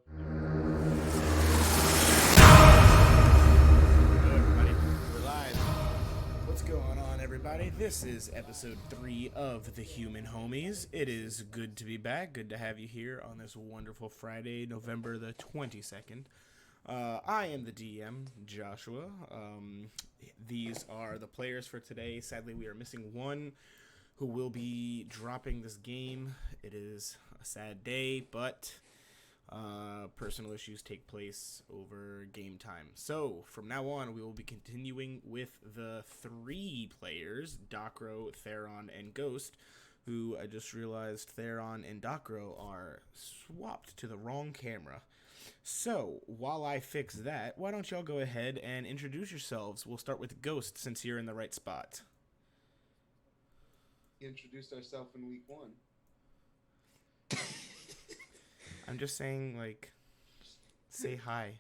Hello, everybody. We're live. What's going on, everybody? This is episode 3 of The Human Homies. It is good to be back. Good to have you here on this wonderful Friday, November the 22nd. I am the DM, Joshua. These are the players for today. Sadly, we are missing one who will be dropping this game. It is a sad day, but personal issues take place over game time. So, from now on, we will be continuing with the 3 players, Docro, Theron, and Ghost, who I just realized Theron and Docro are swapped to the wrong camera. So, while I fix that, why don't y'all go ahead and introduce yourselves? We'll start with Ghost, since you're in the right spot. Introduced ourselves in week 1. I'm just saying, like, say hi.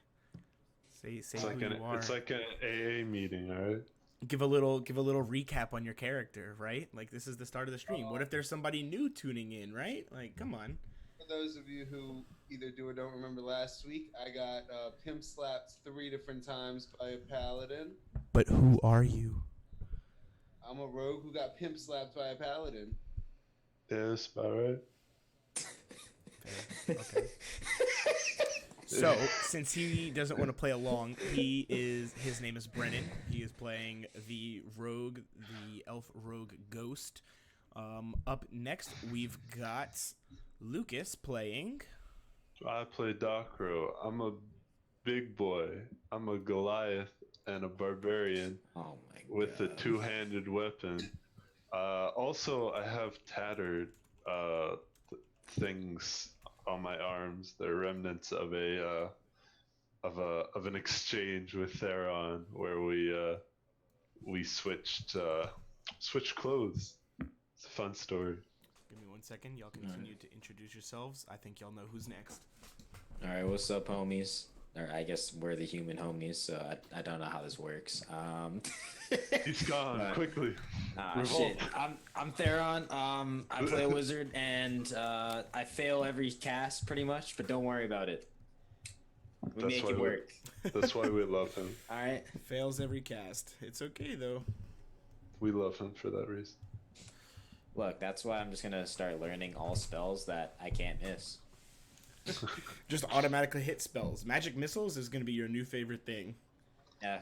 Say It's who like you are. It's like an AA meeting, all right? Give a little recap on your character, right? Like, this is the start of the stream. What if there's somebody new tuning in, right? Like, come on. For those of you who either do or don't remember last week, I got pimp slapped 3 different times by a paladin. But who are you? I'm a rogue who got pimp slapped by a paladin. Yeah, that's about right. Okay. So, since he doesn't want to play along, his name is Brennan. He is playing the elf rogue Ghost. Up next, we've got Lucas playing. I play Docro. I'm a big boy. I'm a Goliath and a barbarian with a 2-handed weapon. Also, I have tattered things on my arms. They're remnants of an exchange with Theron where we switched clothes. It's a fun story. Give me 1 second. Y'all continue to introduce yourselves. I think y'all know who's next. All right, what's up, homies? Or I guess we're the human homies, so I don't know how this works. He's gone quickly. Shit. I'm Theron. I play a wizard, and I fail every cast pretty much, but don't worry about it. We make it work. That's why we love him. All right. Fails every cast. It's okay though. We love him for that reason. Look, that's why I'm just gonna start learning all spells that I can't miss. Just automatically hit spells. Magic missiles is going to be your new favorite thing. Yeah,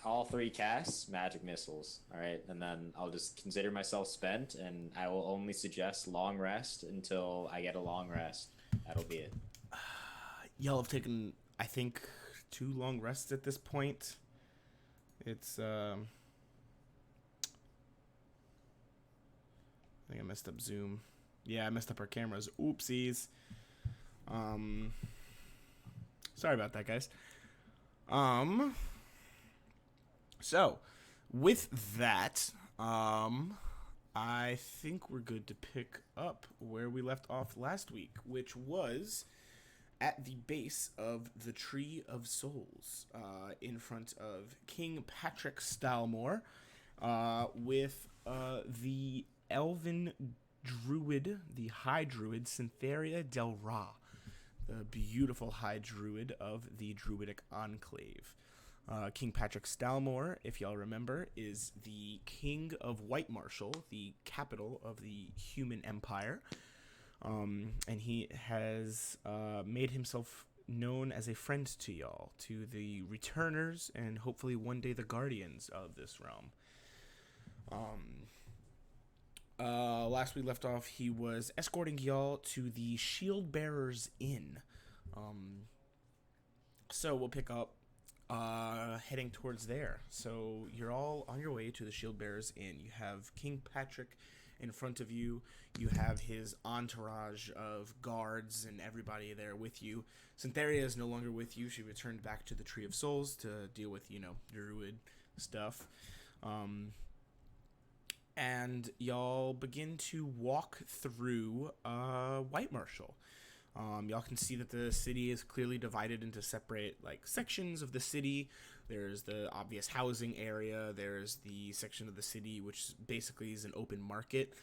all 3 casts, magic missiles. All right, and then I'll just consider myself spent, and I will only suggest long rest until I get a long rest. That'll be it. Y'all have taken, I think, 2 long rests at this point. It's I think I messed up Zoom. Yeah, I messed up our cameras. Oopsies. Sorry about that, guys. So, with that, I think we're good to pick up where we left off last week, which was at the base of the Tree of Souls, in front of King Patrick Stalmore, with the elven druid, the high druid, Cytheria Del Ra, the beautiful high druid of the Druidic Enclave. King Patrick Stalmore, if y'all remember, is the king of White Marshall, the capital of the human empire. And he has made himself known as a friend to y'all, to the returners, and hopefully one day the guardians of this realm. Last we left off, he was escorting y'all to the Shield Bearers Inn. So we'll pick up heading towards there. So you're all on your way to the Shield Bearers Inn. You have King Patrick in front of you. You have his entourage of guards and everybody there with you. Cytheria is no longer with you. She returned back to the Tree of Souls to deal with, druid stuff. And y'all begin to walk through White Marshall. Y'all can see that the city is clearly divided into separate sections of the city. There's the obvious housing area. There's the section of the city which basically is an open market.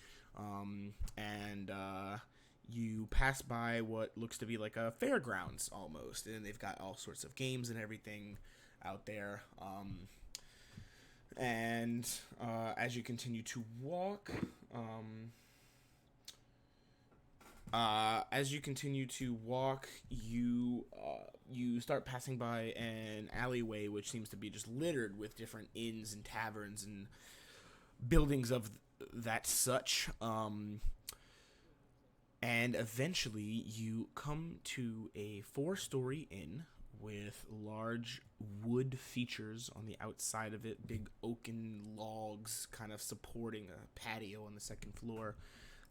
And you pass by what looks to be like a fairgrounds almost, and they've got all sorts of games and everything out there. And as you continue to walk, you start passing by an alleyway which seems to be just littered with different inns and taverns and buildings of that such. And eventually you come to a 4-story inn with large wood features on the outside of it, big oaken logs kind of supporting a patio on the second floor.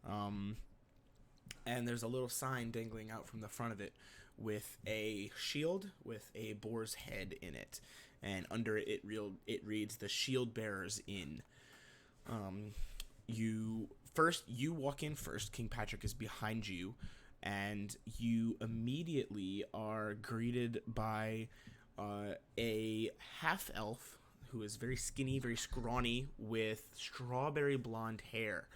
And there's a little sign dangling out from the front of it with a shield with a boar's head in it. And under it, it reads the Shield Bearers Inn. You walk in first. King Patrick is behind you, and you immediately are greeted by a half-elf who is very skinny, very scrawny, with strawberry blonde hair.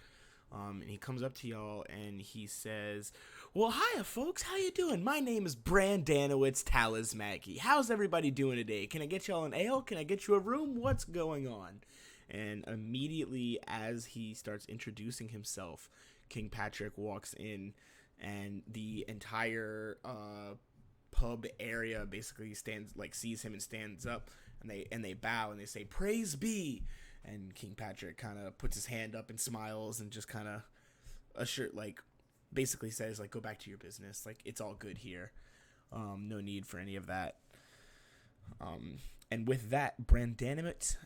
And he comes up to y'all and he says, "Well, hiya, folks. How you doing? My name is Brandanowitz Talismachy. How's everybody doing today? Can I get y'all an ale? Can I get you a room? What's going on?" And immediately as he starts introducing himself, King Patrick walks in, and the entire pub area basically sees him and stands up, and they bow and they say, "Praise be." And King Patrick kind of puts his hand up and smiles and just kind of basically says, like, "Go back to your business. Like, it's all good here. No need for any of that." And with that, Brandanowitz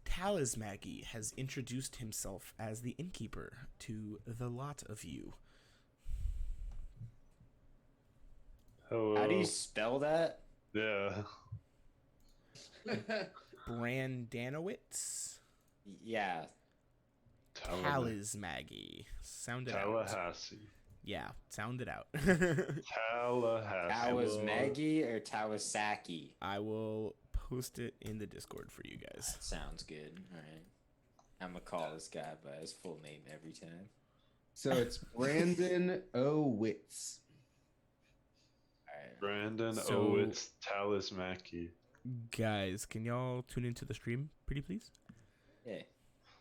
Talismachy has introduced himself as the innkeeper to the lot of you. Hello. How do you spell that? Yeah. Brandanowitz Yeah. Talismachy. Sound it out. Tallahassee. Yeah, sound it out. Tallahassee. Tawasmaggy or Tawasaki? I will post it in the Discord for you guys. That sounds good. All right. I'm going to call this guy by his full name every time. So it's Brandon Owitz. All right. Brandon So- Owitz Talismachy. Guys, can y'all tune into the stream, pretty please? Yeah.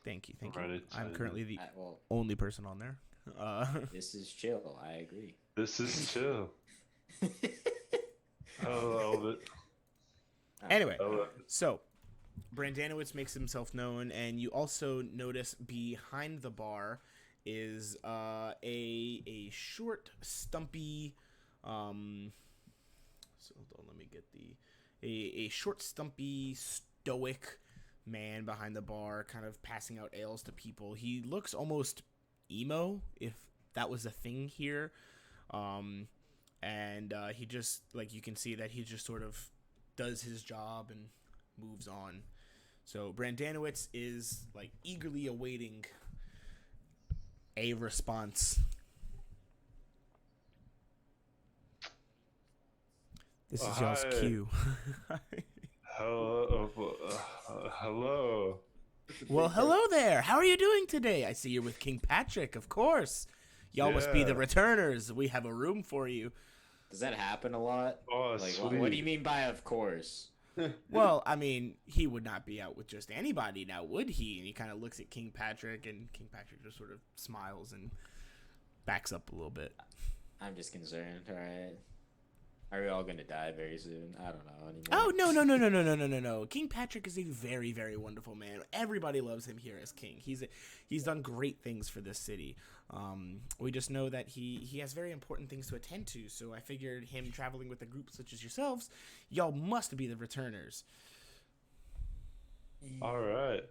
Thank you. Right, I'm currently the Well, only person on there. this is chill. I agree. This is chill. I love it. Anyway, I love it. so Brandanowitz makes himself known, and you also notice behind the bar is a short, stumpy. So hold on, let me get a short, stumpy, stoic man behind the bar, kind of passing out ales to people. He looks almost emo, if that was a thing here. And he just, like, you can see that he just sort of does his job and moves on. So Brandanowitz is, like, eagerly awaiting a response. This is y'all's Hi. cue. Hello. Well, hello there. How are you doing today? I see you're with King Patrick, of course. Y'all must be the Yeah. returners. We have a room for you. Does that happen a lot? Oh, Like, sweet. what do you mean by of course? Well, I mean, he would not be out with just anybody now, would he? And he kind of looks at King Patrick, and King Patrick just sort of smiles and backs up a little bit. I'm just concerned, all right? Are we all going to die very soon? I don't know anymore. Oh, no. King Patrick is a very, very wonderful man. Everybody loves him here as king. He's done great things for this city. We just know that he has very important things to attend to, so I figured him traveling with a group such as yourselves, y'all must be the returners. All right.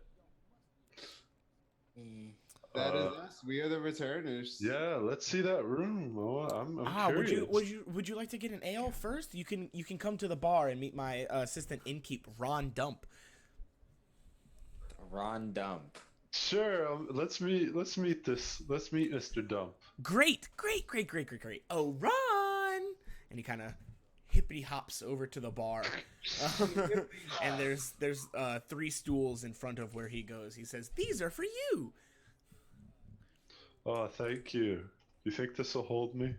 That is us. We are the returners. Yeah, let's see that room. Oh, I'm curious. Would you like to get an ale first? You can come to the bar and meet my assistant innkeep, Ron Dump. Ron Dump. Sure. Let's meet Mr. Dump. Great. Oh, Ron! And he kind of hippity hops over to the bar. And there's 3 stools in front of where he goes. He says, "These are for you." Oh, thank you. You think this will hold me?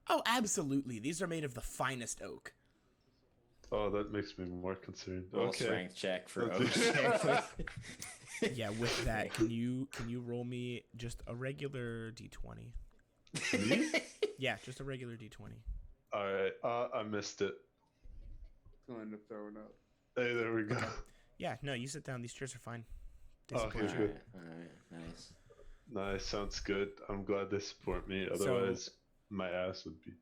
Oh, absolutely. These are made of the finest oak. Oh, that makes me more concerned. Roll Okay. strength check for Let's oak. Yeah, with that, can you roll me just a regular d20? Me? Yeah, just a regular d20. All right. I missed it. I'll end up throwing up. Hey, there we go. Okay. Yeah, no, you sit down. These chairs are fine. They Okay, support you. good. All right, nice. Nice. Sounds good. I'm glad they support me. Otherwise, my ass would be.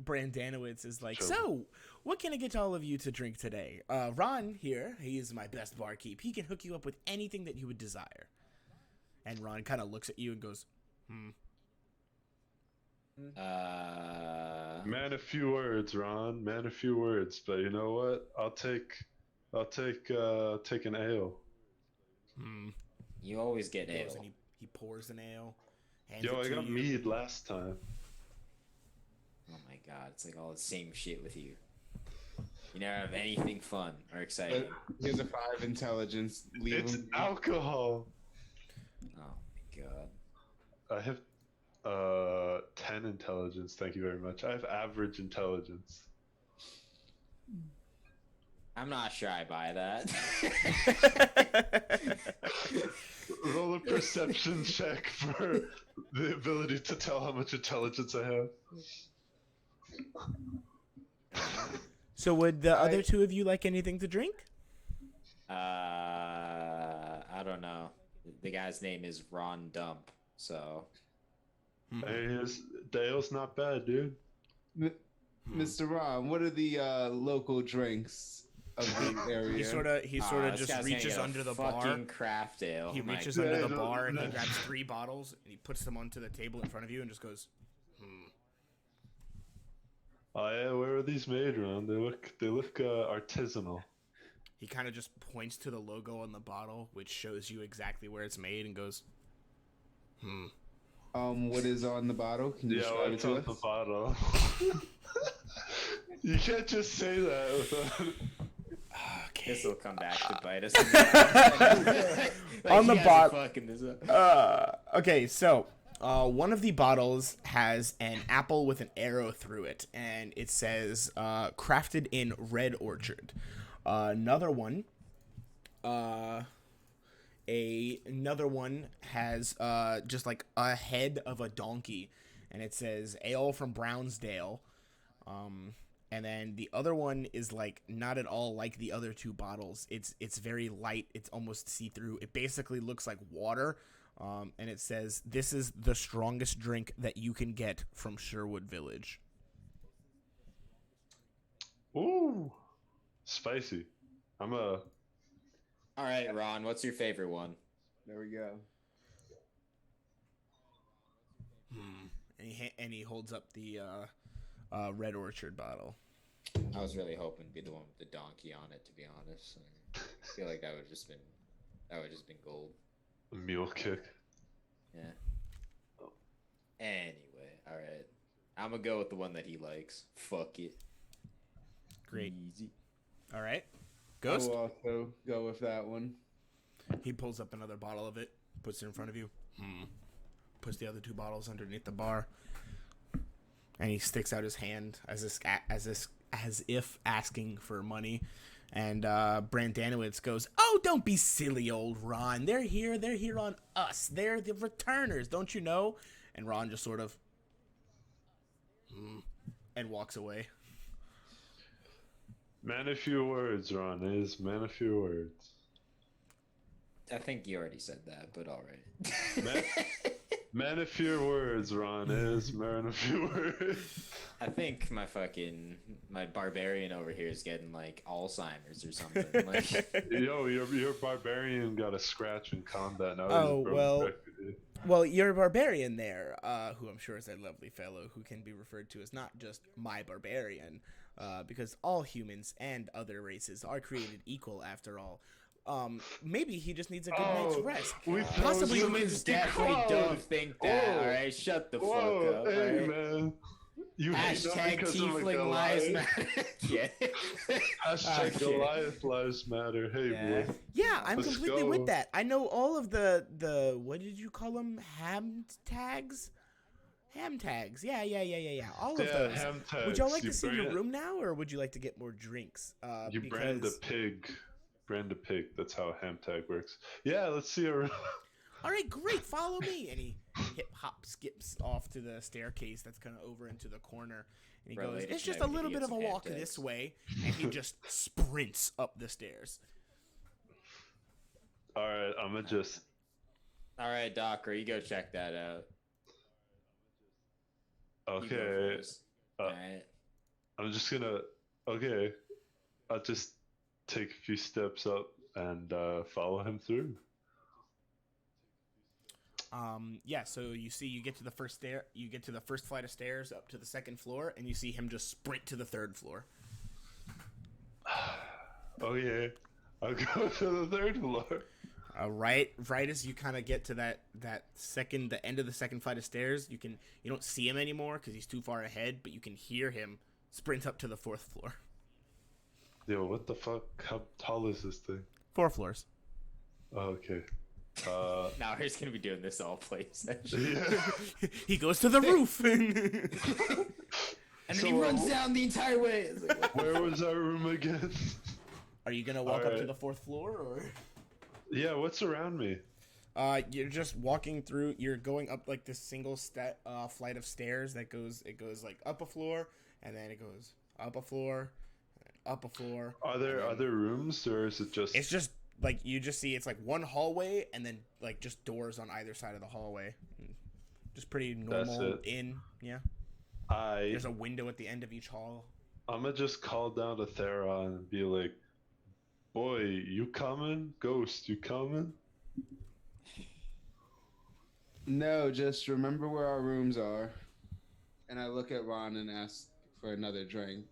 Brandanowitz is like, Sure. so, what can I get all of you to drink today? Ron here, he is my best barkeep. He can hook you up with anything that you would desire. And Ron kind of looks at you and goes, Man, a few words, Ron. Man, a few words. But you know what? I'll take an ale. You always get ale. And he pours an ale. Hands Yo, it I to got you. mead last time. Oh my god, it's like all the same shit with you. You never have anything fun or exciting. Here's a 5 intelligence. Leave It's him. alcohol. Oh my god. I have 10 intelligence. Thank you very much. I have average intelligence. I'm not sure I buy that. Roll a perception check for the ability to tell how much intelligence I have. So would the other two of you like anything to drink? I don't know. The guy's name is Ron Dump, so Hey, Dale's not bad, dude. Mr. Ron, what are the local drinks of the area? He sort of this just guy's reaches getting a under the fucking bar. craft ale. He My reaches God. under the no, bar and he no. grabs 3 bottles and he puts them onto the table in front of you and just goes, Oh yeah, where are these made, Ron? They look artisanal. He kind of just points to the logo on the bottle, which shows you exactly where it's made, and goes, What is on the bottle? Can you Yeah, describe it what's to on us? the bottle? You can't just say that without. Okay. This will come back to bite us. In the ass. On the you guys are bot- fucking this up. Okay, so one of the bottles has an apple with an arrow through it, and it says crafted in Red Orchard. Another one has just like a head of a donkey, and it says ale from Brownsdale. And then the other one is like not at all like the other 2 bottles. It's very light. It's almost see-through. It basically looks like water. And it says, "This is the strongest drink that you can get from Sherwood Village." Ooh, spicy. All right, Ron, what's your favorite one? There we go. And he holds up the Red Orchard bottle. I was really hoping to be the one with the donkey on it, to be honest. I feel like that would just been gold. A mule kick. Yeah. Anyway, all right. I'm gonna go with the one that he likes. Fuck it. Great. Easy. All right. I Ghost. will also go with that one. He pulls up another bottle of it, puts it in front of you. Puts the other 2 bottles underneath the bar. And he sticks out his hand as if asking for money. And Brandanowitz goes, "Oh, don't be silly, old Ron. They're here on us. They're the returners, don't you know?" And Ron just sort of and walks away. Man, a few words, Ron. Is man, a few words. I think you already said that, but all right. Man, a few words, Ron. Is man, a few words. I think my barbarian over here is getting like Alzheimer's or something. Like, Yo, your barbarian got a scratch in combat. Now Oh, he's broke well. back to you. Well, you're a barbarian there, who I'm sure is a lovely fellow who can be referred to as not just my barbarian, because all humans and other races are created equal after all. Maybe he just needs a good night's rest. we Possibly froze humans the definitely crowd. don't think that. Whoa. All right, shut the Whoa, fuck up. hey all right? man. You hate that Hashtag because I'm a tiefling lives Goliath? matter. Yeah. Hashtag shit. Goliath lives matter. Hey, Yeah. boy. Yeah, I'm Let's completely go. with that. I know all of the what did you call them? Ham tags? Ham tags. Yeah. All of Yeah, those. ham Would y'all tags. like to You see bring your it- room now, or would you like to get more drinks? You brand a Because pig. Brand a pig. That's how a ham tag works. Yeah, let's see a. all right, great. Follow me. And he hip hop skips off to the staircase that's kind of over into the corner. And he Bro, goes, ladies "It's just and a little bit idiots of a of walk ham this tags." way," and he just sprints up the stairs. All right, I'm gonna just. All right, Docker, you go check that out. You go Okay, first. uh, All right. I'm just gonna. Okay, I'll just take a few steps up and follow him through. Yeah, so you get to the first flight of stairs up to the second floor, and you see him just sprint to the third floor. Okay, I'll go to the third floor. Right as you kind of get to the end of the second flight of stairs, you don't see him anymore because he's too far ahead, but you can hear him sprint up to the fourth floor. Yo, what the fuck? How tall is this thing? 4 floors. Oh, okay. Now he's gonna be doing this all plays. Yeah. He goes to the roof. And then he runs down the entire way. It's like, what? Where was our room again? Are you gonna walk up to Alright. the fourth floor, or? Yeah, what's around me? You're just walking through. You're going up like this single flight of stairs that goes. It goes like up a floor, and then it goes up a floor, and then up a floor. Are there and then- other rooms, or is it just? It's just like you just see it's like one hallway, and then like just doors on either side of the hallway. Just pretty normal it. Yeah. I. There's a window at the end of each hall. I'm gonna just call down to Theron and be like, "Boy, you coming? Ghost, you coming?" No, just remember where our rooms are. And I look at Ron and ask for another drink.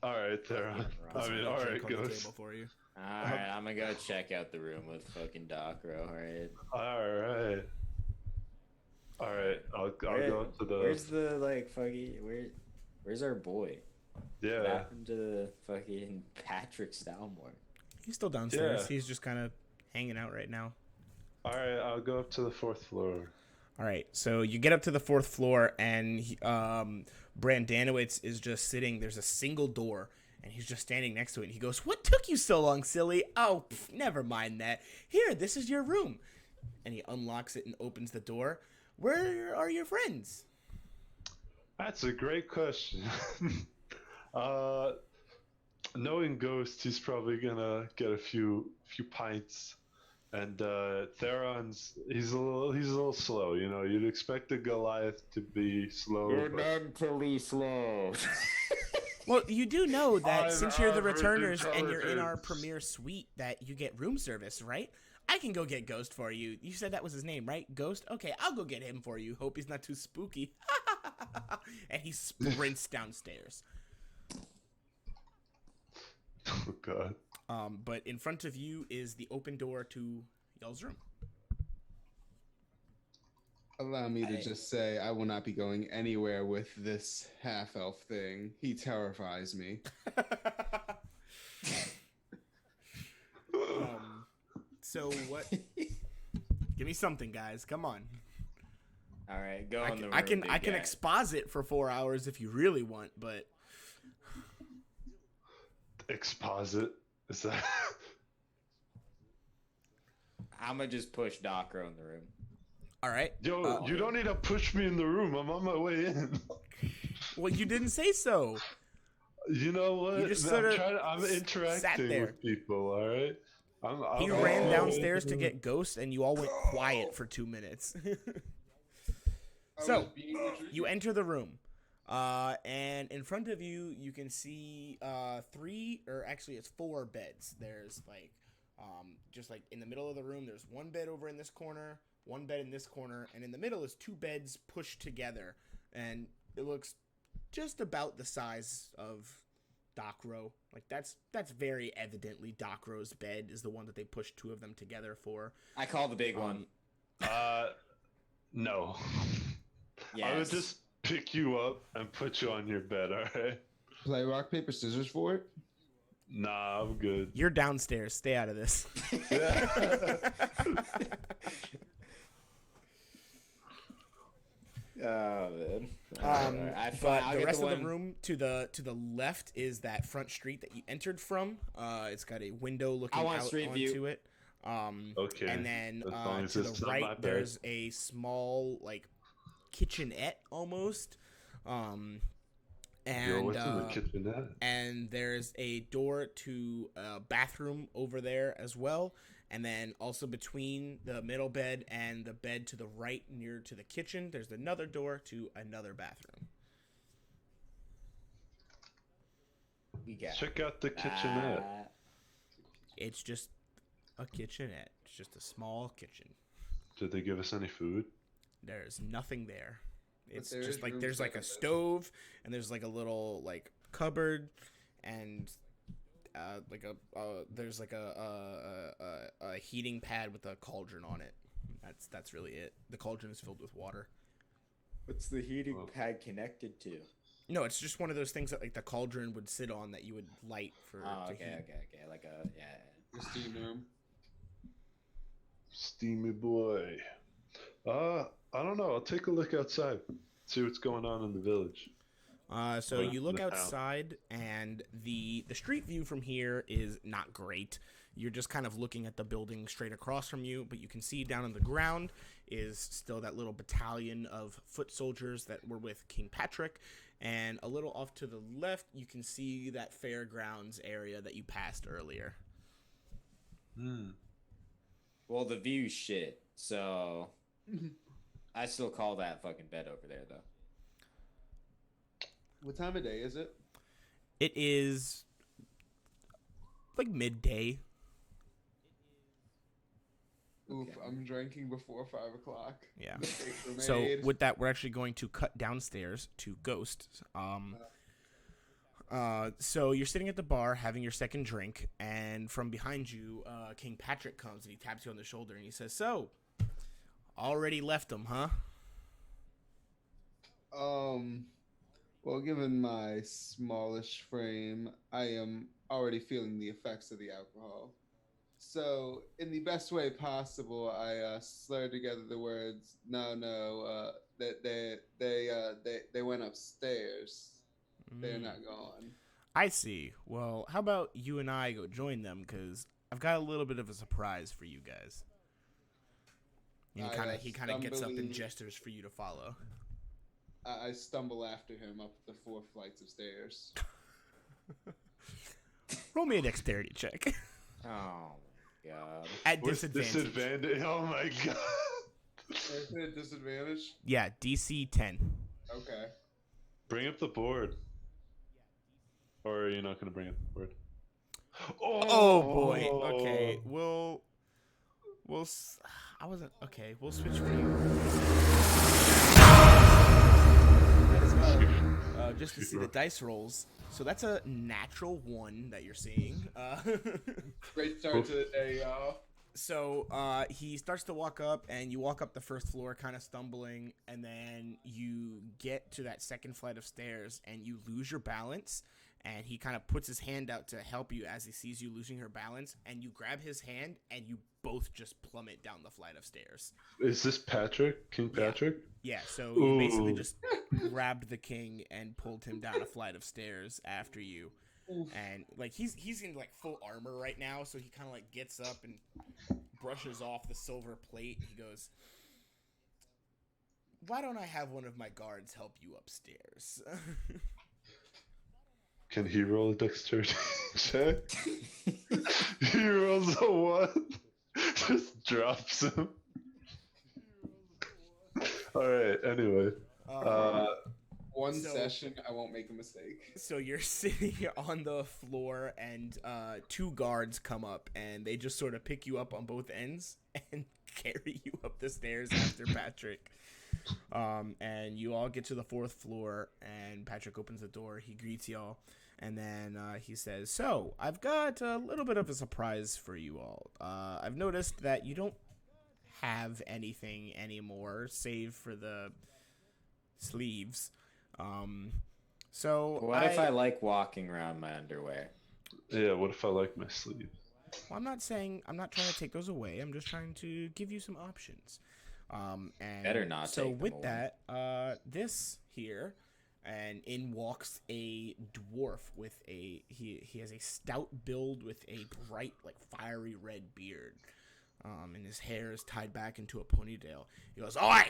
All right, Theron. Put I some mean, all drink right, on the Ghost. table for you. All right, I'm gonna go check out the room with fucking Docro. All right. All right. I'll go to the. Where's the like fucking where's our boy? What Yeah. happened to the fucking Patrick Stalmore? He's still downstairs. Yeah. He's just kind of hanging out right now. All right. I'll go up to the fourth floor. All right, so you get up to the fourth floor, and Brandanowitz is just sitting. There's a single door, and he's just standing next to it. And he goes, "What took you so long, silly? Oh, never mind that. Here, this is your room." And he unlocks it and opens the door. "Where are your friends?" That's a great question. Knowing Ghost, he's probably gonna get a few pints, and Theron's he's a little slow. You know, you'd expect a Goliath to be slow. but- mentally slow. Well, you do know that I'm since you're the average returners and you're in our intelligence. premier suite, that you get room service, right? I can go get Ghost for you. You said that was his name, right? Ghost? Okay, I'll go get him for you. Hope he's not too spooky. And he sprints downstairs. Oh God. But in front of you is the open door to y'all's room. Allow me to just say I will not be going anywhere with this half-elf thing. He terrifies me. So what? Give me something, guys. Come on. All right, go I on the can, room. I can, big I can guy. exposit for 4 hours if you really want, but Exposit. Is that? I'm gonna just push Docro in the room. all right. Yo, you don't need to push me in the room. I'm on my way in. Well, you didn't say so. You know what? You just I'm sorta I'm sat interacting there. with people. All right. He I'm ran all- downstairs to get Ghost, and you all went quiet for 2 minutes. So, you enter the room, and in front of you, you can see 3, or actually it's 4 beds. There's like, just like in the middle of the room, there's 1 bed over in this corner, 1 bed in this corner, and in the middle is 2 beds pushed together, and it looks just about the size of Docro. Like that's very evidently Docro's bed is the one that they pushed 2 of them together for. I call the big one. No. Yes. I would just pick you up and put you on your bed. All right. Play rock, paper, scissors for it? Nah, I'm good. You're downstairs. Stay out of this. man. But the rest of the room to the left is that front street that you entered from. It's got a window looking out onto it. Okay. And then As long as to it's the not my right, bed. there's a small like kitchenette almost. Yo, what's in the kitchenette? And there's a door to a bathroom over there as well. And then also between the middle bed and the bed to the right near to the kitchen, there's another door to another bathroom. Check out the kitchenette. It's just a kitchenette. It's just a small kitchen. Did they give us any food? There's nothing there. It's there just like room there's for like a everything. stove and there's like a little like cupboard and there's like a heating pad with a cauldron on it. That's really it. The cauldron is filled with water. What's the heating pad connected to? No, it's just one of those things that like the cauldron would sit on that you would light for. Oh, to okay. heat. Like The steam room. Steamy boy. I don't know. I'll take a look outside. See what's going on in the village. So you look the town. outside, and the street view from here is not great. You're just kind of looking at the building straight across from you, but you can see down on the ground is still that little battalion of foot soldiers that were with King Patrick, and a little off to the left, you can see that fairgrounds area that you passed earlier. Well, the view's shit, so I still call that fucking bed over there, though. What time of day is it? It is like midday. Oof, Okay. I'm drinking before 5 o'clock. Yeah. Mistakes were So made. with that, we're actually going to cut downstairs to Ghost. So you're sitting at the bar having your second drink, and from behind you, King Patrick comes and he taps you on the shoulder and he says, "So, already left him, huh?" Well, given my smallish frame, I am already feeling the effects of the alcohol. So, in the best way possible, I slurred together the words, "No, that they went upstairs. They're not gone." I see. Well, how about you and I go join them, because I've got a little bit of a surprise for you guys. And he kind of gets up and stumbling- gestures for you to follow. I stumble after him up the 4 flights of stairs. Roll me a dexterity check. Oh, God. At What's disadvantage. disadvantage? Oh my god. Is it a disadvantage? Yeah, DC 10. Okay. Bring up the board. Or are you not going to bring up the board? Oh boy. Okay. I wasn't okay. We'll switch for you. Just to see the dice rolls. So that's a natural 1 that you're seeing. Great start to the day, y'all. So he starts to walk up, and you walk up the first floor, kind of stumbling, and then you get to that second flight of stairs, and you lose your balance. And he kind of puts his hand out to help you as he sees you losing your balance, and you grab his hand, and you both just plummet down the flight of stairs. Is this Patrick? King Patrick? Yeah, so you basically Ooh. just grabbed the king and pulled him down a flight of stairs after you. And like he's in like full armor right now, so he kind of like gets up and brushes off the silver plate. He goes, "Why don't I have one of my guards help you upstairs?" Can he roll a dexterity check? He rolls a 1. Just drops him. Alright, anyway. One So- session, I won't make a mistake. So you're sitting on the floor, and 2 guards come up, and they just sort of pick you up on both ends and carry you up the stairs after Patrick. And you all get to the 4th floor, and Patrick opens the door. He greets y'all, and then he says, "So, I've got a little bit of a surprise for you all. I've noticed that you don't have anything anymore, save for the sleeves. So What if I like walking around my underwear? Yeah, what if I like my sleeve? Well, I'm not trying to take those away. I'm just trying to give you some options. And Better not so take them with away. that, this here, and in walks a dwarf with he has a stout build with a bright, like, fiery red beard, and his hair is tied back into a ponytail. He goes, "Oi,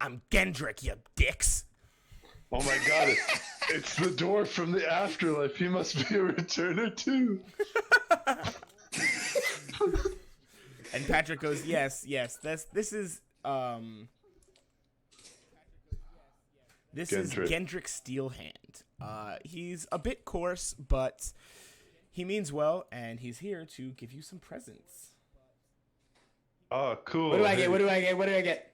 I'm Gendrick, you dicks." Oh my god, it's the dwarf from the afterlife. He must be a returner too. And Patrick goes, "Yes, this is Gendrick. Gendrick Steelhand. He's a bit coarse, but he means well, and he's here to give you some presents." Oh, cool. What do I get? Hey, What do I get? What do I get?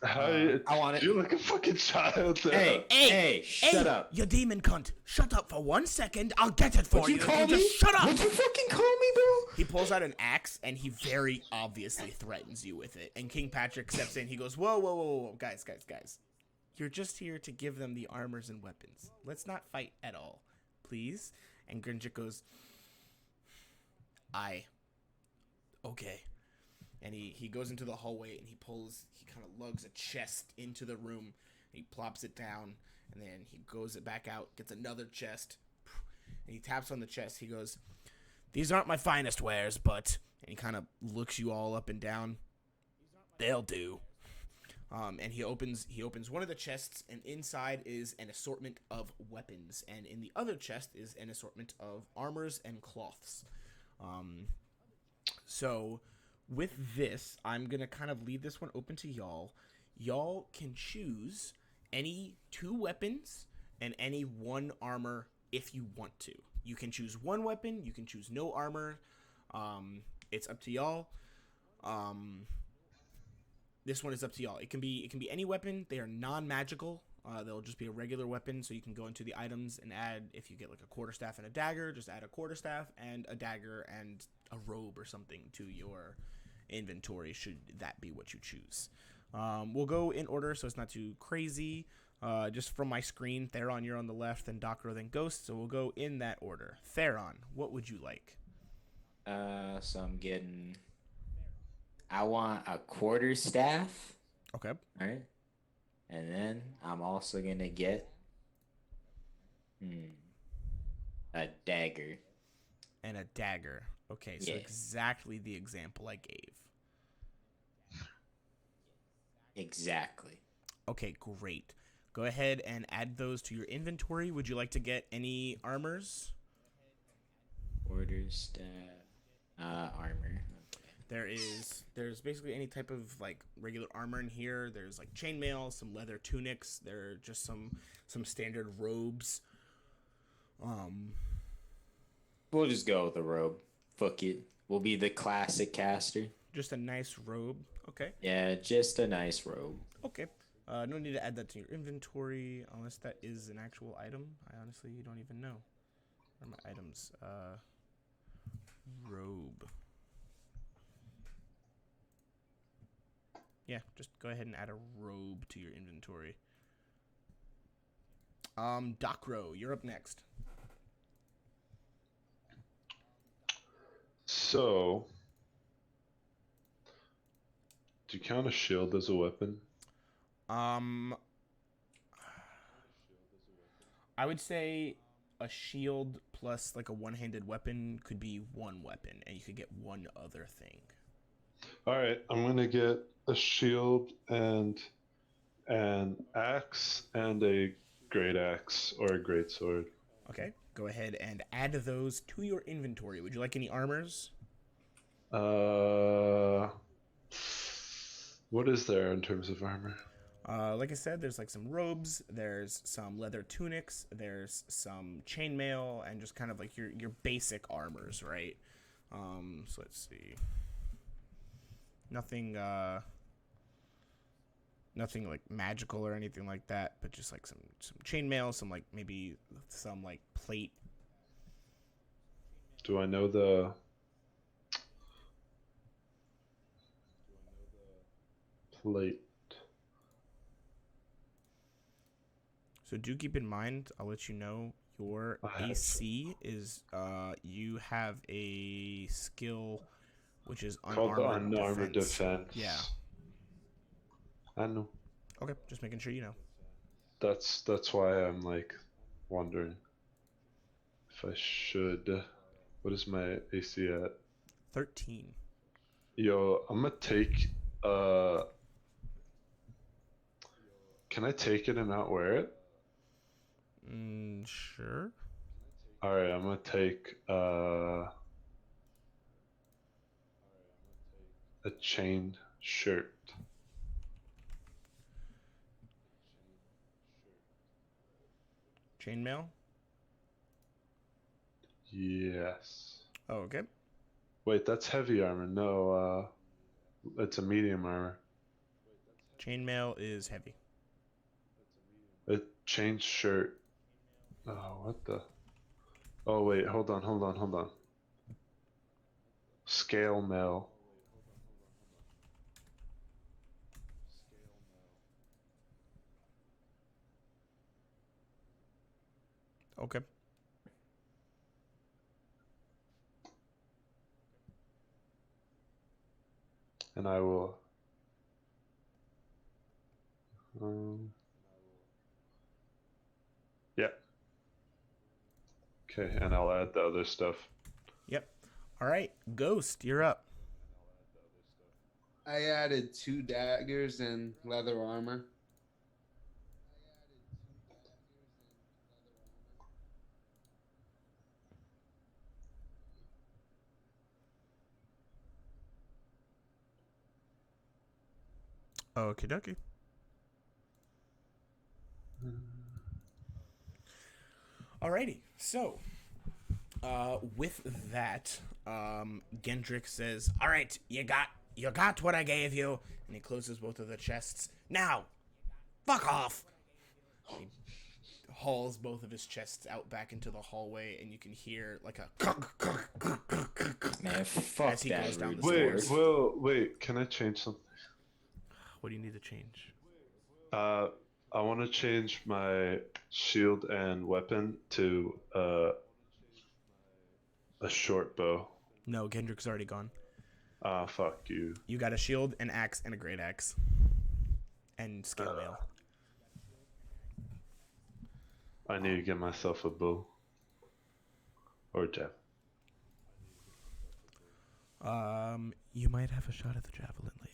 How I want it. You're like a fucking child there. Hey, shut up. You demon cunt! Shut up for 1 second. I'll get it for What'd you. you call me? Just shut up. What'd you fucking call me, bro? He pulls out an axe, and he very obviously threatens you with it. And King Patrick steps in. He goes, whoa, guys. You're just here to give them the armors and weapons. Let's not fight at all, please. And Grinchik goes, okay. And he goes into the hallway, and he kind of lugs a chest into the room. He plops it down, and then he goes it back out, gets another chest, and he taps on the chest. He goes, "These aren't my finest wares, but," and he kind of looks you all up and down, "they'll do." And he opens one of the chests, and inside is an assortment of weapons, and in the other chest is an assortment of armors and cloths. So with this, I'm gonna kind of leave this one open to y'all. Y'all can choose any 2 weapons and any 1 armor if you want to. You can choose 1 weapon. You can choose no armor. It's up to y'all. This one is up to y'all. It can be any weapon. They are non-magical. They'll just be a regular weapon, so you can go into the items and add, if you get like a quarterstaff and a dagger, just add a quarterstaff and a dagger and a robe or something to your inventory, should that be what you choose. We'll go in order so it's not too crazy. Just from my screen, Theron, you're on the left, then Docro, then Ghost, so we'll go in that order. Theron, what would you like? So I want a quarterstaff. Okay. All right. And then I'm also going to get a dagger. And a dagger. Okay, so Yeah. exactly the example I gave. Exactly. Okay, great. Go ahead and add those to your inventory. Would you like to get any armors? Quarterstaff. Armor. There's basically any type of like regular armor in here. There's like chainmail, some leather tunics. There are just some standard robes. We'll just go with the robe. Fuck it. We'll be the classic caster. Just a nice robe. Okay. Yeah, just a nice robe. Okay. No need to add that to your inventory unless that is an actual item. I honestly don't even know. Where are my items? Robe. Yeah, just go ahead and add a robe to your inventory. Docro, you're up next. So, do you count a shield as a weapon? I would say a shield plus like a one-handed weapon could be 1 weapon, and you could get 1 other thing. All right, I'm gonna get a shield and an axe and a great axe or a great sword. Okay, go ahead and add those to your inventory. Would you like any armors? What is there in terms of armor? Like I said, there's like some robes, there's some leather tunics, there's some chainmail, and just kind of like your basic armors, right? So let's see. Nothing like magical or anything like that, but just like some chainmail, some like maybe some like plate. Do I know the plate? So do keep in mind, I'll let you know, your AC is you have a skill which is Called the unarmored unarmored defense. Yeah. I know. Okay, just making sure you know. That's why I'm like wondering if I should. What is my AC at? 13. Yo, I'm gonna take. Uh, can I take it and not wear it? Sure. All right, I'm gonna take a chain shirt. Chainmail. Yes. Oh, okay. Wait, that's heavy armor. No, it's a medium armor. Chainmail is heavy. A chain shirt. Oh, what the? Oh, wait, hold on. Scale mail. Okay. And I will. Um, yeah. Okay, and I'll add the other stuff. Yep. All right, Ghost, you're up. I added 2 daggers and leather armor. Okie dokie. Alrighty, so with that, Gendrick says, "All right, you got what I gave you," and he closes both of the chests. Now, fuck off. He hauls both of his chests out back into the hallway, and you can hear like a Man, fuck as he that. goes down the Wait, stairs. well, wait. Can I change something? What do you need to change? I want to change my shield and weapon to a short bow. No, Gendrick's already gone. Ah, fuck you. You got a shield, an axe, and a great axe, and scale mail. I need to get myself a bow or jab. You might have a shot at the javelin later.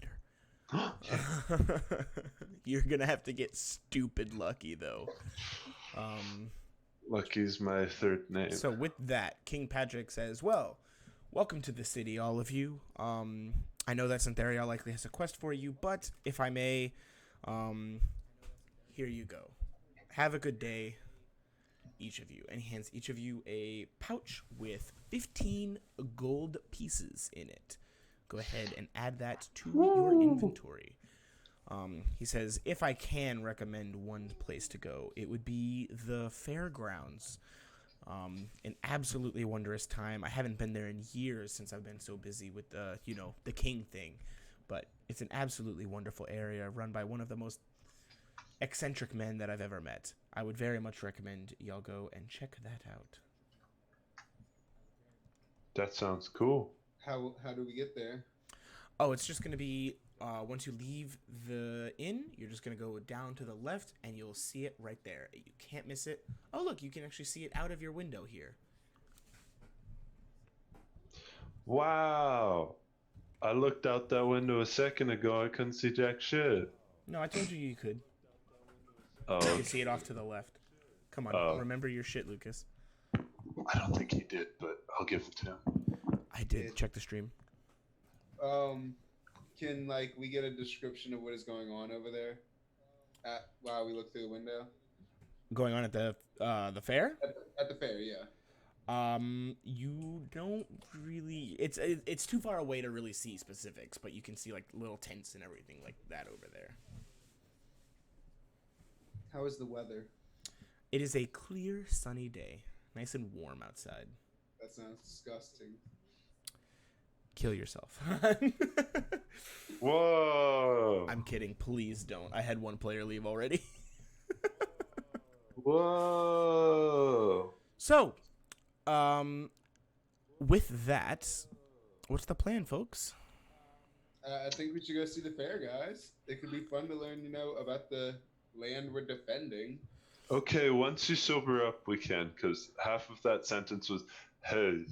You're gonna have to get stupid lucky though. Lucky's my third name. So with that, King Patrick says, "Well, welcome to the city, all of you. I know that Syntheria likely has a quest for you, but if I may, here you go. Have a good day, each of you." And he hands each of you a pouch with 15 gold pieces in it. Go ahead and add that to your inventory. He says, "If I can recommend one place to go, it would be the fairgrounds. An absolutely wondrous time. I haven't been there in years since I've been so busy with the king thing, but it's an absolutely wonderful area run by one of the most eccentric men that I've ever met. I would very much recommend y'all go and check that out." That sounds cool. How do we get there? Oh, it's just going to be, once you leave the inn, you're just going to go down to the left, and you'll see it right there. You can't miss it. Oh, look, you can actually see it out of your window here. Wow. I looked out that window a second ago. I couldn't see jack shit. No, I told you could. Oh, You okay. can see it off to the left. Come on, Oh. remember your shit, Lucas. I don't think he did, but I'll give it to him. I did. Check the stream. Can we get a description of what is going on over there? While we look through the window Going on at the fair? at the fair, yeah. You don't really. It's too far away to really see specifics, but you can see like little tents and everything like that over there. How is the weather? It is a clear, sunny day, nice and warm outside. That sounds disgusting. Kill yourself. Whoa. I'm kidding. Please don't. I had one player leave already. Whoa. So, with that, what's the plan, folks? I think we should go see the fair, guys. It could be fun to learn, about the land we're defending. Okay, once you sober up, we can, because half of that sentence was, hey.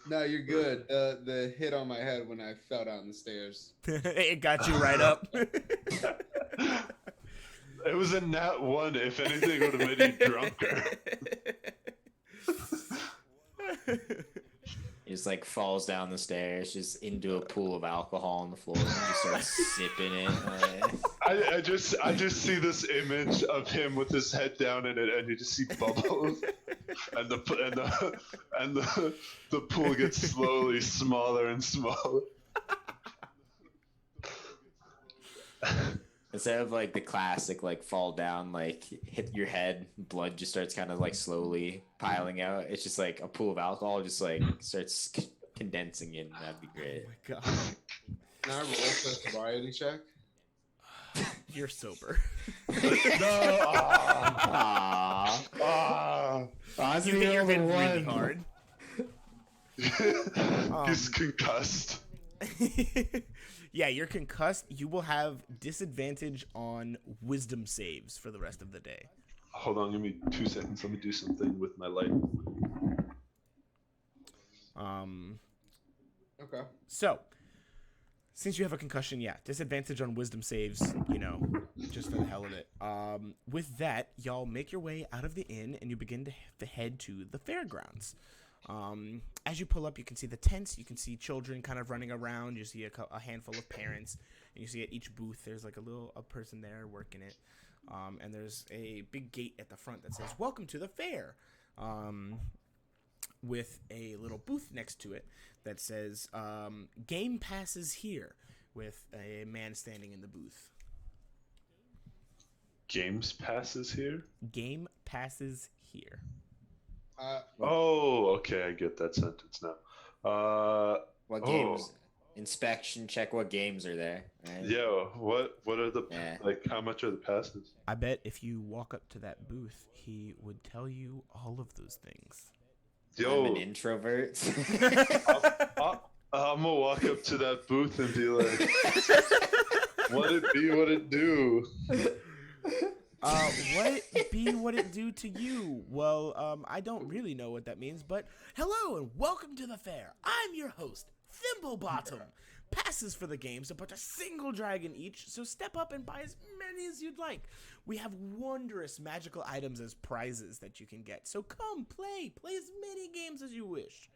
No, you're good. The hit on my head when I fell down the stairs. It got you right up. It was a nat 1. If anything, it would have made you drunker. He just like falls down the stairs, just into a pool of alcohol on the floor, and just starts sipping it. I just see this image of him with his head down in it, and you just see bubbles, and the pool gets slowly smaller and smaller. Instead of like the classic like fall down, like hit your head, blood just starts kind of like slowly piling out. It's just like a pool of alcohol just like starts condensing in. That'd be great. Oh my god. Can I roll for a sobriety check? You're sober. No. You hit your head really hard. He's concussed. Yeah, you're concussed. You will have disadvantage on wisdom saves for the rest of the day. Hold on, give me 2 seconds. Let me do something with my light. Okay. So, since you have a concussion, yeah, disadvantage on wisdom saves, just for the hell of it. With that, y'all make your way out of the inn and you begin to head to the fairgrounds. As you pull up, you can see the tents, you can see children kind of running around, you see a handful of parents, and you see at each booth there's like a person there working it. And there's a big gate at the front that says, "Welcome to the fair," with a little booth next to it that says, "Game passes here," with a man standing in the booth. Games passes here? Game passes here. Oh, okay, I get that sentence now. What games? Inspection, check what games are there. Right? Yeah, what are the like? How much are the passes? I bet if you walk up to that booth, he would tell you all of those things. Yo, I'm an introvert. I'm gonna walk up to that booth and be like, "What it be? What it do?" What be what it do to you? Well, I don't really know what that means, but hello and welcome to the fair. I'm your host, Thimblebottom. Passes for the games are but a single dragon each, so step up and buy as many as you'd like. We have wondrous magical items as prizes that you can get, so come play as many games as you wish.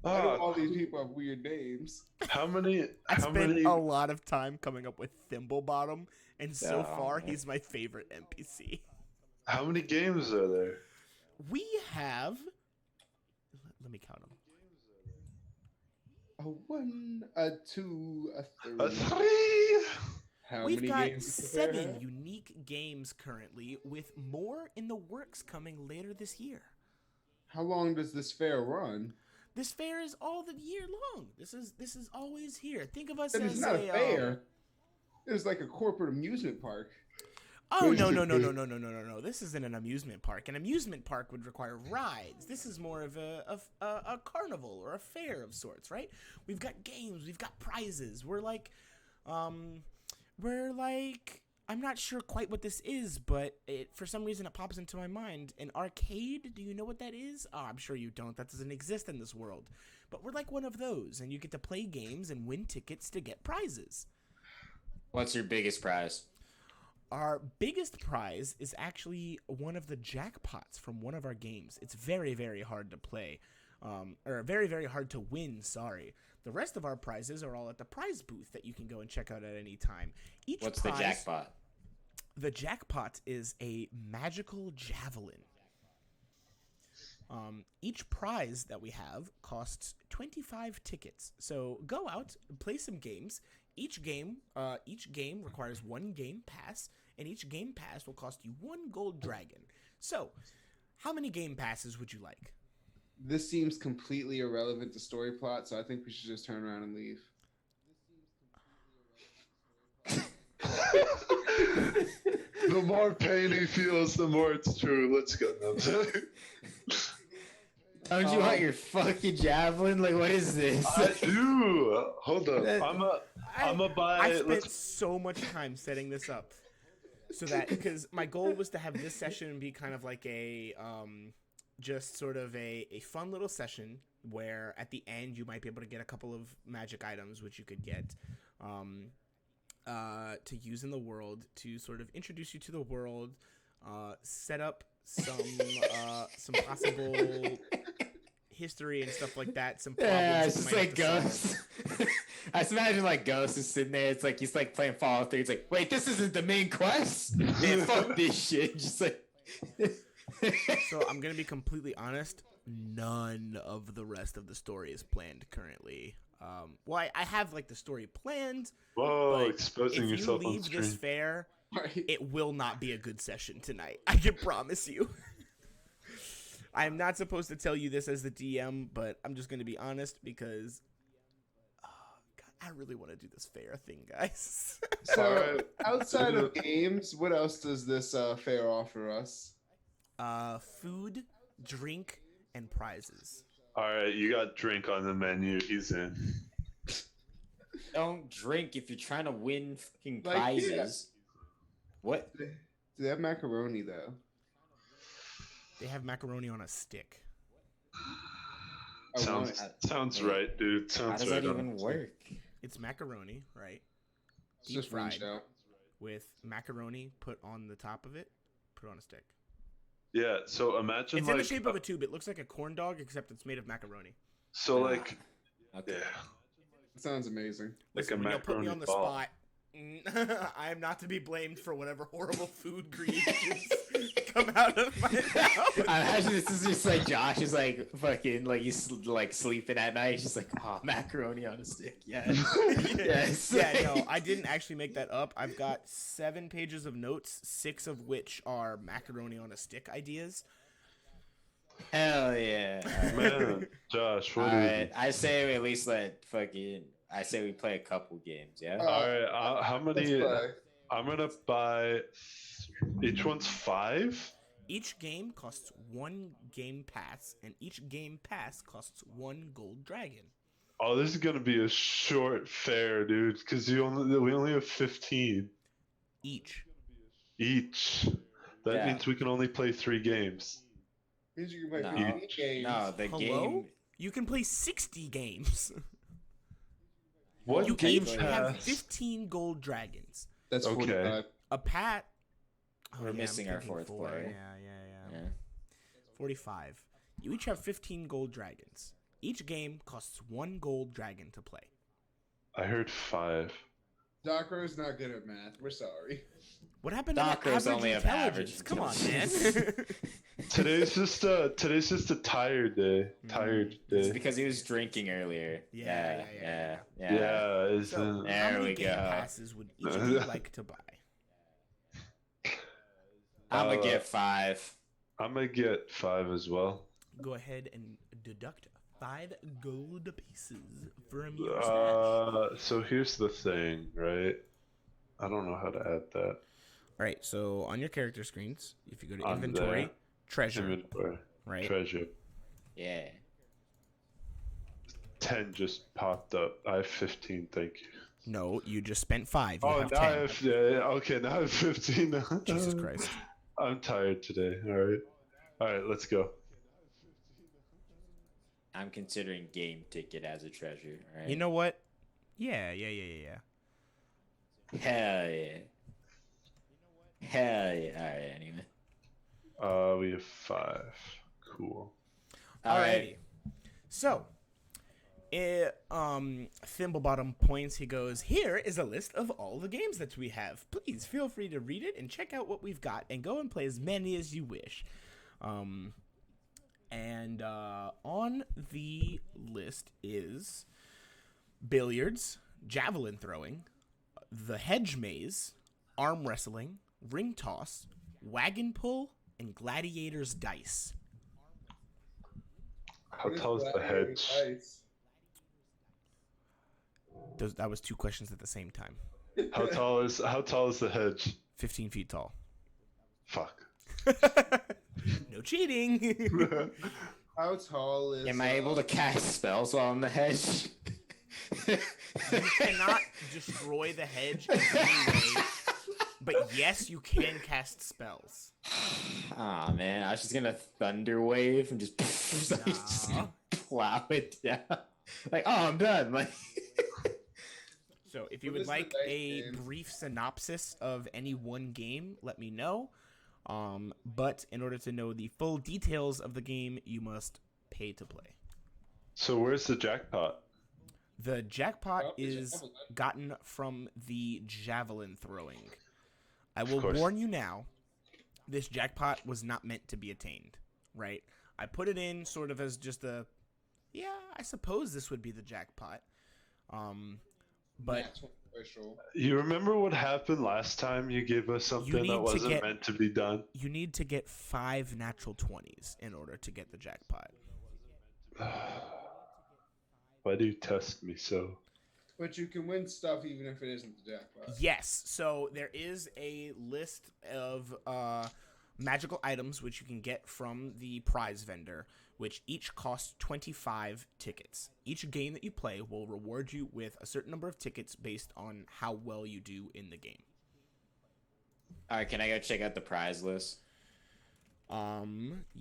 Why do all these people have weird names? How many? I spent a lot of time coming up with Thimblebottom, and so far he's my favorite NPC. How many games are there? We have. Let me count them. A 1, a 2, a 3. A 3. How We've many got games does the fair 7 have? unique games currently, with more in the works coming later this year. How long does this fair run? This fair is all the year long. This is always here. Think of us Then as it's not a fair. It's like a corporate amusement park. Oh no! This isn't an amusement park. An amusement park would require rides. This is more of a carnival or a fair of sorts, right? We've got games. We've got prizes. We're like, I'm not sure quite what this is, but for some reason it pops into my mind. An arcade? Do you know what that is? Oh, I'm sure you don't. That doesn't exist in this world. But we're like one of those, and you get to play games and win tickets to get prizes. What's your biggest prize? Our biggest prize is actually one of the jackpots from one of our games. It's very, very hard to play. Or very, very hard to win, sorry. The rest of our prizes are all at the prize booth that you can go and check out at any time. What's the jackpot? The jackpot is a magical javelin. Each prize that we have costs 25 tickets. So go out, play some games. Each game requires 1 game pass, and each game pass will cost you 1 gold dragon. So, how many game passes would you like? This seems completely irrelevant to story plot, so I think we should just turn around and leave. The more pain he feels, the more it's true. Let's go now. Don't you want your fucking javelin? Like, what is this? I do. Hold up. I'm a buy. I spent so much time setting this up so that because my goal was to have this session be kind of like a just sort of a fun little session where at the end you might be able to get a couple of magic items which you could get to use in the world to sort of introduce you to the world, set up some possible history and stuff like that. Some problems. Yeah, it's just like Ghost. I just imagine like Ghost is sitting there. It's like he's like playing Fallout 3. It's like, wait, this isn't the main quest. Man, fuck this shit. Just like. So I'm gonna be completely honest. None of the rest of the story is planned currently. Well, I have like the story planned. Whoa, exposing if yourself you on leave screen. this fair, Right. it will not be a good session tonight. I can promise you. I am not supposed to tell you this as the DM, but I'm just going to be honest because God, I really want to do this fair thing, guys. So, outside of games, what else does this fair offer us? Food, drink, and prizes. All right, you got drink on the menu. He's in. Don't drink if you're trying to win fucking Like, prizes. What? Do they have macaroni though? They have macaroni on a stick. Sounds right, dude. How Sounds does right. that even work? It's macaroni, right? It's Deep just one fried shot. with macaroni put on the top of it, put on a stick. Yeah. So imagine It's like in the shape of a tube. It looks like a corn dog, except it's made of macaroni. so like Okay. yeah, It sounds amazing. like Listen, a when you'll put me macaroni on the ball. spot, I am not to be blamed for whatever horrible food creations come out of my mouth. I imagine this is just like Josh is like fucking like he's like sleeping at night. He's just like, oh, macaroni on a stick. Yes. Yes. Yeah, no, I didn't actually make that up. I've got 7 pages of notes, 6 of which are macaroni on a stick ideas. Hell yeah. Man, Josh, what All is right. it? I say we at least I say we play a couple games. Yeah. All right, how Let's many? play. I'm gonna buy. Each one's 5. Each game costs 1 game pass, and each game pass costs 1 gold dragon. Oh, this is gonna be a short fair, dude. Because we only have 15 Each. each. That Yeah. means we can only play 3 games. Means you can play No. 15 games. No, the Hello? game. You can play 60 games. What You game each pass? have 15 gold dragons. That's Okay. 45. A pat. We're I'm missing our thinking fourth 4. player. Yeah. Yeah. 45. You each have 15 gold dragons. Each game costs 1 gold dragon to play. I heard 5. Docro's not good at math. We're sorry. What happened to Doctors the average only have intelligence? average Come on, man. Today's just a tired day. Tired It's day. because he was drinking earlier. Yeah. Yeah, So, isn't There how many we game go. passes would each of you like to buy? I'm gonna get 5. I'm gonna get 5 as well. Go ahead and deduct 5 gold pieces from your stash. So here's the thing, right? I don't know how to add that. All right, so on your character screens, if you go to On inventory, there. treasure, Inventory. right? Treasure. Yeah. 10 just popped up. I have 15, thank you. No, you just spent 5. You Oh, have now 10. I have, yeah, okay, now I have 15. Jesus Christ. I'm tired today. All right, let's go. I'm considering game ticket as a treasure. All right. You know what? Yeah. Hell yeah. Hell yeah. All right. Anyway. We have 5. Cool. All right. Alrighty. So, Thimblebottom points. He goes, "Here is a list of all the games that we have. Please feel free to read it and check out what we've got, and go and play as many as you wish." And on the list is billiards, javelin throwing, the hedge maze, arm wrestling, ring toss, wagon pull, and gladiator's dice. How tall is the hedge? That was 2 questions at the same time. How tall is the hedge? 15 feet tall. Fuck. No cheating. How tall is? Am I able to cast spells while on the hedge? You cannot destroy the hedge in any way, but yes, you can cast spells. Aw, man, I was just gonna thunder wave and just, just plow it down. Like, oh, I'm done. Like, So if you Well, would this is a like nice a game. brief synopsis of any one game, let me know. But in order to know the full details of the game, you must pay to play. So where's the jackpot? The jackpot Oh, is javelin. gotten from the javelin throwing. I Of will course. warn you now, this jackpot was not meant to be attained, right? I put it in sort of as just a, yeah, I suppose this would be the jackpot. But That's official. You remember what happened last time you gave us something need that to wasn't get- meant to be done? you need to get 5 natural 20s in order to get the jackpot. Why do you test me so? But you can win stuff even if it isn't the jackpot. Yes, so there is a list of magical items which you can get from the prize vendor, which each costs 25 tickets. Each game that you play will reward you with a certain number of tickets based on how well you do in the game. all right, can I go check out the prize list?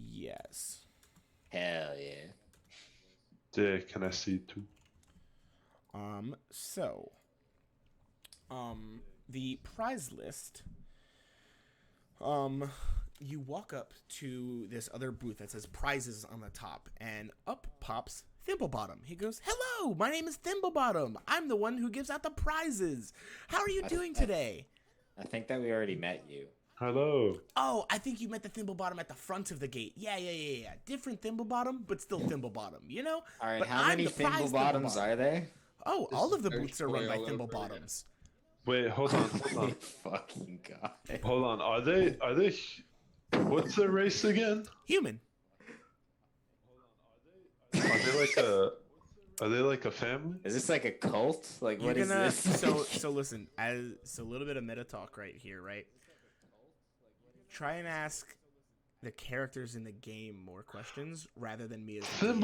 Yes. Hell yeah. Yeah, can I see too? The prize list, you walk up to this other booth that says prizes on the top, and up pops Thimblebottom. He goes, "Hello, my name is Thimblebottom. I'm the one who gives out the prizes. How are you doing today?" I think that we already met you. Hello. Oh, I think you met the Thimblebottom at the front of the gate. Yeah. Different Thimblebottom, but still Thimblebottom, you know? All right, But how I'm many the prize Thimblebottoms are there? Oh, This all is of the very booths are run by spoiled over Thimblebottoms. Wait, hold on. Fucking god. Hold on. Are they what's their race again? Human. Are they like a family? Is this like a cult? Like, You're what is gonna this? so listen, as a little bit of meta talk right here, right? Try and ask the characters in the game more questions rather than me as the DM.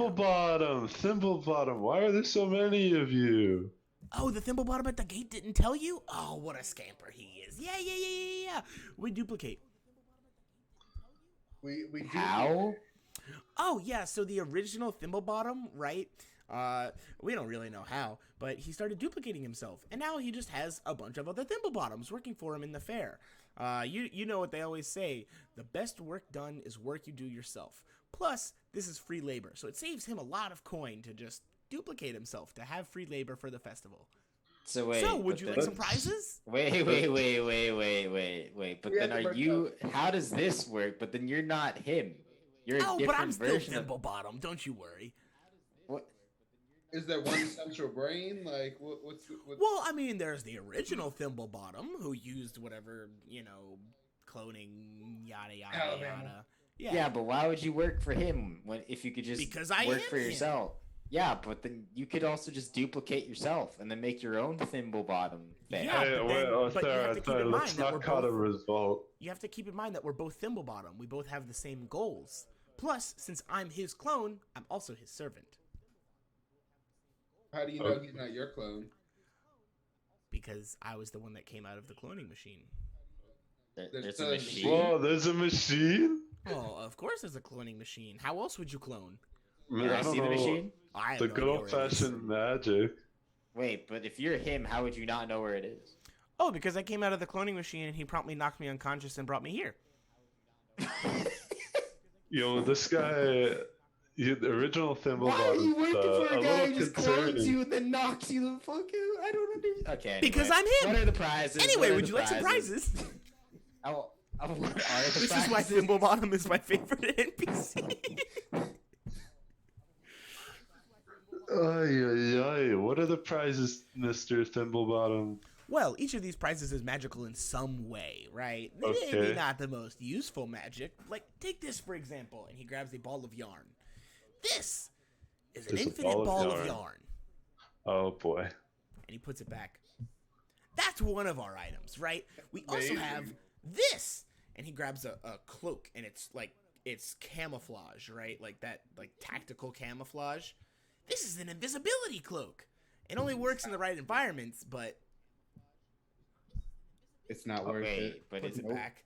Thimblebottom. Why are there so many of you? Oh, the Thimblebottom at the gate didn't tell you? Oh, what a scamper he is. Yeah. We duplicate. We do. How? Oh, yeah, so the original Thimblebottom, right? We don't really know how, but he started duplicating himself, and now he just has a bunch of other Thimblebottoms working for him in the fair. You know what they always say, the best work done is work you do yourself. Plus, this is free labor, so it saves him a lot of coin to just duplicate himself, to have free labor for the festival. So wait. So, would but you then- like some prizes? Wait. But We then have to are work you? How does this work? But then you're not him. You're a Oh, different but I'm still version of. Thimblebottom, don't you worry. What? Is there one central brain? Like, what's the, what? Well, I mean, there's the original Thimblebottom, who used whatever, cloning, yada, yada, Alabama. yada. Yeah, but why would you work for him when if you could just Because I work am for him. yourself? Yeah, but then you could also just duplicate yourself and then make your own Thimblebottom fan. Yeah, Hey, but wait, then- but you have Sarah, to keep Sarah, in let's mind that we're not cut a both- result. You have to keep in mind that we're both Thimblebottom. We both have the same goals. Plus, since I'm his clone, I'm also his servant. How do you know he's not your clone? Because I was the one that came out of the cloning machine. There's a a machine. Whoa, there's a machine? Oh, of course there's a cloning machine. How else would you clone? Man, Can I I don't see the know. machine? I have The no good idea old where it is. fashioned magic. Wait, but if you're him, how would you not know where it is? Oh, because I came out of the cloning machine and he promptly knocked me unconscious and brought me here. Yo, this guy, the original Why are you Thimblebottom, working for a guy who just clones concerning. you and then knocks you the fuck out? I don't understand. Okay, anyway. Because I'm him. What are the prizes? Anyway, What are would the you like some prizes? What are the This is why prizes? Thimblebottom is my favorite NPC. Ay. What are the prizes, Mr. Thimblebottom? Well, each of these prizes is magical in some way, right? Okay. Maybe not the most useful magic. Like, take this, for example, and he grabs a ball of yarn. This is an There's a infinite ball of yarn. Oh boy. And he puts it back. That's one of our items, right? We also have this. And he grabs a cloak, and it's like it's camouflage, right? Like that, like tactical camouflage. This is an invisibility cloak. It only works in the right environments, but It's not worth it. But puts is it it back.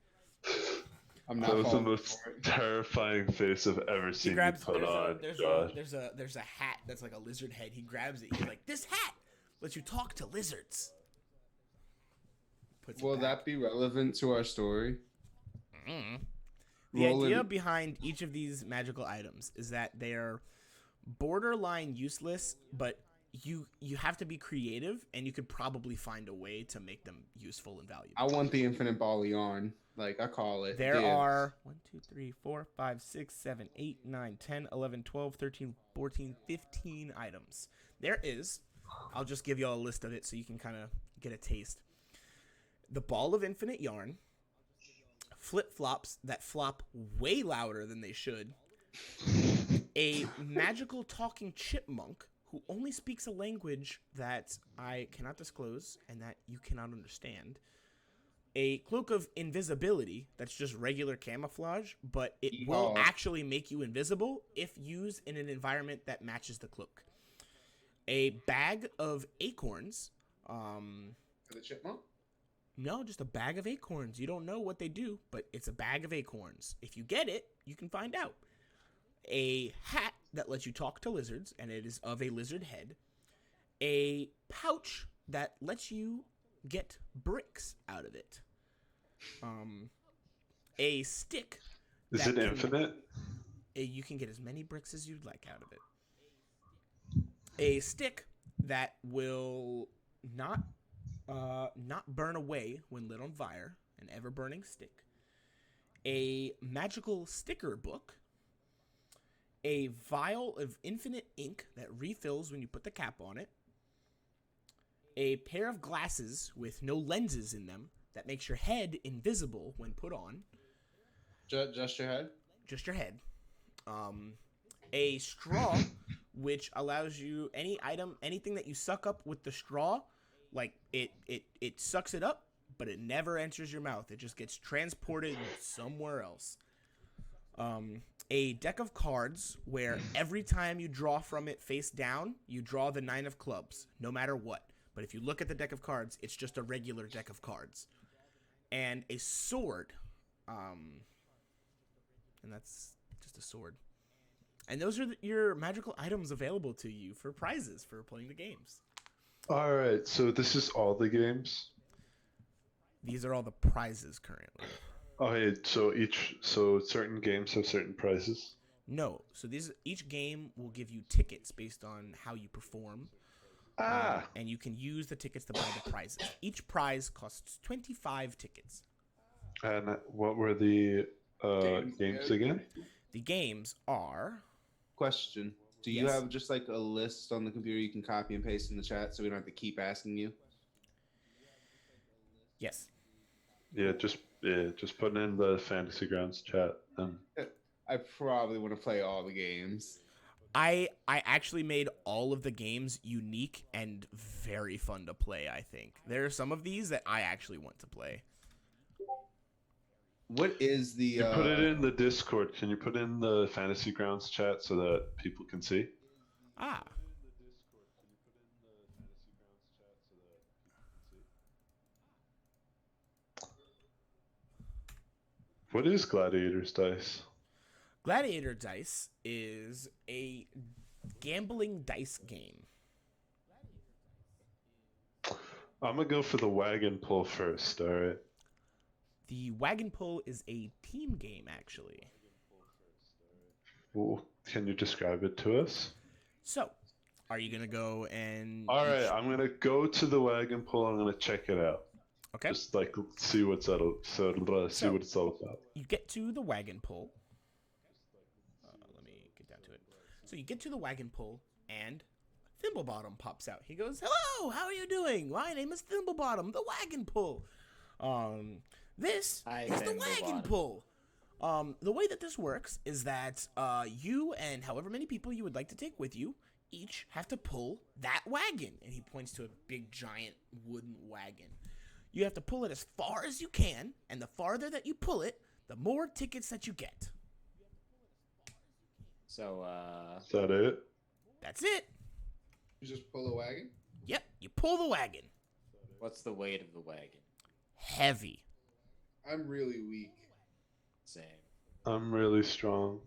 I'm That not was the falling most for it. terrifying face I've ever He seen you grabs put on, there's Josh. a hat that's like a lizard head. He grabs it. He's like, this hat lets you talk to lizards. Puts Will it back. that be relevant to our story? The Roll idea in- behind each of these magical items is that they are borderline useless, but you have to be creative, and you could probably find a way to make them useful and valuable. I want the infinite ball of yarn. Like I call it. There Dibs. are 1, 2, 3, 4, 5, 6, 7, 8, 9, 10, 11, 12, 13, 14, 15 items. There is, I'll just give you all a list of it so you can kind of get a taste. The ball of infinite yarn, flip-flops that flop way louder than they should, a magical talking chipmunk who only speaks a language that I cannot disclose and that you cannot understand, a cloak of invisibility that's just regular camouflage, but it will actually make you invisible if used in an environment that matches the cloak, a bag of acorns. For the chipmunk? No, just a bag of acorns. You don't know what they do, but it's a bag of acorns. If you get it, you can find out. A hat that lets you talk to lizards, and it is of a lizard head. A pouch that lets you get bricks out of it. A stick. Is it infinite? You can get as many bricks as you'd like out of it. A stick that will not burn away when lit on fire, an ever-burning stick. A magical sticker book. A vial of infinite ink that refills when you put the cap on it. A pair of glasses with no lenses in them that makes your head invisible when put on. Just your head? Just your head. A straw, which allows you anything that you suck up with the straw, like it sucks it up, but it never enters your mouth. It just gets transported somewhere else. A deck of cards where every time you draw from it face down, you draw the 9 of clubs, no matter what. But if you look at the deck of cards, it's just a regular deck of cards. And a sword. And that's just a sword. And those are your magical items available to you for prizes for playing the games. All right, so this is all the games. These are all the prizes currently. Okay, so certain games have certain prizes. No, so each game will give you tickets based on how you perform. And you can use the tickets to buy the prizes. Each prize costs 25 tickets. And what were the games again? The games are... Question. Do you Yes. have just like a list on the computer you can copy and paste in the chat so we don't have to keep asking you? Yes. Yeah, just put in the Fantasy Grounds chat. I probably want to play all the games. I actually made all of the games unique and very fun to play, I think. There are some of these that I actually want to play. What is the... You put it in the Discord. Can you put in the Fantasy Grounds chat so that people can see? Ah. What is Gladiator's Dice? Gladiator Dice is a gambling dice game. I'm gonna go for the wagon pull first, alright? The wagon pull is a team game, actually. Well, can you describe it to us? So, are you going to go and... Alright, I'm gonna go to the wagon pull. I'm gonna check it out. Okay. Just like see what it's all about. You get to the wagon pull. Let me get down to it. So you get to the wagon pull, and Thimblebottom pops out. He goes, "Hello, how are you doing? My name is Thimblebottom, the wagon pull. This Hi, is the wagon Thimblebottom. pull." The way that this works is that you and however many people you would like to take with you each have to pull that wagon. And he points to a big, giant wooden wagon. You have to pull it as far as you can, and the farther that you pull it, the more tickets that you get. So, Is that it? That's it. You just pull a wagon? Yep, you pull the wagon. what's the weight of the wagon? Heavy. I'm really weak. Same. I'm really strong.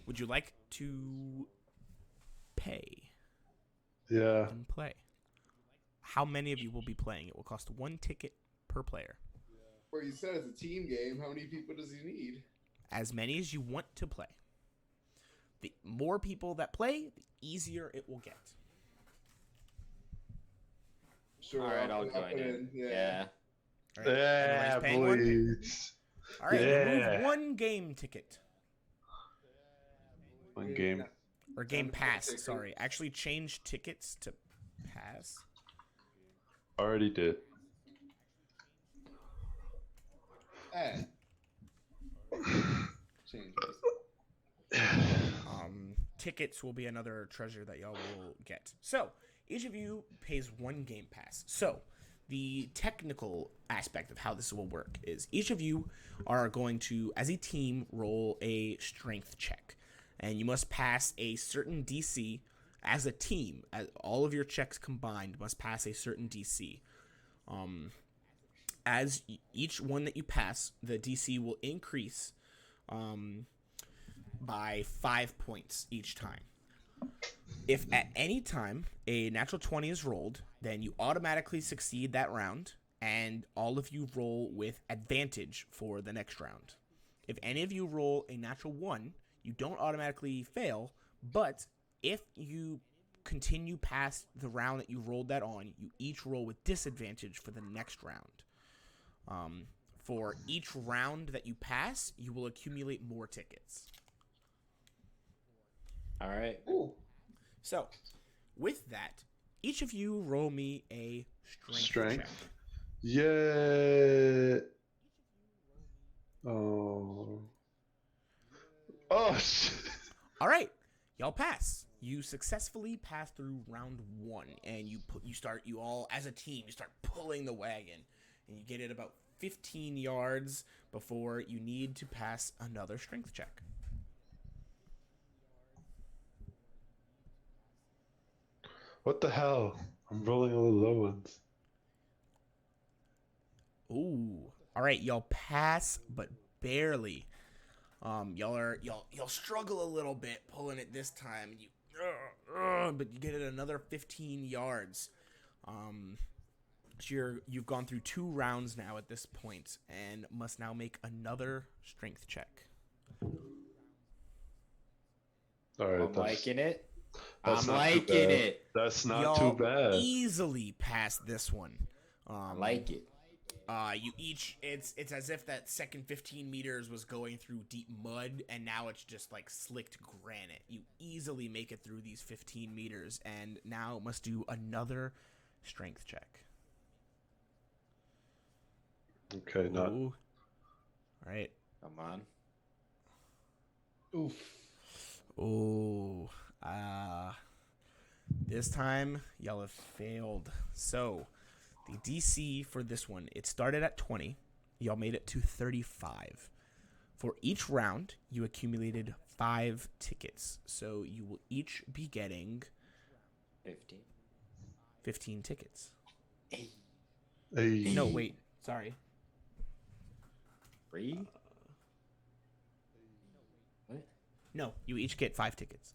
Would you like to pay Yeah. and play? How many of you will be playing? It will cost 1 ticket per player. Well, you said it's a team game. How many people does he need? As many as you want to play. The more people that play, the easier it will get. Sure. All right, I'll put join it in. Yeah. Yeah. All right, Yeah, everybody's paying one? boys. All right, Yeah. remove 1 game ticket. One game. Or game Time to pass, pick sorry. Actually change tickets to pass. Already did. Add. Change. Tickets will be another treasure that y'all will get. So, each of you pays 1 game pass. So, the technical aspect of how this will work is each of you are going to, as a team, roll a strength check. And you must pass a certain DC as a team. All of your checks combined must pass a certain DC. As each one that you pass, the DC will increase by 5 points each time. If at any time a natural 20 is rolled, then you automatically succeed that round, and all of you roll with advantage for the next round. If any of you roll a natural 1, you don't automatically fail, but if you continue past the round that you rolled that on, you each roll with disadvantage for the next round. For each round that you pass, you will accumulate more tickets. All right. Ooh. So, with that, each of you roll me a strength check. Yeah. Oh. Oh, shit. All right, y'all pass. You successfully pass through round 1, and you all as a team, you start pulling the wagon, and you get it about 15 yards before you need to pass another strength check. What the hell? I'm rolling all the low ones. Ooh. All right, y'all pass, but barely. Y'all struggle a little bit pulling it this time. But you get it another 15 yards. So you've gone through 2 rounds now at this point, and must now make another strength check. All right, I'm liking it. that's I'm not too liking bad. it. That's not Y'all too bad. easily passed this one. I like it. You each it's as if that second 15 meters was going through deep mud, and now it's just like slicked granite. You easily make it through these 15 meters, and now must do another strength check. Okay, not. Ooh. All right. Come on. Oof. Ooh. This time y'all have failed. So the DC for this one, it started at 20. Y'all made it to 35. For each round, you accumulated 5 tickets. So you will each be getting 15 tickets. Hey. No, wait. Sorry. 3? What? No, you each get 5 tickets.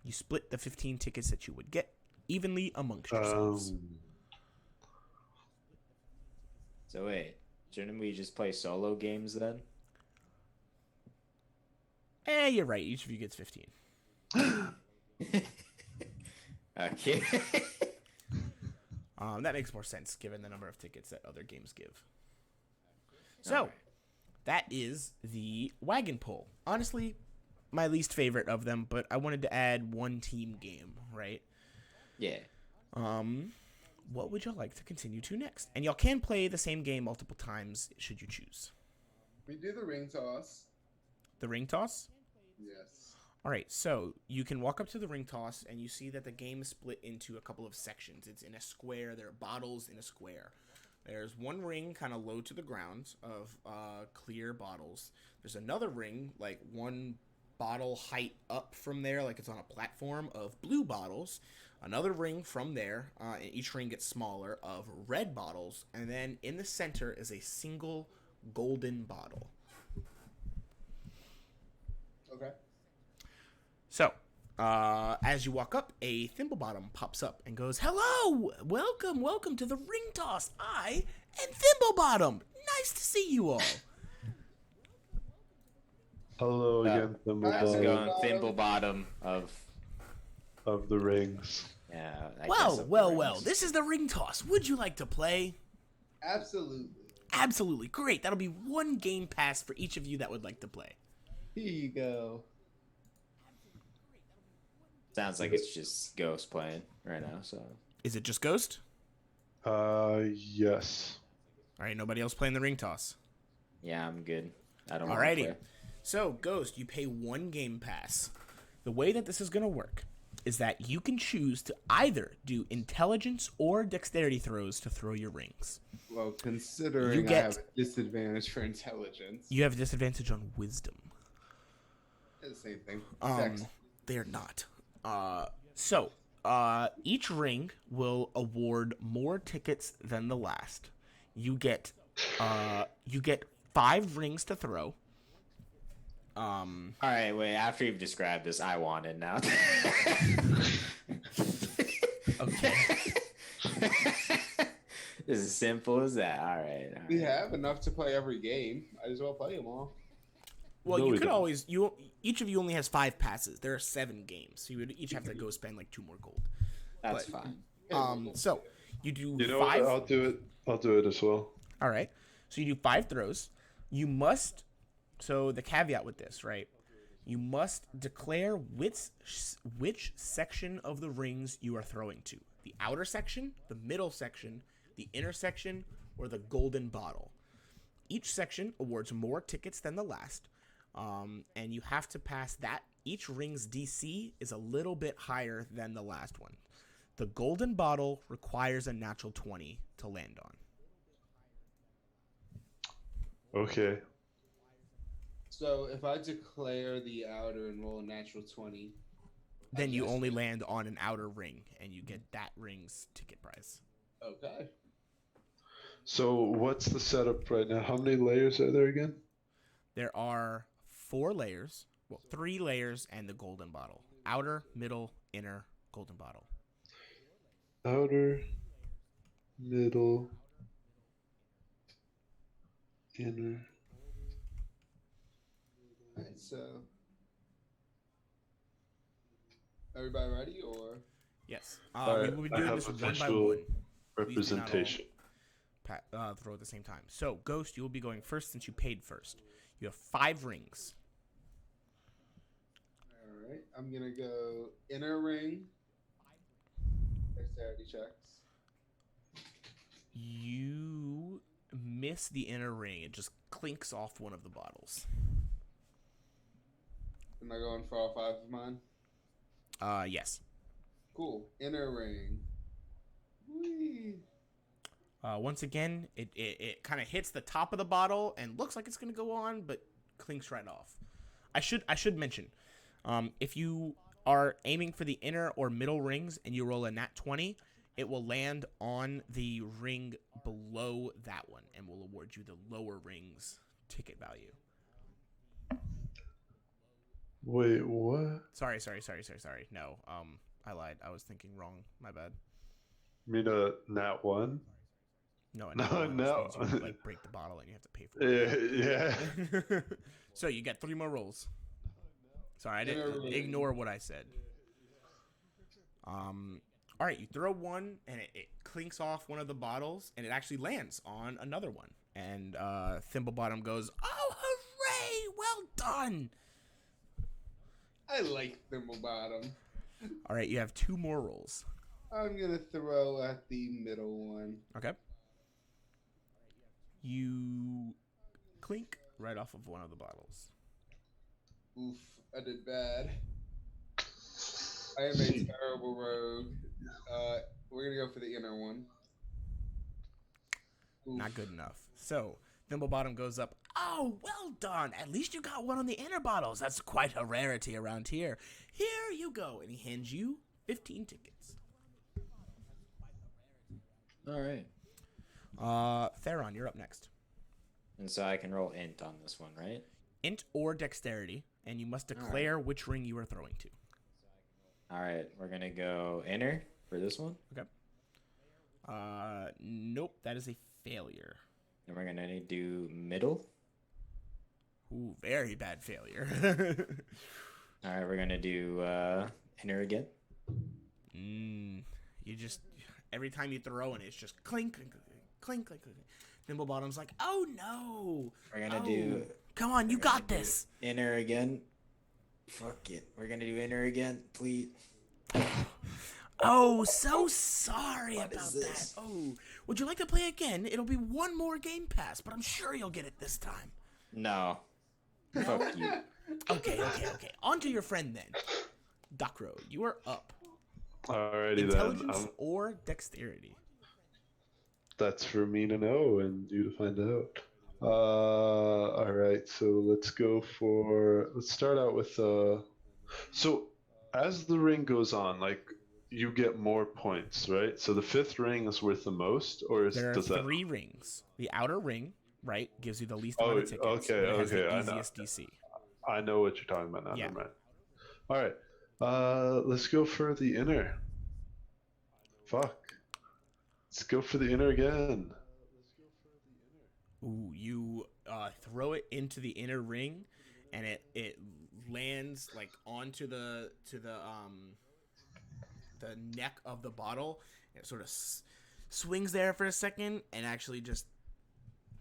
You split the 15 tickets that you would get evenly amongst yourselves. So wait, shouldn't we just play solo games then? You're right. Each of you gets 15. Okay. That makes more sense given the number of tickets that other games give. So, Alright. that is the wagon pull. Honestly, my least favorite of them, but I wanted to add one team game, right? Yeah. What would y'all like to continue to next? And y'all can play the same game multiple times should you choose. We do the ring toss. The ring toss? Yes. All right, so you can walk up to the ring toss, and you see that the game is split into a couple of sections. It's in a square. There are bottles in a square. There's one ring kind of low to the ground of clear bottles. There's another ring, like one bottle height up from there, like it's on a platform, of blue bottles. Another ring from there, and each ring gets smaller, of red bottles. And then in the center is a single golden bottle. Okay. So, as you walk up, a Thimblebottom pops up and goes, "Hello! Welcome to the ring toss. I am Thimblebottom. Nice to see you all." Hello again, How's it going? Thimblebottom Thimblebottom of the rings. yeah. Well. This is the ring toss. Would you like to play? Absolutely. Absolutely. Great. That'll be one game pass for each of you that would like to play. Here you go. Sounds like it's just Ghost playing right now. So Is it just Ghost? Yes. All right. Nobody else playing the ring toss. yeah, I'm good. I don't want to Alrighty. play. So, Ghost, you pay one game pass. The way that this is going to work is that you can choose to either do intelligence or dexterity throws to throw your rings. Well, considering I have a disadvantage for intelligence, You have disadvantage on wisdom. it's the same thing. They're not. Each ring will award more tickets than the last. You get 5 rings to throw. All right, wait. After you've described this, I want it now. Okay. It's as simple as that. All right. We have enough to play every game. I just well play them all. Well, No, you we could don't. always each of you only has 5 passes. There are 7 games, so you would each have to go spend like 2 more gold. That's but- fine. So you do You know 5. what? I'll do it. I'll do it as well. All right. So you do 5 throws. You must. So the caveat with this, right? You must declare which section of the rings you are throwing to. The outer section, the middle section, the inner section, or the golden bottle. Each section awards more tickets than the last. And you have to pass that. Each ring's DC is a little bit higher than the last one. The golden bottle requires a natural 20 to land on. Okay. So if I declare the outer and roll a natural 20, Then you guess- only land on an outer ring, and you get that ring's ticket prize. okay. So what's the setup right now? How many layers are there again? There are 4 layers, 3 layers, and the golden bottle. Outer, middle, inner, golden bottle. Outer, middle, inner. Alright, so everybody ready or Yes. Alright, We will be I doing have this one by official one. representation. Throw at the same time. So, Ghost, you will be going first since you paid first. You have 5 rings. Alright, I'm gonna go inner ring. Dexterity checks. You miss the inner ring. It just clinks off one of the bottles. Am I going for all 5 of mine? Yes. Cool. Inner ring. Whee. Once again, it kind of hits the top of the bottle and looks like it's going to go on, but clinks right off. I should mention, if you are aiming for the inner or middle rings and you roll a nat 20, it will land on the ring below that one and will award you the lower ring's ticket value. Wait, what? Sorry. No, I lied. I was thinking wrong. My bad. You mean a nat 1? No, No. You, like break the bottle and you have to pay for it. Yeah. So you get 3 more rolls. Sorry, I Inner didn't ring. ignore what I said. All right, you throw one and it clinks off one of the bottles and it actually lands on another one. And Thimblebottom goes, "Oh, hooray! Well done!" I like Thimblebottom. All right, you have 2 more rolls. I'm gonna throw at the middle one. Okay. You clink right off of one of the bottles. Oof, I did bad. I am a terrible rogue. We're gonna go for the inner one. Not good enough. So Thimblebottom goes up. Oh, well done. At least you got one on the inner bottles. That's quite a rarity around here. Here you go. And he hands you 15 tickets. All right. Theron, you're up next. And so I can roll int on this one, right? Int or dexterity, and you must declare which ring you are throwing to. All right. We're going to go inner for this one. Okay. Nope, that is a failure. And we're going to do middle. Ooh, very bad failure. All right. We're going to do inner again. You just, every time you throw it, it's just clink, clink, clink, clink, clink. Thimblebottom's like, oh no. We're going to do... Come on, you got this. Inner again. Fuck it. We're going to do inner again, please. Oh, so sorry about is this? that. Oh, would you like to play again? It'll be one more game pass, but I'm sure you'll get it this time. No. Fuck you. Okay. On to your friend then. Docro, you are up. Alrighty Intelligence then. or dexterity? That's for me to know and you to find out. Alright, so let's start out with so as the ring goes on, like, you get more points, right? So the fifth ring is worth the most, or There are three rings. The outer ring, right, gives you the least amount of tickets. Okay, but it has okay, the easiest DC. I know what you're talking about now. Yeah. Never mind. Alright, let's go for the inner. Fuck. Let's go for the inner again. Ooh, you throw it into the inner ring, and it lands like onto the neck of the bottle. It sort of swings there for a second, and actually just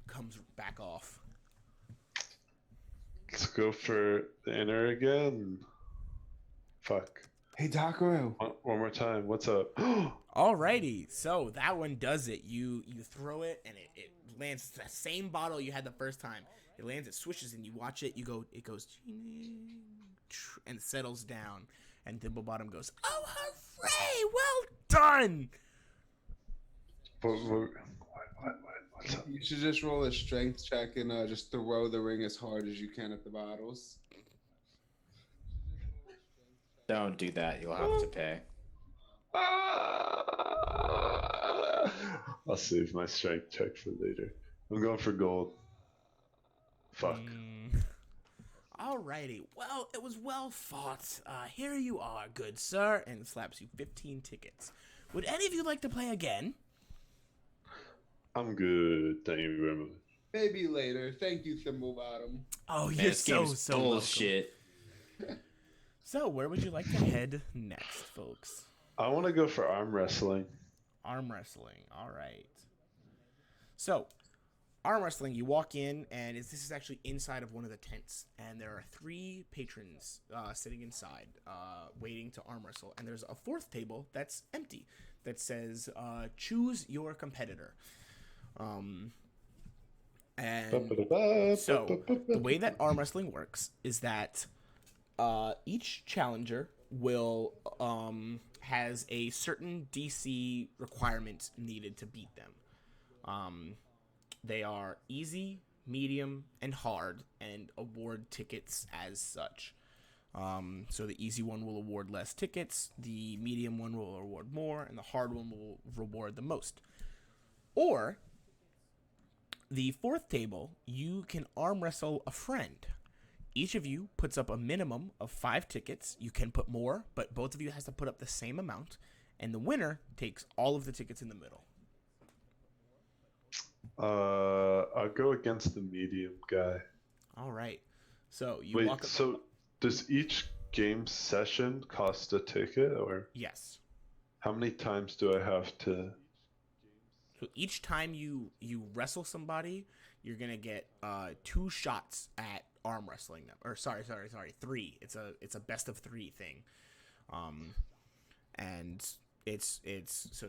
comes back off. Let's go for the inner again. Fuck. Hey, Dakaru. One more time. What's up? Alrighty, so that one does it. You throw it, and it lands the same bottle you had the first time. It lands, it swishes, and you watch it. It goes, and settles down. And Thimblebottom goes, oh, hooray! Well done! What's up? You should just roll a strength check and just throw the ring as hard as you can at the bottles. Don't do that. You'll have to pay. I'll save my strength check for later. I'm going for gold. Fuck. Alrighty, well, it was well fought. Here you are, good sir, and slaps you 15 tickets. Would any of you like to play again? I'm good. Thank you very much. Maybe later. Thank you, Thimblebottom. Oh, Man, you're this game so is welcome. bullshit. So, where would you like to head next, folks? I want to go for arm wrestling. Arm wrestling, alright. So, arm wrestling, you walk in, and this is actually inside of one of the tents, and there are 3 patrons sitting inside, waiting to arm wrestle, and there's a 4th table that's empty that says, choose your competitor. And so, the way that arm wrestling works is that each challenger will has a certain DC requirement needed to beat them. They are easy, medium, and hard, and award tickets as such. So the easy one will award less tickets, the medium one will award more, and the hard one will reward the most. Or, the 4th table, you can arm wrestle a friend. Each of you puts up a minimum of 5 tickets. You can put more, but both of you has to put up the same amount, and the winner takes all of the tickets in the middle. I'll go against the medium guy. All right. So you Wait, walk up. so does each game session cost a ticket, or Yes. how many times do I have to? So each time you wrestle somebody, you're gonna get 2 shots at arm wrestling them. Or sorry, 3. It's a best of 3 thing. And it's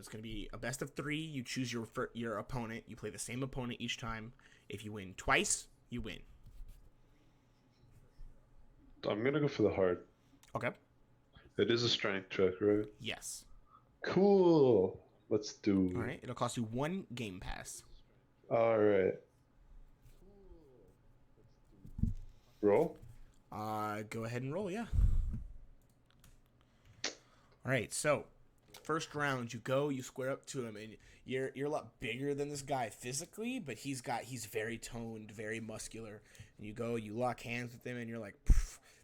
gonna be a best of 3. You choose your opponent. You play the same opponent each time. If you win twice, you win. I'm gonna go for the hard. Okay. It is a strength check, right? Yes. Cool. Let's do. All right. It'll cost you 1 game pass. All right. Roll. Go ahead and roll, yeah. All right, so first round, you go, you square up to him, and you're a lot bigger than this guy physically, but he's very toned, very muscular. And you go, you lock hands with him, and you're like,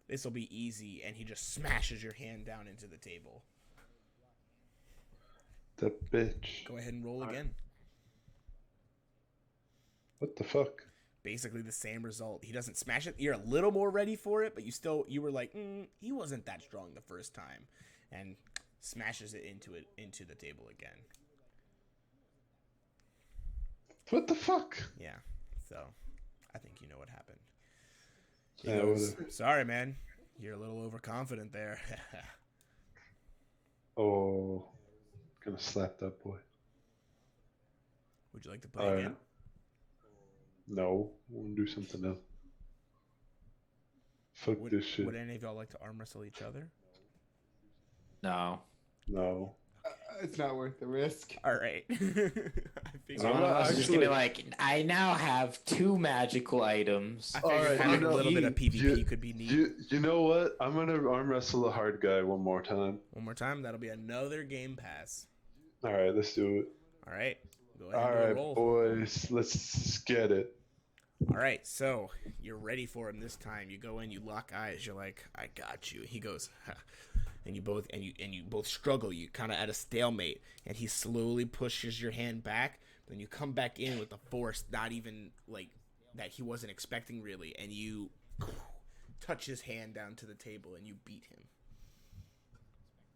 this will be easy, and he just smashes your hand down into the table. The bitch. Go ahead and roll again. What the fuck? Basically the same result. He doesn't smash it. You're a little more ready for it, but you were like, he wasn't that strong the first time, and smashes it into the table again. What the fuck? Yeah. So, I think you know what happened. He Yeah, goes, sorry, man. You're a little overconfident there. Oh, gonna slap that boy. Would you like to play again? No, we'll do something else. Fuck this shit. Would any of y'all like to arm wrestle each other? No. No. It's not worth the risk. All right. I think One of us is just gonna be like, I now have 2 magical items. I figured having a little bit of PvP could be neat. You know what? I'm gonna arm wrestle the hard guy one more time. One more time. That'll be another game pass. All right, let's do it. All right. Go ahead All and right, roll. boys, let's get it. All right, so you're ready for him this time. You go in, you lock eyes. You're like, I got you. He goes, huh. And you both struggle. You kind of at a stalemate, and he slowly pushes your hand back. Then you come back in with the force, not even like that he wasn't expecting really, and you touch his hand down to the table, and you beat him.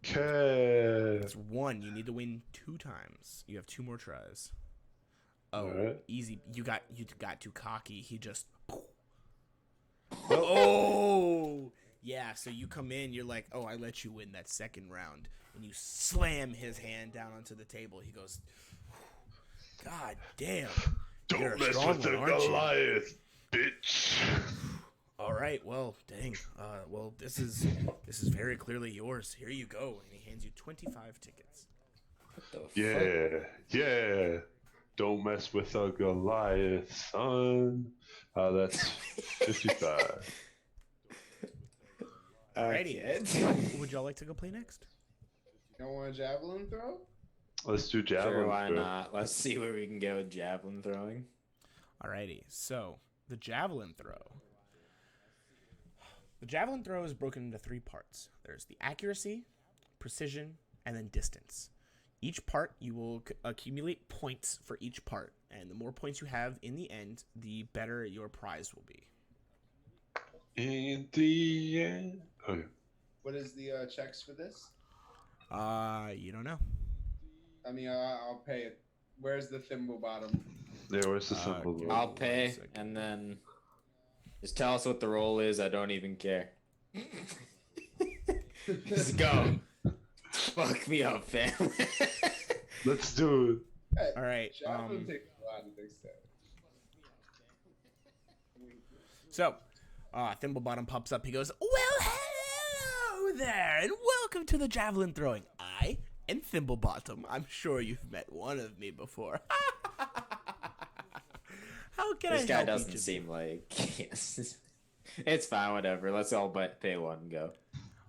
Okay. That's 1. You need to win 2 times. You have 2 more tries. Oh, right. Easy. You got too cocky. He just. Oh. Yeah, so you come in, you're like, oh, I let you win that second round. And you slam his hand down onto the table. He goes, God damn. Don't mess with the Goliath, bitch. All right, well, dang. Well, this is very clearly yours. Here you go. And he hands you 25 tickets. What the fuck? Yeah. Don't mess with a Goliath, son. That's 55. Alrighty. Who would y'all like to go play next? You don't want a javelin throw? Let's do javelin. Sure, why not? Let's see where we can go with javelin throwing. Alrighty, so the javelin throw. The javelin throw is broken into 3 parts. There's the accuracy, precision, and then distance. Each part, you will accumulate points for each part, and the more points you have in the end, the better your prize will be. In the end. Okay. What is the checks for this? You don't know. I mean, I'll pay it. Where's the thimble bottom? Yeah, where's the symbol? I'll pay, and then just tell us what the roll is. I don't even care. Just go. Fuck me up, fam. Let's do it. Hey, All right. javelin takes a lot of dexterity. So, Thimblebottom pops up. He goes, well, hello there, and welcome to the javelin throwing. I am Thimblebottom. I'm sure you've met one of me before. How can This I guy help doesn't each of seem like. Yes. It's fine, whatever. Let's all pay 1 and go.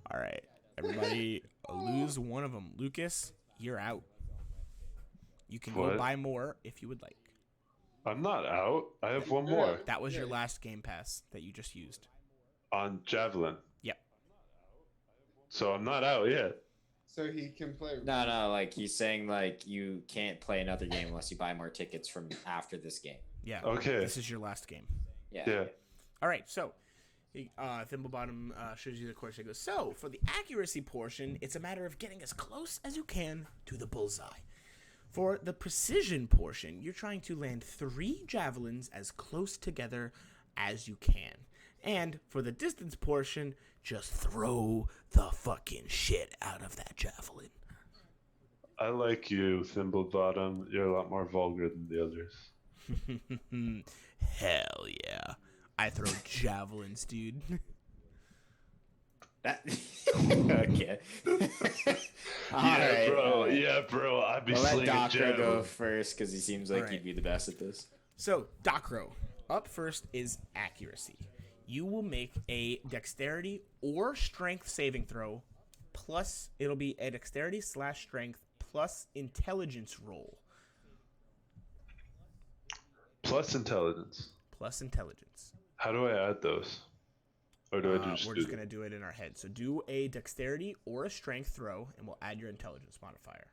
All right. Everybody lose one of them. Lucas, you're out. You can go What? buy more if you would like. I'm not out. I have one more That was your last game pass that you just used. on javelin. Yep. So I'm not out yet. So he can play. No, like he's saying like you can't play another game unless you buy more tickets from after this game. Yeah. Okay. This is your last game. Yeah. All right. So, Thimblebottom shows you the question. He goes, so, for the accuracy portion, it's a matter of getting as close as you can to the bullseye. For the precision portion, you're trying to land 3 javelins as close together as you can. And for the distance portion, just throw the fucking shit out of that javelin. I like you, Thimblebottom. You're a lot more vulgar than the others. Hell yeah. I throw javelins, dude. Okay. Bro. Yeah, bro. I'd be We'll let slinging Doctor go javelin. first because he seems like Alright. he'd be the best at this. So, Docro, up first is accuracy. You will make a dexterity or strength saving throw, plus it'll be a dexterity/strength plus intelligence roll. Plus intelligence. Plus intelligence. How do I add those? Or do I just We're do just them? going to do it in our head. So do a dexterity or a strength throw, and we'll add your intelligence modifier.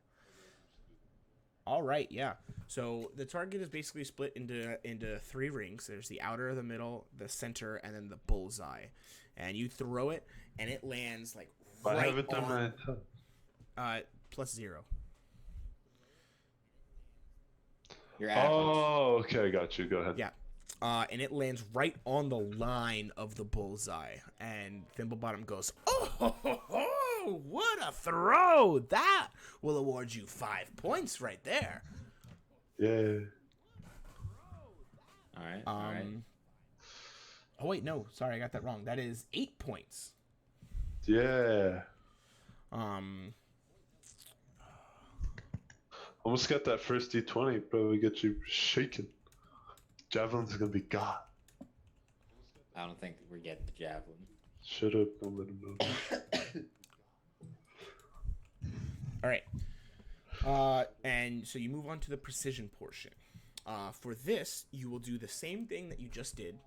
All right, yeah. So the target is basically split into 3 rings. There's the outer, the middle, the center, and then the bullseye. And you throw it, and it lands like right I haven't done on +0. Your average. Oh, okay, I got you. Go ahead. Yeah. And it lands right on the line of the bullseye. And Thimblebottom goes, oh, what a throw! That will award you 5 points right there. Yeah. All right. All right. Oh, wait, no. Sorry, I got that wrong. That is 8 points. Yeah. Almost got that first D20, probably get you shaking. Javelin's gonna be God. I don't think we're getting the javelin. Shut up, don't let him know. All right. And so you move on to the precision portion. For this, you will do the same thing that you just did,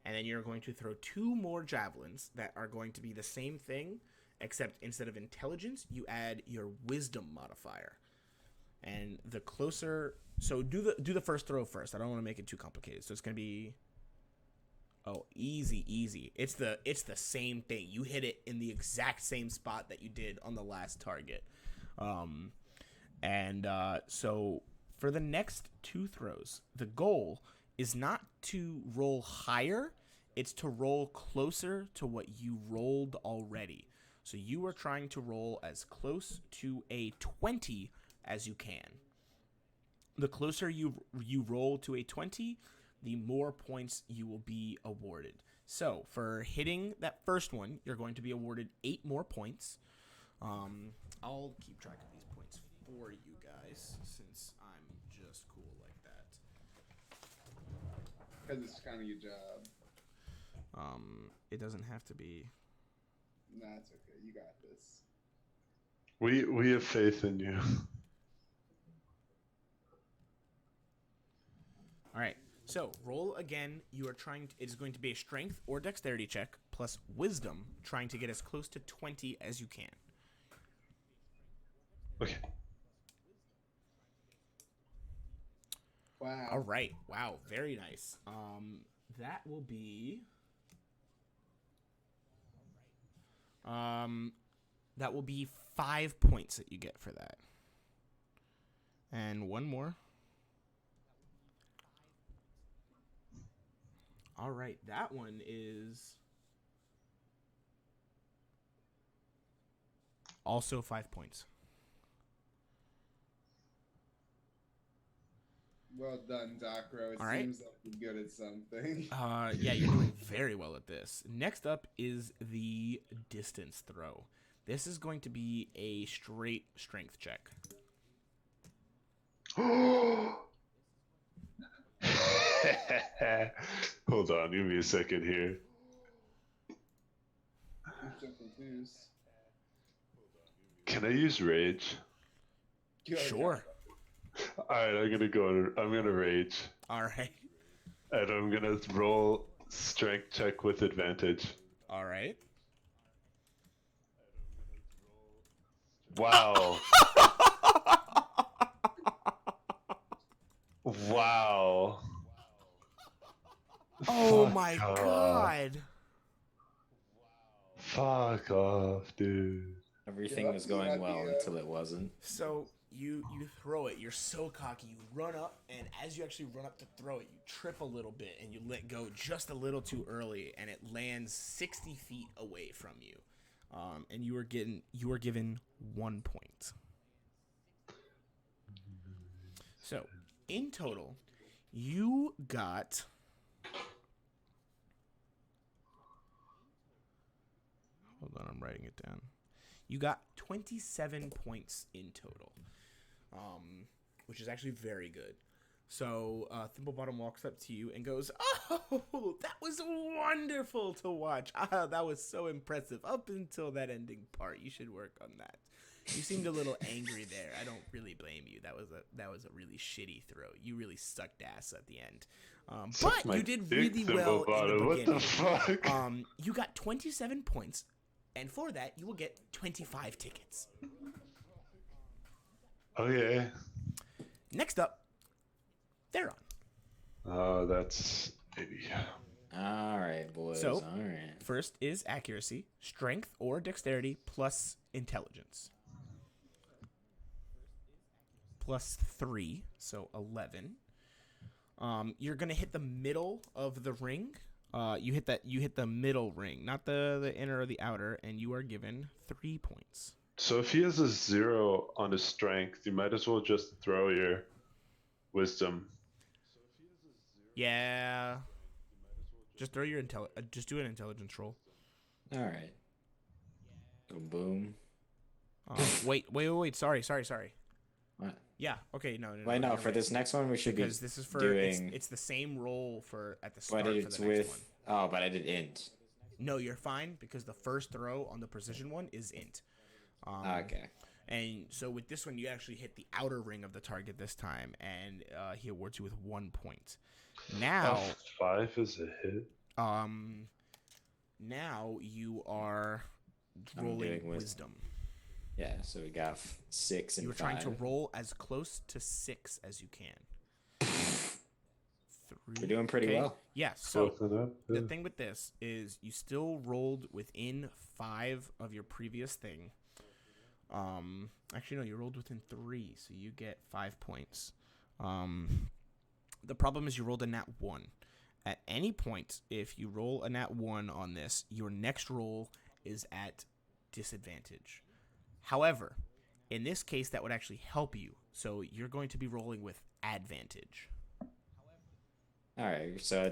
and then you're going to throw 2 more javelins that are going to be the same thing, except instead of intelligence, you add your wisdom modifier. And the closer, so do the first throw first. I don't want to make it too complicated. So it's gonna be, easy. It's the same thing. You hit it in the exact same spot that you did on the last target. So for the next 2 throws, the goal is not to roll higher. It's to roll closer to what you rolled already. So you are trying to roll as close to a 20 as you can. The closer you roll to a 20, the more points you will be awarded. So for hitting that first one, you're going to be awarded 8 more points. I'll keep track of these points for you guys since I'm just cool like that. Because it's kind of your job. It doesn't have to be. That's okay. You got this. We have faith in you. All right. So roll again. You are trying. It is going to be a strength or dexterity check plus wisdom, trying to get as close to 20 as you can. Okay. Wow. All right. Wow. Very nice. That will be. That will be 5 points that you get for that. And one more. All right. That one is also 5 points. Well done, Docro. It All right. seems like you're good at something. Yeah, you're doing very well at this. Next up is the distance throw. This is going to be a straight strength check. Hold on, give me a second here. I'm so confused. Can I use rage? Sure. Alright, I'm gonna rage. All right. And I'm gonna roll strength check with advantage. All right. Wow. Wow. Oh Fuck my off. god. Fuck off, dude. Everything was going well until it wasn't. So you throw it. You're so cocky. You run up, and as you actually run up to throw it, you trip a little bit, and you let go just a little too early, and it lands 60 feet away from you. And you are given 1 point. So in total, you got. Hold on, I'm writing it down. You got 27 points in total, which is actually very good. So Thimblebottom walks up to you and goes, "Oh, that was wonderful to watch. That was so impressive up until that ending part. You should work on that. You seemed a little angry there. I don't really blame you. That was a really shitty throw. You really sucked ass at the end. But you did really well in the beginning. What the fuck? You got 27 points, and for that you will get 25 tickets. Okay. Next up, they're on. Oh, that's maybe. All right, boys. So, all right. First is accuracy, strength or dexterity plus intelligence. Plus 3, so 11. You're gonna hit the middle of the ring. You hit the middle ring, not the inner or the outer, and you are given 3 points. So if he has a 0 on his strength, you might as well just throw your wisdom. Yeah. Just throw your just do an intelligence roll. All right. Boom, boom. Wait. Sorry. What? Yeah. Okay. No. Wait, no. you're For right. this next one, we should Because be this is for doing. it's the same roll for at the start But for it's the next with. one. Oh, but I did int. No, you're fine because the first throw on the precision one is int. Okay. And so with this one, you actually hit the outer ring of the target this time, and he awards you with 1 point. Now, 5 is a hit. now you are I'm rolling doing wisdom. Yeah, so we got 6 and You were 5. trying to roll as close to 6 as you can. 3. We're doing pretty well. Yeah. So Close enough, the yeah. thing with this is you still rolled within 5 of your previous thing. Actually, no, you rolled within 3, so you get 5 points. The problem is you rolled a nat 1. At any point, if you roll a nat 1 on this, your next roll is at disadvantage. However, in this case, that would actually help you. So you're going to be rolling with advantage. All right, so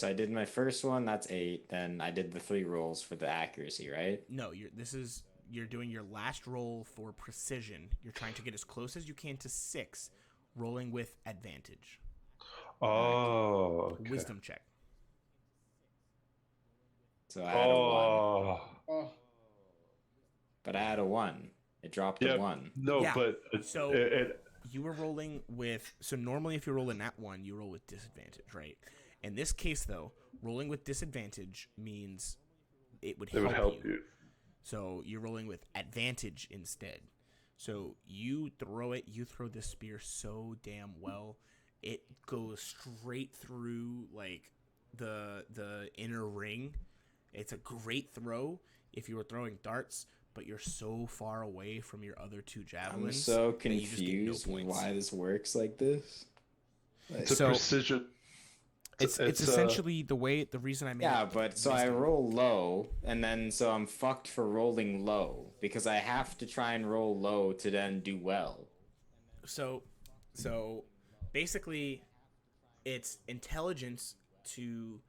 I did my first one. That's 8. Then I did the 3 rolls for the accuracy, right? No, you're doing your last roll for precision. You're trying to get as close as you can to 6, rolling with advantage. Oh, okay. Wisdom check. So I had a 1. Oh, But I had a 1. It dropped Yeah, to 1. no, Yeah, but so- You were rolling with... So normally if you roll a nat 1, you roll with disadvantage, right? In this case, though, rolling with disadvantage means it would help you. So you're rolling with advantage instead. So you throw this spear so damn well. It goes straight through like the inner ring. It's a great throw if you were throwing darts, but you're so far away from your other 2 javelins. I'm so that you just get no confused points. why this works like this. It's a So- precision. It's essentially the reason I made Yeah, it but so I wisdom. roll low, and then so I'm fucked for rolling low because I have to try and roll low to then do well. So basically, it's intelligence to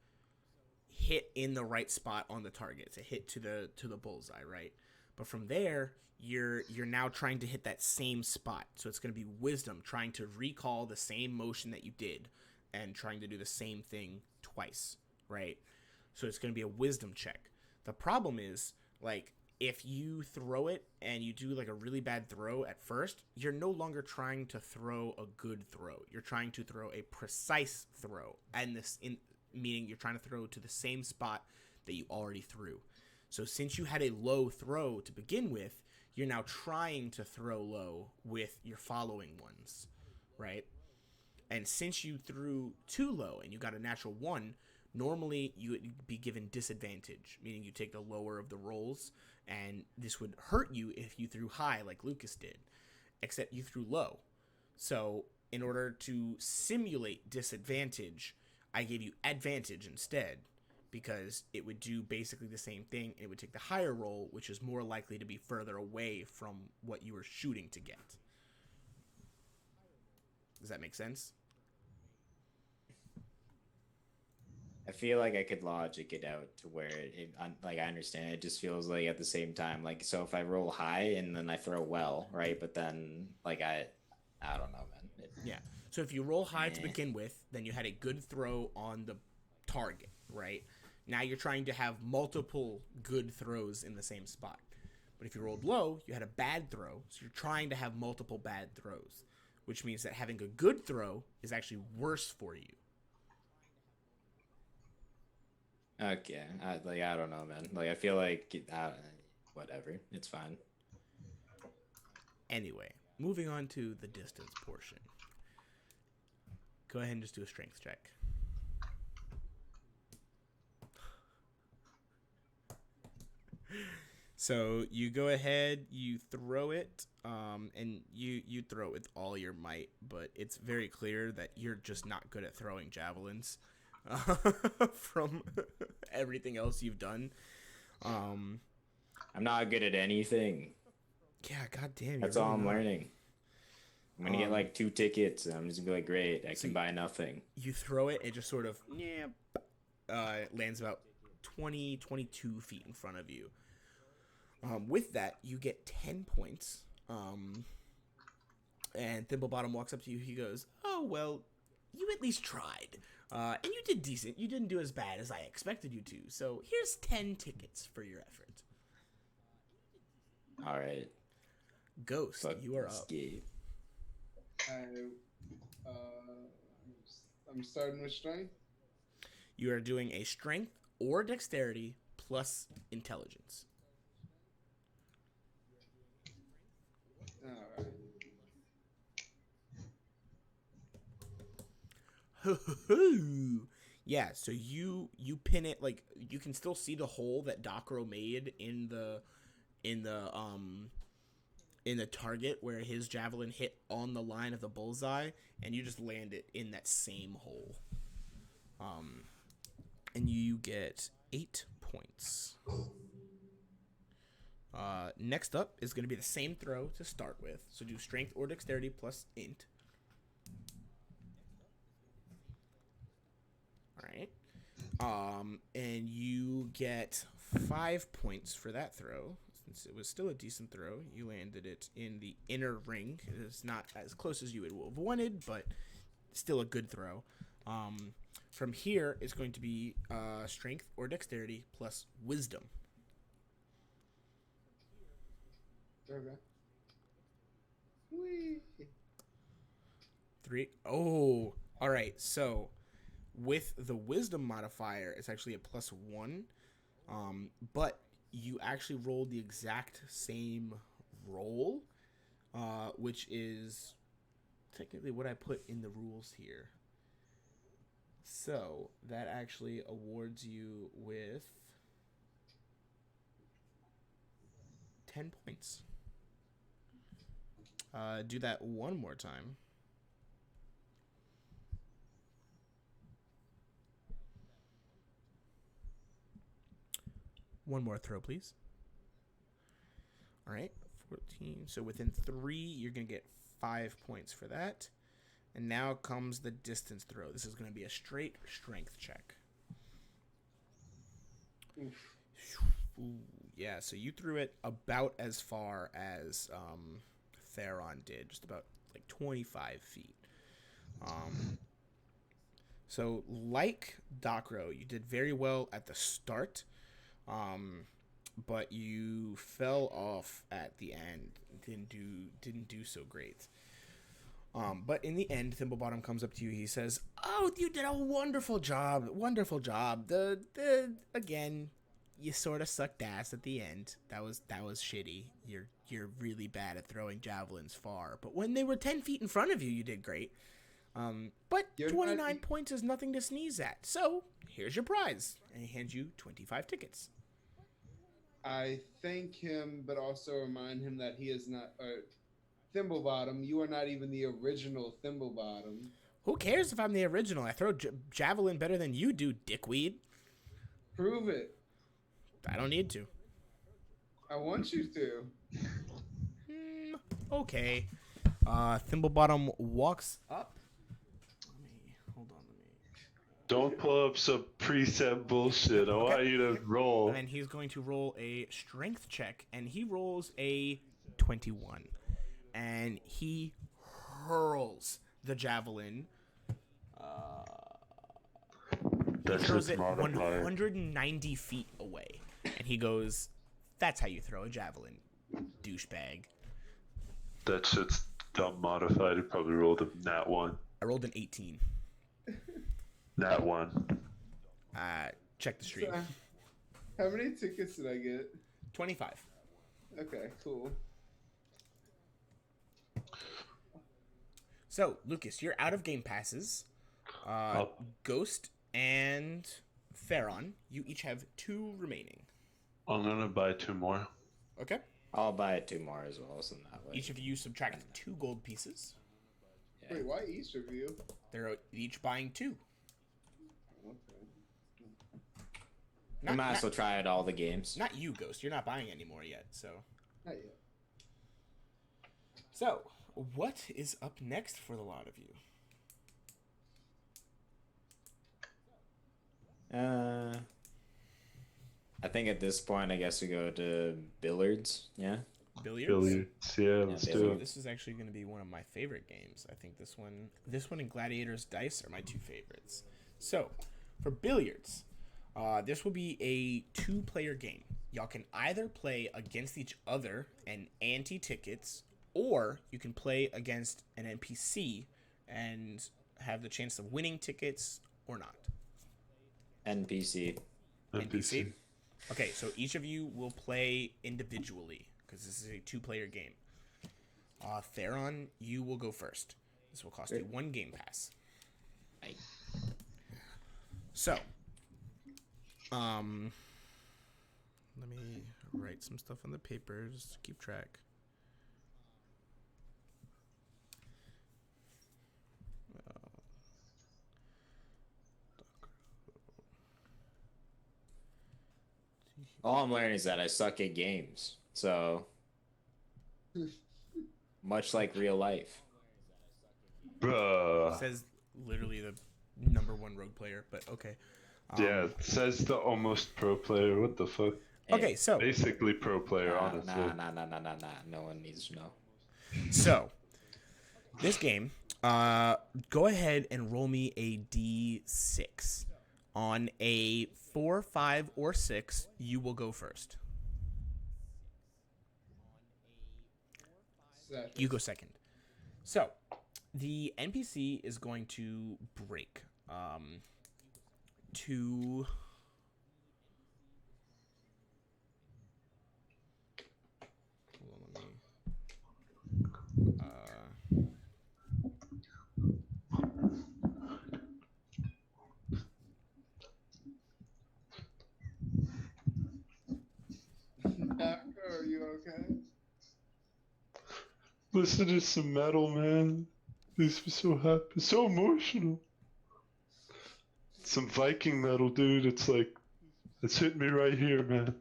hit in the right spot on the target, to hit to the bullseye, right? But from there, you're now trying to hit that same spot. So it's going to be wisdom, trying to recall the same motion that you did and trying to do the same thing twice, right? So it's going to be a wisdom check. The problem is, like, if you throw it and you do like a really bad throw at first, you're no longer trying to throw a good throw. You're trying to throw a precise throw, and meaning you're trying to throw to the same spot that you already threw. So since you had a low throw to begin with, you're now trying to throw low with your following ones, right? And since you threw too low and you got a natural 1, normally you would be given disadvantage, meaning you take the lower of the rolls, and this would hurt you if you threw high like Lucas did, except you threw low. So in order to simulate disadvantage, I gave you advantage instead, because it would do basically the same thing. It would take the higher roll, which is more likely to be further away from what you were shooting to get. Does that make sense? I feel like I could logic it out to where like I understand. It just feels like at the same time, like, so if I roll high and then I throw well, right? But then like I don't know, man. Yeah. So if you roll high to begin with, then you had a good throw on the target, right? Now you're trying to have multiple good throws in the same spot. But if you rolled low, you had a bad throw, so you're trying to have multiple bad throws, which means that having a good throw is actually worse for you. Okay, I don't know, man. Like I feel like whatever, it's fine. Anyway, moving on to the distance portion. Go ahead and just do a strength check. So you go ahead, you throw it, and you throw it with all your might, but it's very clear that you're just not good at throwing javelins from everything else you've done. I'm not good at anything. Yeah, goddamn. That's all I'm learning. I'm gonna get like 2 tickets, and I'm just gonna be like, great, I can buy nothing. You throw it, it just sort of lands about 20, 22 feet in front of you. With that, you get 10 points. And Thimblebottom walks up to you. He goes, "Oh, well, you at least tried. And you did decent. You didn't do as bad as I expected you to. So here's 10 tickets for your effort." All right. Ghost, you are up. I'm starting with strength. You are doing a strength or dexterity plus intelligence. All right. Yeah, so you pin it, like, you can still see the hole that Docro made in the target where his javelin hit on the line of the bullseye, and you just land it in that same hole. And you get 8 points. Next up is going to be the same throw to start with. So do strength or dexterity plus int. Alright. And you get 5 points for that throw. Since it was still a decent throw, you landed it in the inner ring. It's not as close as you would have wanted, but still a good throw. From here, it's going to be strength or dexterity plus wisdom. Okay. Whee. 3. Oh, all right. So with the wisdom modifier, it's actually a +1. But you actually rolled the exact same roll, which is technically what I put in the rules here. So that actually awards you with 10 points. Do that one more time. One more throw, please. All right, 14. So within 3, you're going to get 5 points for that. And now comes the distance throw. This is going to be a straight strength check. Oof. Ooh, yeah, so you threw it about as far as Theron did, just about like 25 feet. So like Docro, you did very well at the start, but you fell off at the end. Didn't do so great. But in the end, Thimblebottom comes up to you. He says, "Oh, you did a wonderful job. Wonderful job. Again, you sort of sucked ass at the end. That was shitty. You're really bad at throwing javelins far. But when they were 10 feet in front of you, you did great. But 29 points is nothing to sneeze at. So here's your prize." And he hands you 25 tickets. I thank him, but also remind him that he is not Thimblebottom. You are not even the original Thimblebottom. Who cares if I'm the original? I throw javelin better than you do, dickweed. Prove it. I don't need to. I want you to. Okay. Thimblebottom walks up. Hold on. Don't pull up some preset bullshit. I want you to roll. And he's going to roll a strength check, and he rolls a 21. And he hurls the javelin. He That's throws its it modifier. 190 feet away. And he goes, "That's how you throw a javelin, douchebag." That shit's dumb modified. It probably rolled a nat 1. I rolled an 18. Nat 1. Check the stream. So, how many tickets did I get? 25. Okay, cool. So, Lucas, you're out of game passes. Ghost and Theron, you each have 2 remaining. I'm gonna buy 2 more. Okay. I'll buy 2 more as well, so that way. Each of you subtract 2 gold pieces. Yeah. Wait, why each of you? They're each buying 2. Okay. We might as well try out all the games. Not you, Ghost. You're not buying any more yet, so. Not yet. So, what is up next for the lot of you? I think at this point, I guess we go to billiards. Yeah. Billiards? Billiards. Yeah, let's do So it. this is actually going to be one of my favorite games. I think this one and Gladiator's Dice are my 2 favorites. So, for billiards, this will be a 2-player game. Y'all can either play against each other and ante-tickets, or you can play against an NPC and have the chance of winning tickets or not. NPC. NPC? Okay, so each of you will play individually, because this is a 2-player game. Theron, you will go first. This will cost you 1 game pass. Right. So, let me write some stuff on the paper just to keep track. All I'm learning is that I suck at games. So, much like real life. Bruh. Says literally the #1 rogue player, but okay. Yeah, it says the almost pro player. What the fuck? Okay, so Basically pro player, honestly. Nah. No one needs to know. So, this game, go ahead and roll me a D6. On a 4, 5, or 6, you will go first. Second. You go second. So, the NPC is going to break. To... Hold on, let me... Are you okay? Listen to some metal, man. Makes me so happy. So emotional. Some Viking metal, dude. It's like, it's hitting me right here, man.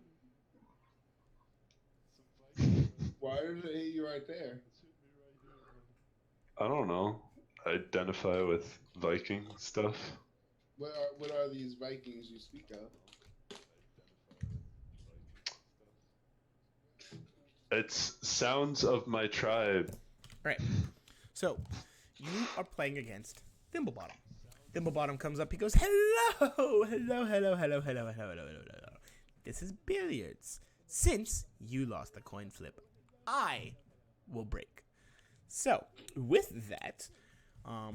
Why did it hit you right there? I don't know. I identify with Viking stuff. What are these Vikings you speak of? It's sounds of my tribe. Right. So, you are playing against Thimblebottom. Thimblebottom comes up. He goes, hello. This is billiards. Since you lost the coin flip, I will break. So, with that, I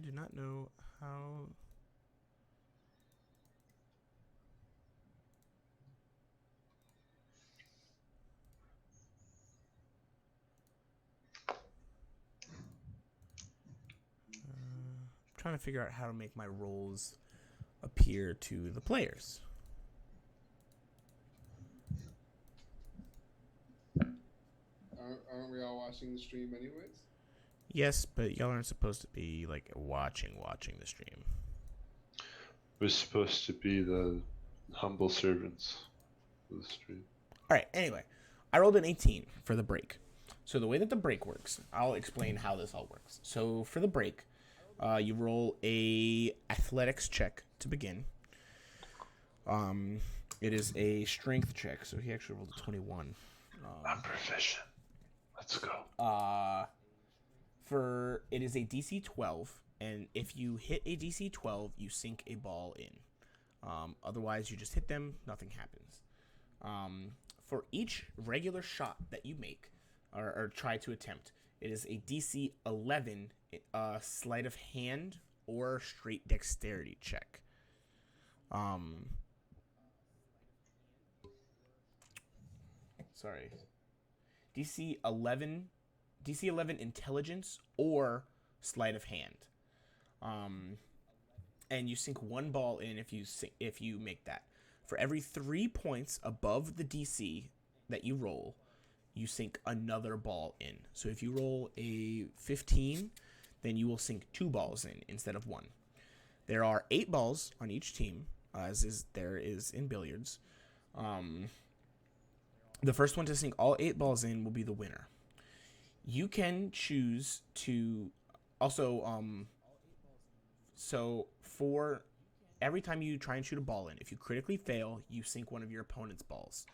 do not know how... trying to figure out how to make my rolls appear to the players. Aren't we all watching the stream anyways? Yes, but y'all aren't supposed to be like watching the stream. We're supposed to be the humble servants of the stream. All right. Anyway, I rolled an 18 for the break. So the way that the break works, I'll explain how this all works. So for the break, you roll a athletics check to begin. It is a strength check, so he actually rolled a 21. I'm proficient. Let's go. It is a DC 12, and if you hit a DC 12, you sink a ball in. Otherwise, you just hit them, nothing happens. For each regular shot that you make or try to attempt, it is a DC 11 sleight of hand or straight dexterity check. DC 11 intelligence or sleight of hand. And you sink one ball in if you make that. For every 3 points above the DC that you roll, you sink another ball in. So if you roll a 15, then you will sink 2 balls in instead of 1. There are 8 balls on each team, as there is in billiards. The first one to sink all 8 balls in will be the winner. You can choose to also, so for every time you try and shoot a ball in, if you critically fail, you sink one of your opponent's balls.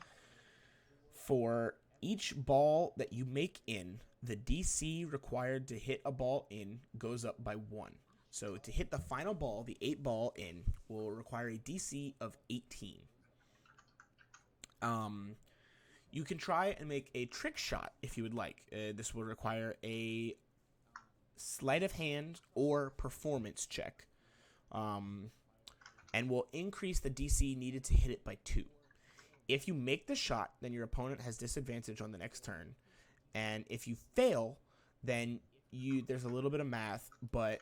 For each ball that you make in, the DC required to hit a ball in goes up by 1. So to hit the final ball, the 8 ball in, will require a DC of 18. You can try and make a trick shot if you would like. This will require a sleight of hand or performance check, and will increase the DC needed to hit it by 2. If you make the shot, then your opponent has disadvantage on the next turn, and if you fail, then there's a little bit of math, but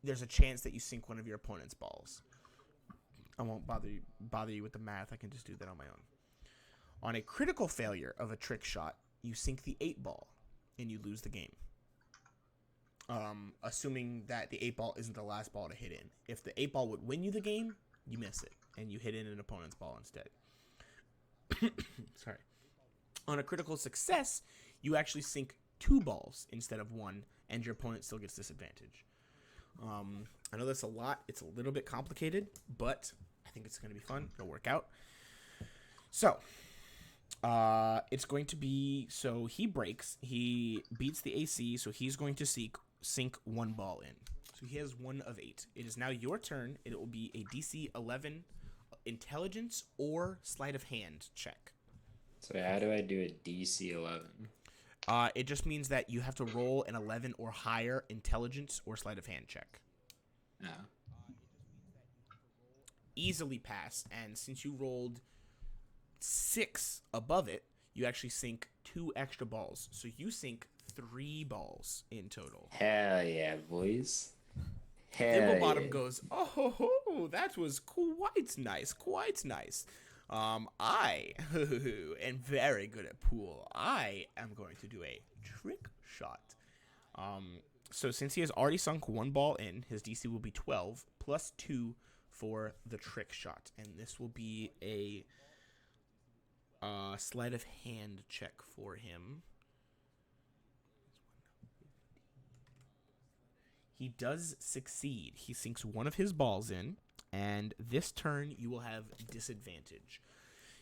there's a chance that you sink one of your opponent's balls. I won't bother you with the math. I can just do that on my own. On a critical failure of a trick shot, you sink the 8 ball, and you lose the game. Assuming that the 8 ball isn't the last ball to hit in. If the 8 ball would win you the game, you miss it, and you hit in an opponent's ball instead. Sorry. On a critical success, you actually sink 2 balls instead of 1, and your opponent still gets disadvantage. I know that's a lot. It's a little bit complicated, but I think it's going to be fun. It'll work out. So, it's going to be, so he breaks. He beats the AC, so he's going to sink 1 ball in. So he has 1 of 8. It is now your turn. It will be a DC 11 intelligence or sleight of hand check. So how do I do a DC 11? It just means that you have to roll an 11 or higher intelligence or sleight of hand check. Oh. Easily pass, and since you rolled 6 above it, you actually sink 2 extra balls. So you sink 3 balls in total. Hell yeah, boys. Hell Thimblebottom yeah. goes, oh, that was quite nice. I am very good at pool. I am going to do a trick shot. So since he has already sunk 1 ball in, his DC will be 12 plus 2 for the trick shot, and this will be a sleight of hand check for him. He does succeed. He sinks 1 of his balls in, and this turn you will have disadvantage.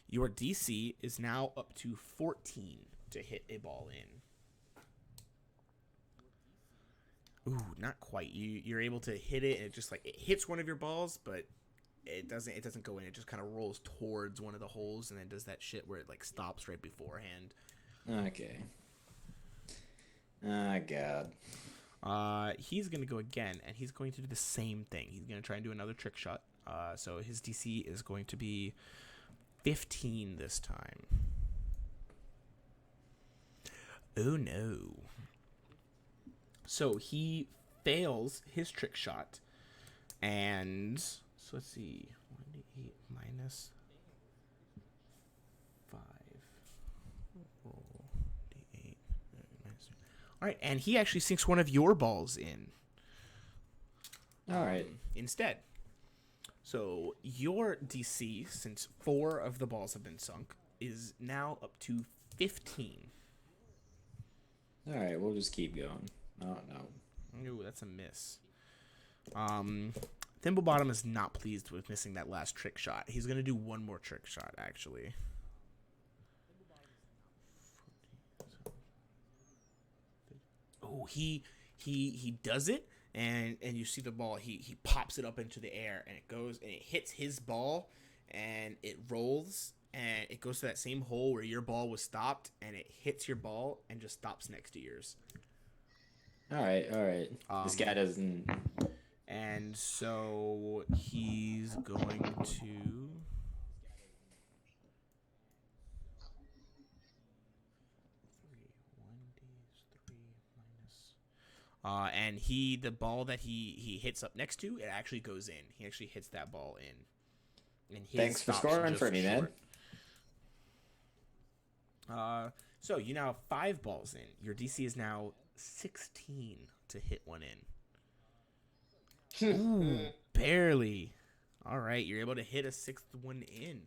Your DC is now up to 14 to hit a ball in. Ooh, not quite. You're able to hit it, and it just it hits one of your balls, but it doesn't go in. It just kind of rolls towards one of the holes, and then does that shit where it stops right beforehand. Okay. Oh god. He's gonna go again, and he's going to do the same thing. He's gonna try and do another trick shot. So his DC is going to be 15 this time. Oh no. So he fails his trick shot, and so let's see, 1d8 minus 5. Roll d8 minus 3. All right, and he actually sinks 1 of your balls in. All right. Instead. So your DC, since 4 of the balls have been sunk, is now up to 15. All right, we'll just keep going. Oh no. Ooh, that's a miss. Thimblebottom is not pleased with missing that last trick shot. He's gonna do 1 more trick shot, actually. he does it, and you see the ball. He pops it up into the air, and it goes and it hits his ball, and it rolls, and it goes to that same hole where your ball was stopped, and it hits your ball and just stops next to yours. All right. This guy doesn't. And so he's going to. And the ball that he hits up next to, it actually goes in. He actually hits that ball in. And his Thanks for stops scoring just for me, man. So you now have 5 balls in. Your DC is now 16 to hit one in. Ooh, barely. All right, you're able to hit a 6th one in.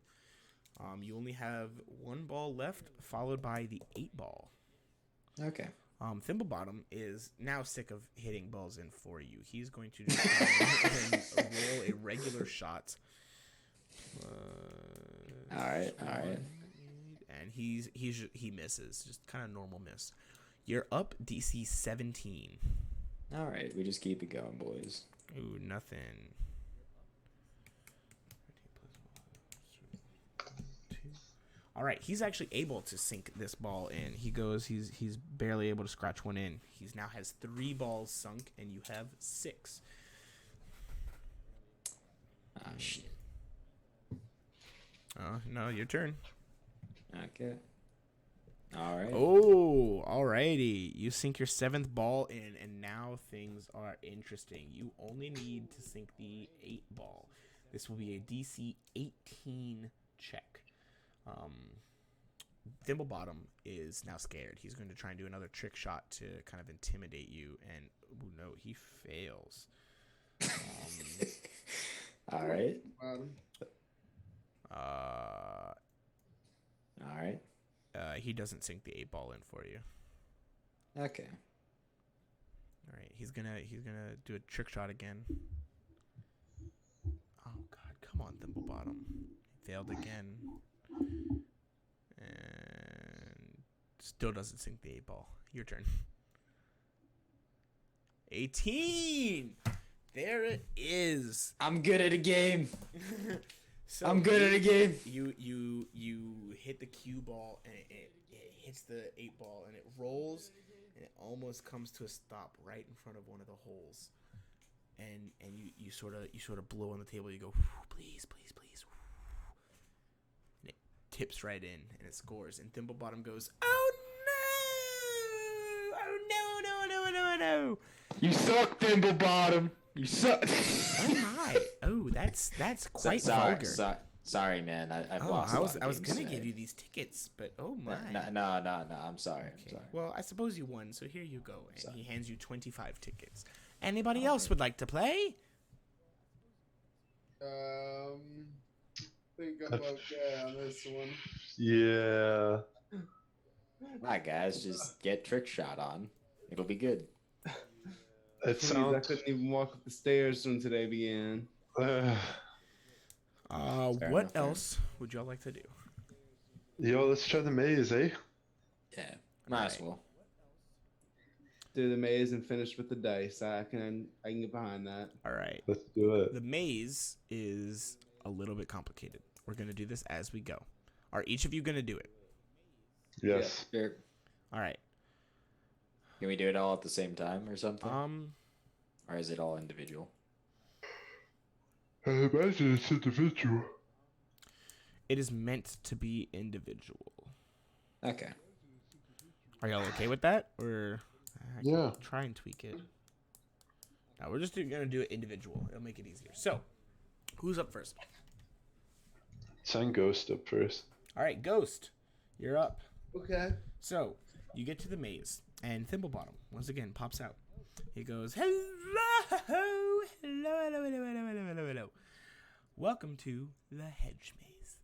You only have 1 ball left, followed by the 8 ball. Okay. Thimblebottom is now sick of hitting balls in for you. He's going to just roll a regular shot. All right. And he misses, just kind of normal miss. You're up DC 17. All right, we just keep it going, boys. Ooh, nothing. All right, he's actually able to sink this ball in. He's barely able to scratch one in. He's now has 3 balls sunk, and you have 6. Ah, shit. No, your turn. Okay. All right. Oh, alrighty. You sink your 7th ball in, and now things are interesting. You only need to sink the 8 ball. This will be a DC 18 check. Thimblebottom is now scared. He's going to try and do another trick shot to kind of intimidate you, and no, he fails. All right. All right. He doesn't sink the 8 ball in for you. Okay. All right, he's gonna do a trick shot again. Oh God, come on, Thimblebottom. He failed again, and still doesn't sink the 8 ball. Your turn. 18. There it is. I'm good at a game. So I'm good at a game. You hit the cue ball, and it hits the 8 ball, and it rolls, and it almost comes to a stop right in front of one of the holes. And you sort of blow on the table. You go, please. And it tips right in, and it scores. And Thimblebottom goes, oh no! You suck, Thimblebottom. You suck. Oh my! Oh, that's quite vulgar. Sorry, man. I've Oh, lost. I was gonna give you these tickets, but oh my! No. I'm sorry. Okay. I'm sorry. Well, I suppose you won, so here you go. And he hands you 25 tickets. Anybody else would like to play? Think I'm okay on this one. Yeah. My guys, just get trick shot on. It'll be good. It Please, sounds. I couldn't even walk up the stairs when today began. What else would y'all like to do? Yo, let's try the maze, eh? Yeah, might as well. Do the maze and finish with the dice. I can get behind that. All right. Let's do it. The maze is a little bit complicated. We're gonna do this as we go. Are each of you gonna do it? Yes. Sure. All right. Can we do it all at the same time or something? Or is it all individual? I imagine it's individual. It is meant to be individual. Okay. Are y'all okay with that, or I can Yeah. try and tweak it? No, we're just gonna do it individual. It'll make it easier. So, who's up first? Send Ghost up first. All right, Ghost, you're up. Okay. So, you get to the maze, and Thimblebottom once again pops out. He goes, hello. Welcome to the hedge maze.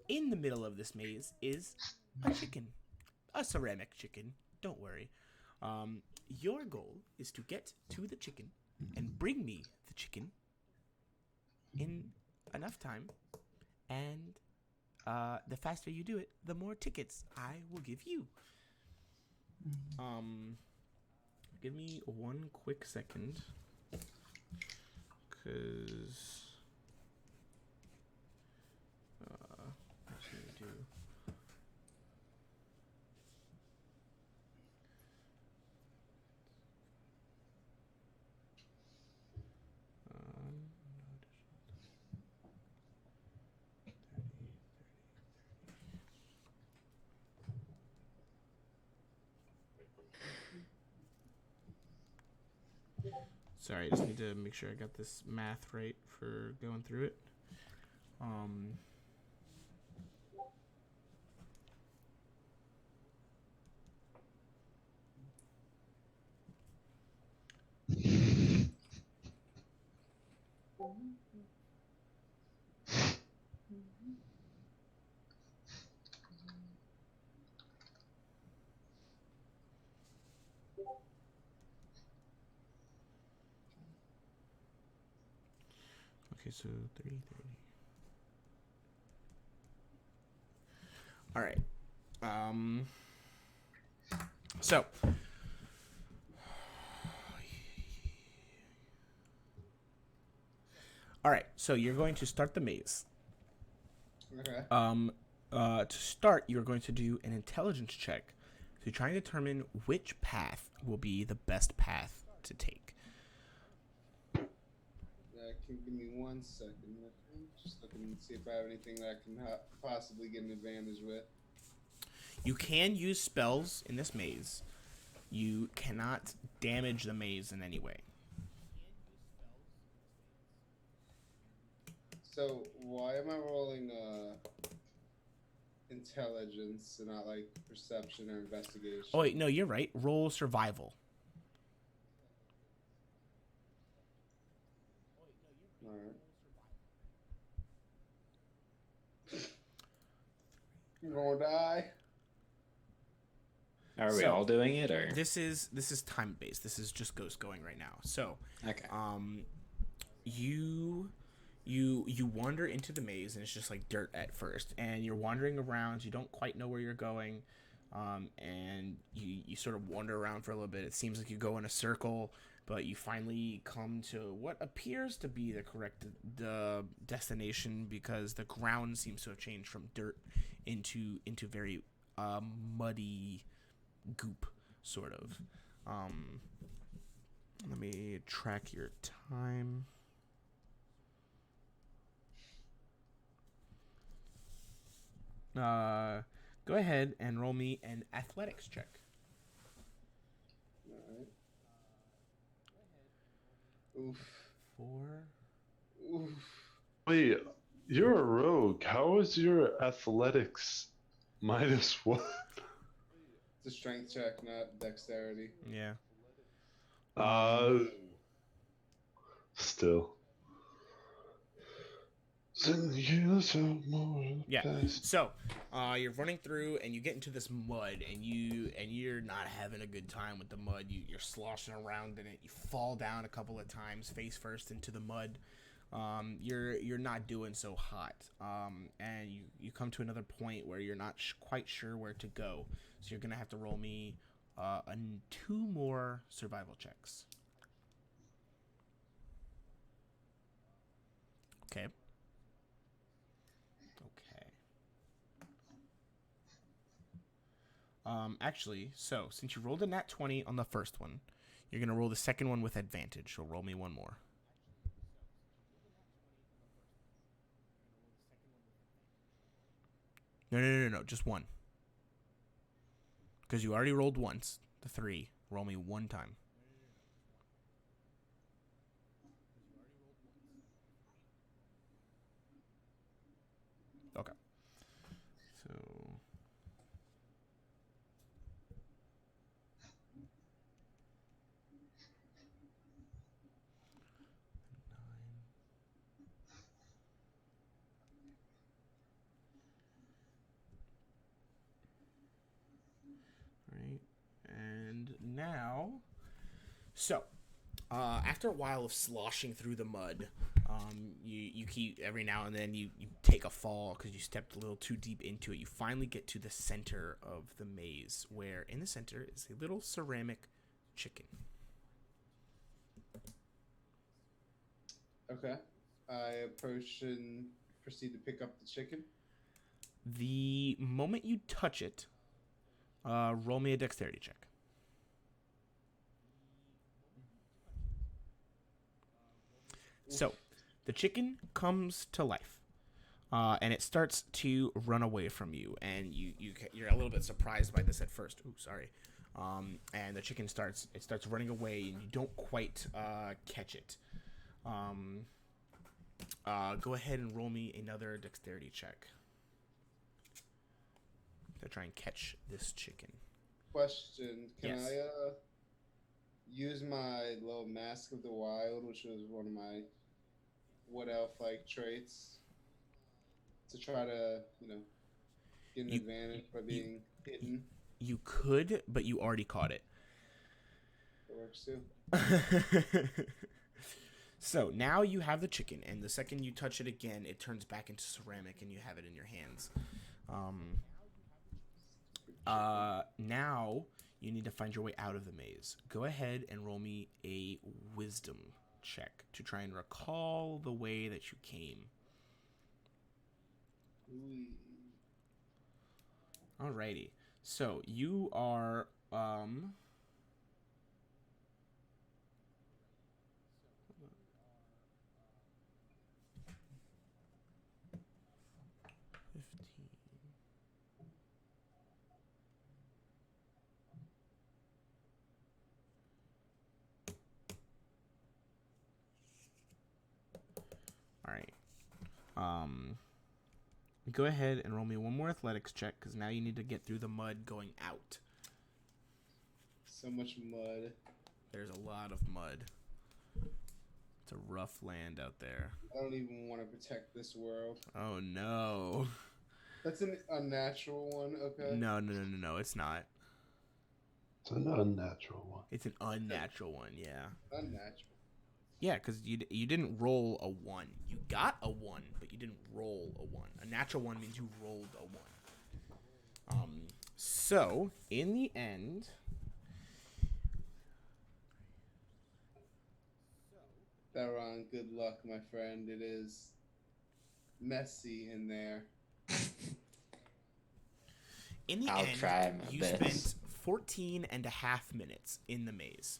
In the middle of this maze is a chicken, a ceramic chicken. Don't worry. Your goal is to get to the chicken and bring me the chicken in enough time, and the faster you do it, the more tickets I will give you. give me one quick second. Because... what should we do? Sorry, I just need to make sure I got this math right for going through it. Okay, so 330. All right. So. All right, so you're going to start the maze. Okay. To start, you're going to do an intelligence check to try and determine which path will be the best path to take. Can you give me 1 second? I'm just looking to see if I have anything that I can possibly get an advantage with. You can use spells in this maze. You cannot damage the maze in any way. So why am I rolling intelligence and not like perception or investigation? Oh wait, no, you're right. Roll survival. Alright. I'm gonna die. Are we all doing it, or This is time based. This is just Ghost going right now. So, okay? You wander into the maze and it's just like dirt at first, and you're wandering around. You don't quite know where you're going, and you sort of wander around for a little bit. It seems like you go in a circle, but you finally come to what appears to be the correct destination, because the ground seems to have changed from dirt into very muddy goop, sort of. Let me track your time. Go ahead and roll me an athletics check. Alright. Oof. 4. Oof. Wait, you're a rogue. How is your athletics -1? It's a strength check, not dexterity. Yeah. Still. Yeah. So, you're running through and you get into this mud, and you're not having a good time with the mud. You're sloshing around in it. You fall down a couple of times, face first into the mud. You're not doing so hot. And you come to another point where you're not quite sure where to go. So you're gonna have to roll me 2 more survival checks. Okay. Actually, so since you rolled a nat 20 on the first one, you're going to roll the second one with advantage. So roll me 1 more. No, just 1. Because you already rolled once, the 3. Roll me 1 time. Okay. So... Right. And now, so after a while of sloshing through the mud, you keep, every now and then you take a fall because you stepped a little too deep into it. You finally get to the center of the maze, where in the center is a little ceramic chicken. Okay. I approach and proceed to pick up the chicken. The moment you touch it, roll me a dexterity check. So, the chicken comes to life, and it starts to run away from you, and you're a little bit surprised by this at first. Ooh, sorry. And the chicken starts running away, and you don't quite catch it. Go ahead and roll me another dexterity check to try and catch this chicken. Question: Can Yes. I use my little Mask of the Wild, which was one of my wood elf-like traits, to try to, get an You advantage by you being hidden? you could, but you already caught it. That works too. So now you have the chicken, and the second you touch it again, it turns back into ceramic, and you have it in your hands. Now you need to find your way out of the maze. Go ahead and roll me a wisdom check to try and recall the way that you came. Ooh. Alrighty. So you are 15. All right. Go ahead and roll me one more athletics check, because now you need to get through the mud going out. So much mud. There's a lot of mud. It's a rough land out there. I don't even want to protect this world. Oh no. That's an unnatural one, okay? No, it's not. It's an unnatural one. It's an unnatural one, yeah. Unnatural. Yeah, because you didn't roll a 1. You got a 1, but you didn't roll a 1. A natural 1 means you rolled a 1. So, in the end... Theron, good luck, my friend. It is messy in there. In the I'll end, try my you best. spent 14 and a half minutes in the maze.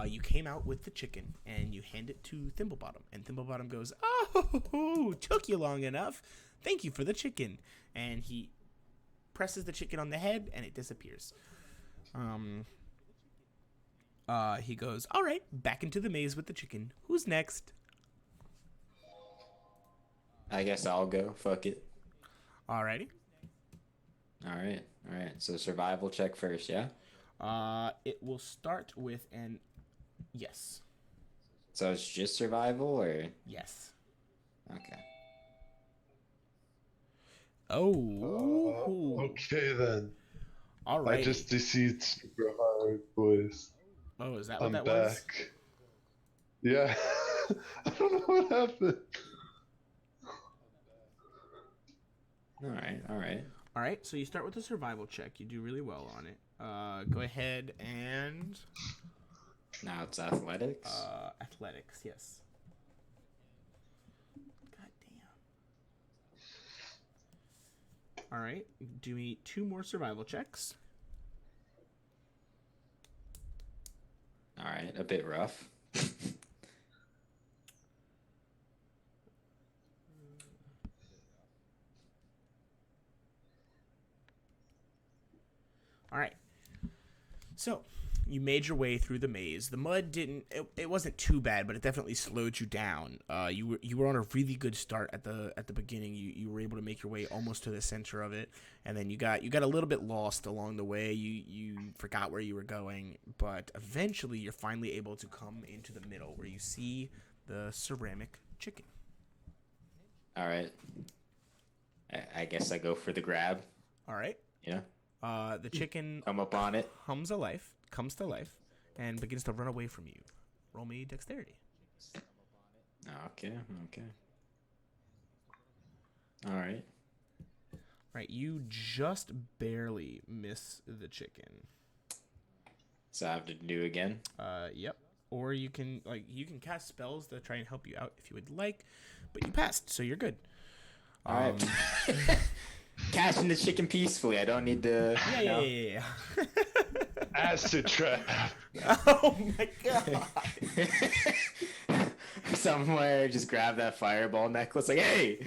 You came out with the chicken, and you hand it to Thimblebottom. And Thimblebottom goes, "Oh, took you long enough. Thank you for the chicken." And he presses the chicken on the head, and it disappears. He goes, "All right, back into the maze with the chicken. Who's next?" I guess I'll go. Fuck it. Alrighty. All right. So survival check first, yeah? It will start with an yes. So it's just survival, or? Yes. Okay. Oh. Okay then. All right. I just deceived super hard, boys. Oh, is that what I'm that back. was? Yeah. I don't know what happened. All right. All right. So you start with a survival check. You do really well on it. Go ahead and Now it's athletics. athletics. Yes. God damn. All right. Do me 2 more survival checks. All right, a bit rough. All right. So, you made your way through the maze. The mud it wasn't too bad, but it definitely slowed you down. You were on a really good start at the beginning. You were able to make your way almost to the center of it, and then you got a little bit lost along the way. You forgot where you were going, but eventually you're finally able to come into the middle where you see the ceramic chicken. All right. I guess I go for the grab. All right. Yeah. The chicken Come up on it. comes to life, and begins to run away from you. Roll me dexterity. Okay. All right. Right, you just barely miss the chicken. So I have to do again. Yep. or you can cast spells that try and help you out if you would like, but you passed, so you're good. All right. Catching the chicken peacefully. I don't need to. Yeah. Acid trap. Oh my god. Somewhere, just grab that fireball necklace. Like, hey.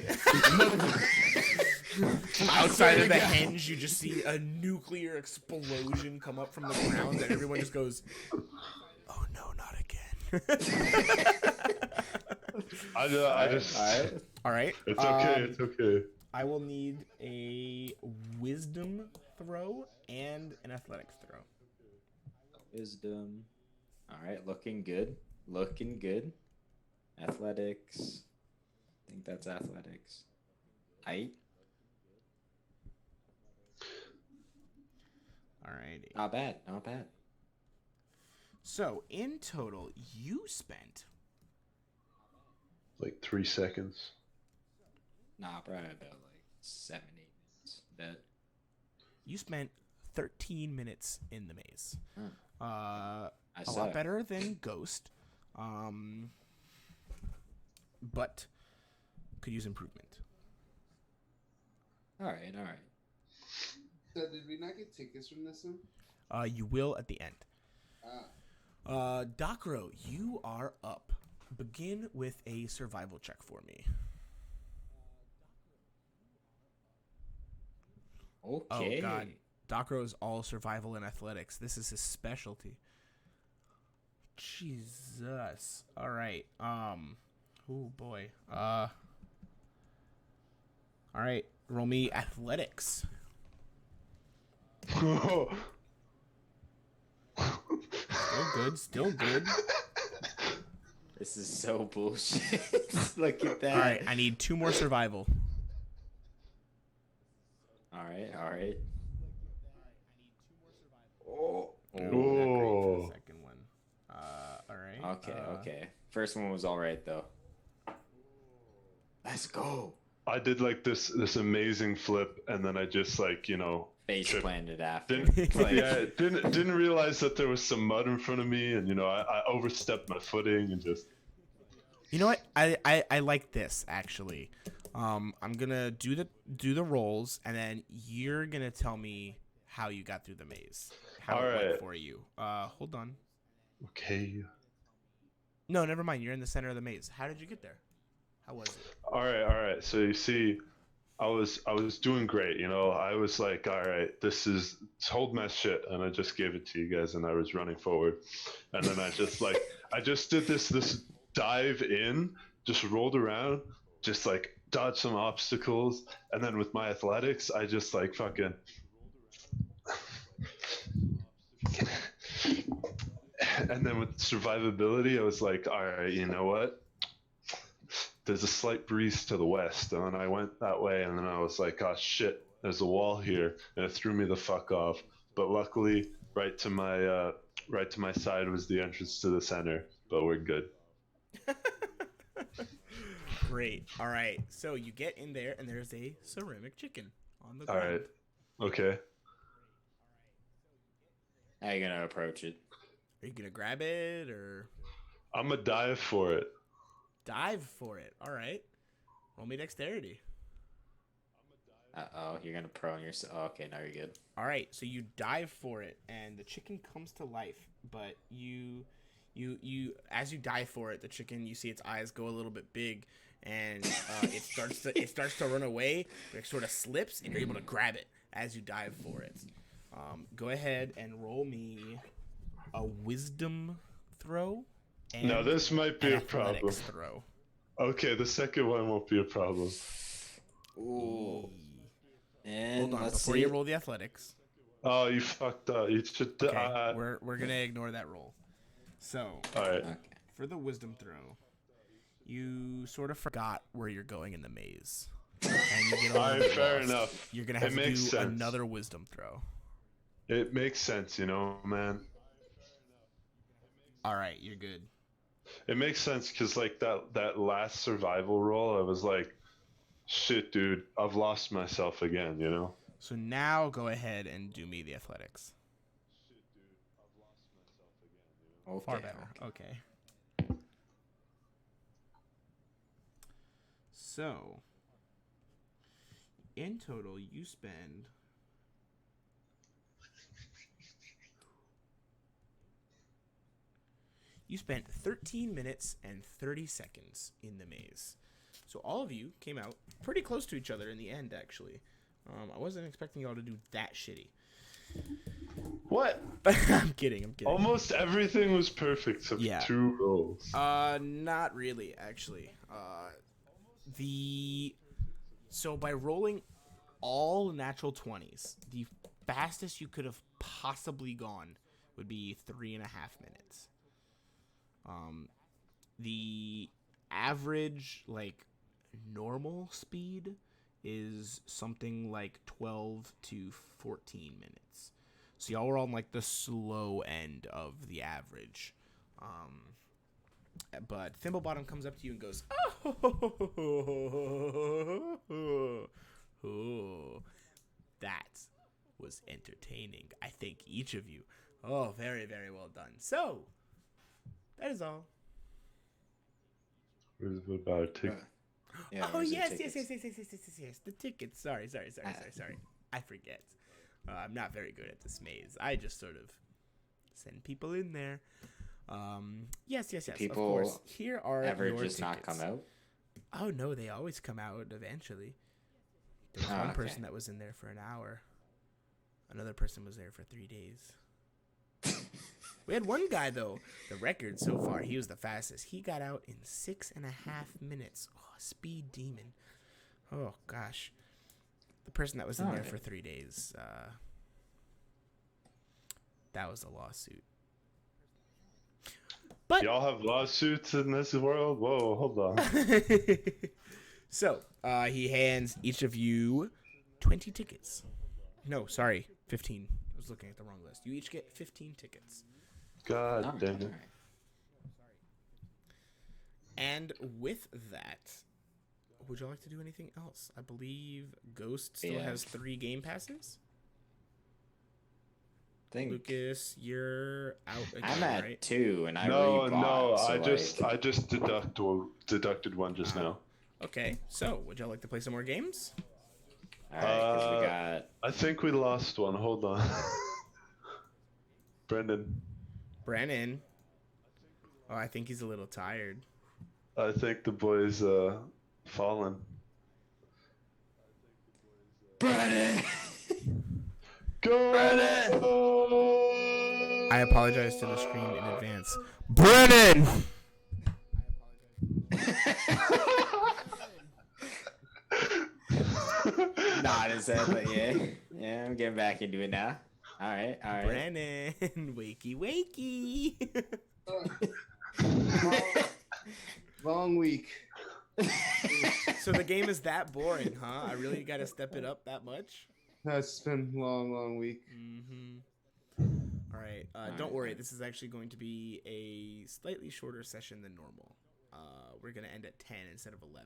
Outside of the henge, you just see a nuclear explosion come up from the ground, and everyone just goes, "Oh no, not again!" I just. All right. It's okay. It's okay. I will need a wisdom throw and an athletics throw. Wisdom. All right, looking good. Looking good. Athletics. I think that's athletics. Height. All righty. Not bad. Not bad. So in total, you spent Like 3 seconds. Nah, probably about like 7, 8 minutes. Bet. You spent 13 minutes in the maze. A saw lot it. better than Ghost, but could use improvement. All right. So did we not get tickets from this one? You will at the end. Ah. Docro, you are up. Begin with a survival check for me. Okay. Oh god. Docro is all survival and athletics. This is his specialty. Jesus. All right. Oh boy. All right. Roll me athletics. Still good. Still good. This is so bullshit. Look at that. All right. I need 2 more survival. All right. Oh. Oh. Not great for the second one. All right. Okay. First one was all right though. Let's go. I did like this amazing flip, and then I just like Face tripped. planted after. Didn't realize that there was some mud in front of me, and I overstepped my footing and just. You know what? I like this actually. I'm gonna do the rolls, and then you're gonna tell me how you got through the maze. How All it went right. for you. Hold on. Okay. No, never mind. You're in the center of the maze. How did you get there? How was it? All right. So you see, I was doing great. I was like, all right, this is hold my shit, and I just gave it to you guys, and I was running forward, and then I just did this dive in, just rolled around, just like dodged some obstacles, and then with my athletics, I just like fucking. And then with survivability, I was like, all right, you know what? There's a slight breeze to the west, and then I went that way, and then I was like, oh shit, there's a wall here, and it threw me the fuck off. But luckily, right to my side was the entrance to the center, but we're good. Great. All right. So you get in there, and there's a ceramic chicken on the All ground. right. Okay. How you gonna approach it? Are you gonna grab it or I'm gonna dive for it. dive for it? All right. Roll me dexterity. You're gonna prone yourself. Oh, okay, now you're good. All right. So you dive for it, and the chicken comes to life, but you as you dive for it, the chicken, you see its eyes go a little bit big, and it starts to run away, but it sort of slips, and you're able to grab it as you dive for it. Go ahead and roll me a wisdom throw. And Now this might be an a problem. athletics throw. Okay, the second one won't be a problem. Ooh. And Hold on, let's before see. you roll the athletics. Oh, you fucked up. You should. Okay, we're gonna ignore that roll. So All right. Okay. for the wisdom throw, you sort of forgot where you're going in the maze, and you get a All little right, bit fair lost. enough. You're gonna have It to do makes sense. another wisdom throw. It makes sense, man. All right, you're good. It makes sense because like that last survival roll, I was like, shit, dude, I've lost myself again. So now go ahead and do me the athletics. Okay. Far better. Okay. So, in total, you spend. You spent 13 minutes and 30 seconds in the maze. So all of you came out pretty close to each other in the end, actually. I wasn't expecting y'all to do that shitty. What? I'm kidding. Almost everything was perfect except Yeah. 2 rolls. Not really, actually. So by rolling all natural 20s, the fastest you could have possibly gone would be 3.5 minutes. The average, like, normal speed is something like 12 to 14 minutes. So y'all were on, like, the slow end of the average. But Thimblebottom comes up to you and goes, oh, that was entertaining. I thank each of you. Oh, very, very well done. So, that is all. Where's about ticket? Yeah, Oh, where's the yes. The tickets. Sorry. I forget. I'm not very good at this maze. I just sort of send people in there. Yes. People of course. Here are ever your just tickets. not come out? Oh, no, they always come out eventually. There was one person that was in there for an hour. Another person was there for 3 days. We had one guy, though, the record so far, he was the fastest. He got out in 6.5 minutes. Oh, speed demon. Oh, gosh. The person that was in there for 3 days, that was a lawsuit. But Y'all have lawsuits in this world? Whoa, hold on. So, he hands each of you 20 tickets. No, sorry, 15. I was looking at the wrong list. You each get 15 tickets. God damn it. And with that, would you like to do anything else? I believe Ghost still has 3 game passes. Lucas, you're out again, I'm at right? 2, and I No, rebought, so I just deducted one just now. Okay, so would y'all like to play some more games? All right, because we got. I think we lost one. Hold on. Brennan. Oh, I think he's a little tired. I think the boy's fallen. Brennan! Go! Brennan! I apologize to the screen in advance. Brennan! Not as that, but yeah, I'm getting back into it now. All right. Brennan, wakey. Long week. So the game is that boring, huh? I really got to step it up that much? No, it's been a long week. All right. Don't worry. This is actually going to be a slightly shorter session than normal. We're going to end at 10 instead of 11.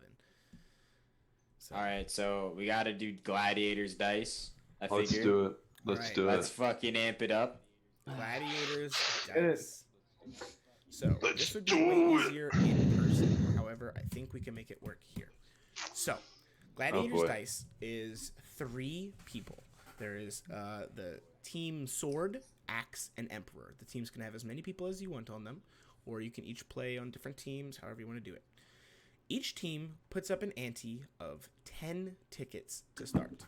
So. All right, so we got to do Gladiators dice. Let's do it. Let's fucking amp it up. Gladiators dice. So this would be way easier in person. However, I think we can make it work here. So, Gladiators dice is 3 people. There is the team Sword, Axe, and Emperor. The teams can have as many people as you want on them, or you can each play on different teams, however you want to do it. Each team puts up an ante of 10 tickets to start.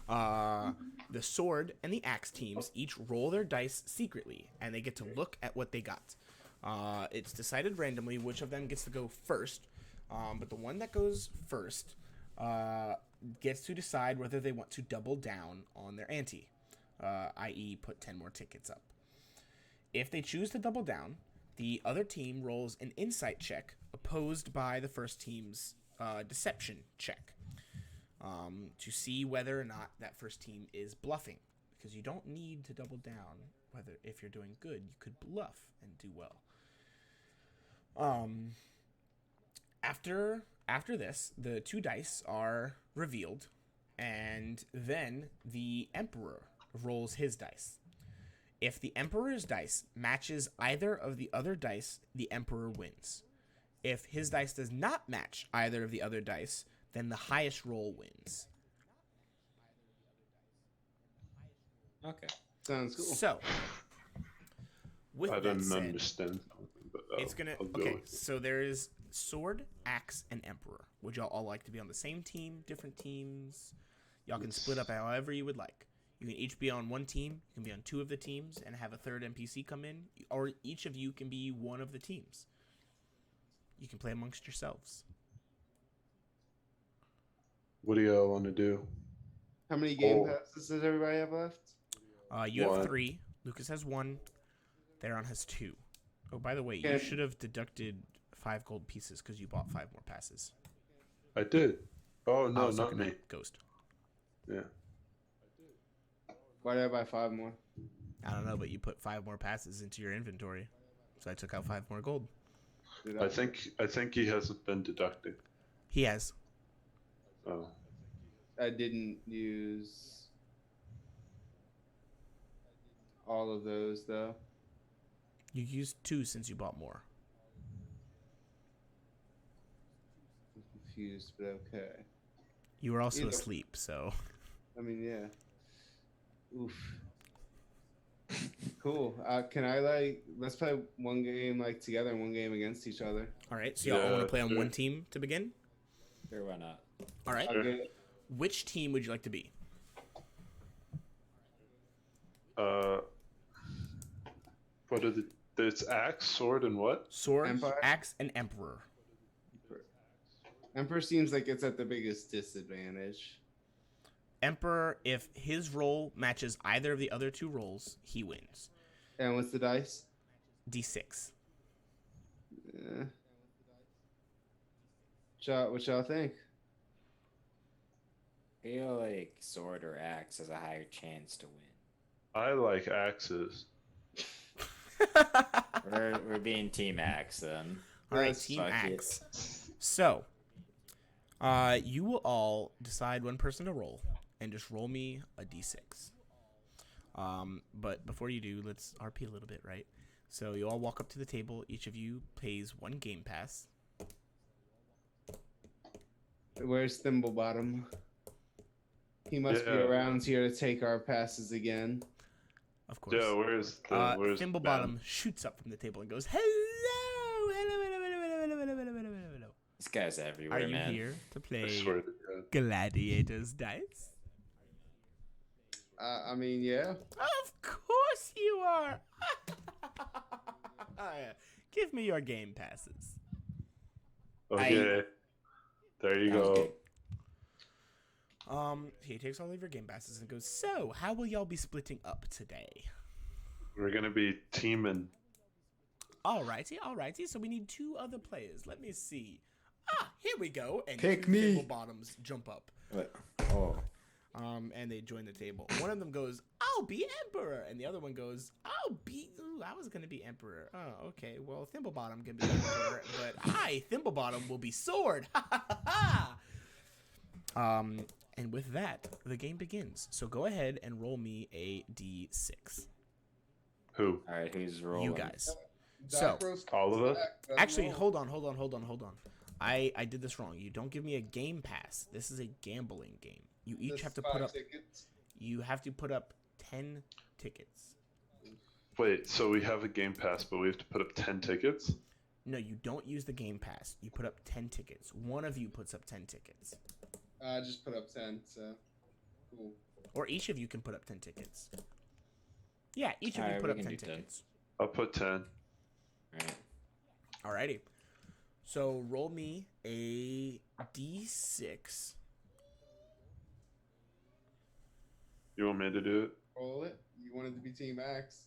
The Sword and the Axe teams each roll their dice secretly, and they get to look at what they got. It's decided randomly which of them gets to go first, but the one that goes first gets to decide whether they want to double down on their ante, i.e. put 10 more tickets up. If they choose to double down, the other team rolls an insight check opposed by the first team's deception check to see whether or not that first team is bluffing, because you don't need to double down. If you're doing good, you could bluff and do well. After this, the 2 dice are revealed, and then the Emperor rolls his dice. If the Emperor's dice matches either of the other dice, the Emperor wins. If his dice does not match either of the other dice, then the highest roll wins. Okay. Sounds cool. So, with I that didn't said, understand something, but it's gonna. I'll go Okay, with it. so there is sword, axe, and emperor. Would y'all all like to be on the same team, different teams? Y'all can split up however you would like. You can each be on one team. You can be on two of the teams and have a third NPC come in, or each of you can be one of the teams. You can play amongst yourselves. What do y'all want to do? How many game Oh. passes does everybody have left? You have One. 3. Lucas has 1. Theron has 2. Oh, by the way, you Okay. should have deducted 5 gold pieces because you bought 5 more passes. I did. Oh I no, was not looking me. at Ghost. Yeah. Why did I buy 5 more? I don't know, but you put 5 more passes into your inventory, so I took out 5 more gold. Did I think he hasn't been deducting. He has. Oh. I didn't use all of those though. You used 2 since you bought more. I'm confused, but okay. You were also Either- asleep, so I mean, yeah. Oof. Cool. Can I let's play one game together and one game against each other. all right. So y'all all want Yeah, to play on sure. one team to begin? Sure, why not? All right. I'll get Which team would you like to be? What are the? There's axe, sword, and what? Sword, Empire? axe, and emperor. Emperor seems like it's at the biggest disadvantage. Emperor, if his roll matches either of the other 2 rolls, he wins. And what's the dice? D6. Yeah. What y'all think? I feel like sword or axe has a higher chance to win. I like axes. We're being team axe then. All right, Yes, Team fuck it. Axe. So, you will all decide one person to roll, and just roll me a d6. But before you do, let's RP a little bit, right? So you all walk up to the table. Each of you pays 1 game pass. Where's Thimblebottom? He must be Yeah. around here to take our passes again. Of course. Yeah, where's Thimblebottom Ben? shoots up from the table and goes, "Hello, hello, hello, hello, hello, hello, hello, hello, hello, hello. This guy's Are everywhere, you man. here to I play swear to God. Gladiator's Dice?" I mean, yeah. Of course you are. Give me your game passes. Okay. There you Sounds go. good. He takes all of your game passes and goes, "So, how will y'all be splitting up today?" We're gonna be teaming. Alrighty. So we need 2 other players. Let me see. Here we go. And Pick 2 me. Thimblebottoms jump up. What? Oh. And they join the table. One of them goes, "I'll be Emperor," and the other one goes, I was gonna be Emperor. Oh, okay. Well, Thimblebottom can be Emperor, but I, Thimblebottom, will be Sword. And with that, the game begins. So go ahead and roll me a d6. Who? All right, who's rolling? You guys. So, All of us? actually, hold on. I did this wrong. You don't give me a game pass. This is a gambling game. You each have to put up. tickets. You have to put up 10 tickets. Wait, so we have a game pass, but we have to put up 10 tickets? No, you don't use the game pass. You put up 10 tickets. One of you puts up 10 tickets. I just put up 10, so cool. Or each of you can put up 10 tickets. Yeah, each of you Alright, put we up can 10 do 10. tickets. I'll put 10. All right. Alrighty. So roll me a d6. You want me to do it? Roll it. You wanted to be Team Axe.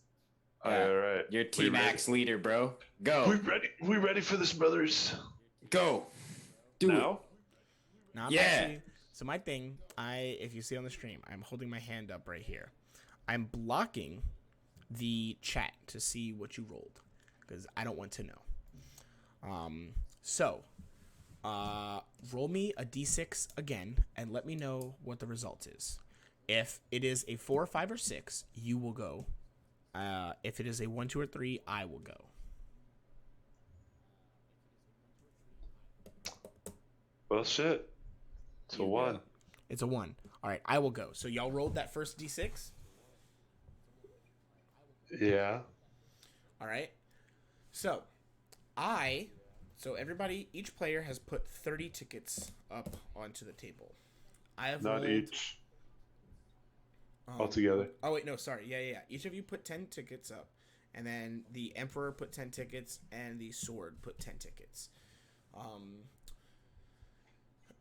Yeah. Alright. You're team ready? axe leader, bro. Go. We ready? We ready for this, brothers? Go. Do Now? Now, I'm Yeah. actually, so my thing, if you see on the stream, I'm holding my hand up right here. I'm blocking the chat to see what you rolled because I don't want to know. So, roll me a d6 again and let me know what the result is. If it is a 4, 5, or 6, you will go If it is a 1, 2, or 3, I will go. Well, shit. It's a You 1. go. It's a 1. All right, I will go. So y'all rolled that first d6. Yeah. All right. So everybody, each player has put 30 tickets up onto the table. I have Not rolled, each. Altogether. Oh wait, no, sorry. Yeah. Each of you put 10 tickets up, and then the Emperor put 10 tickets, and the Sword put 10 tickets.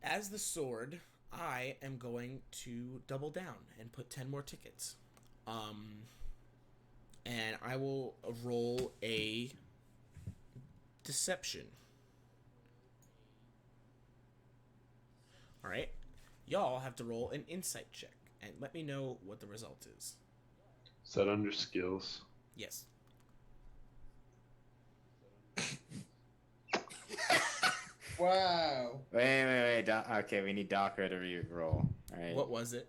As the Sword, I am going to double down and put 10 more tickets. And I will roll a deception. All right. Y'all have to roll an insight check and let me know what the result is. Is that under skills? Yes. Wow. Wait. Okay, we need Docker to re-roll. All right. What was it?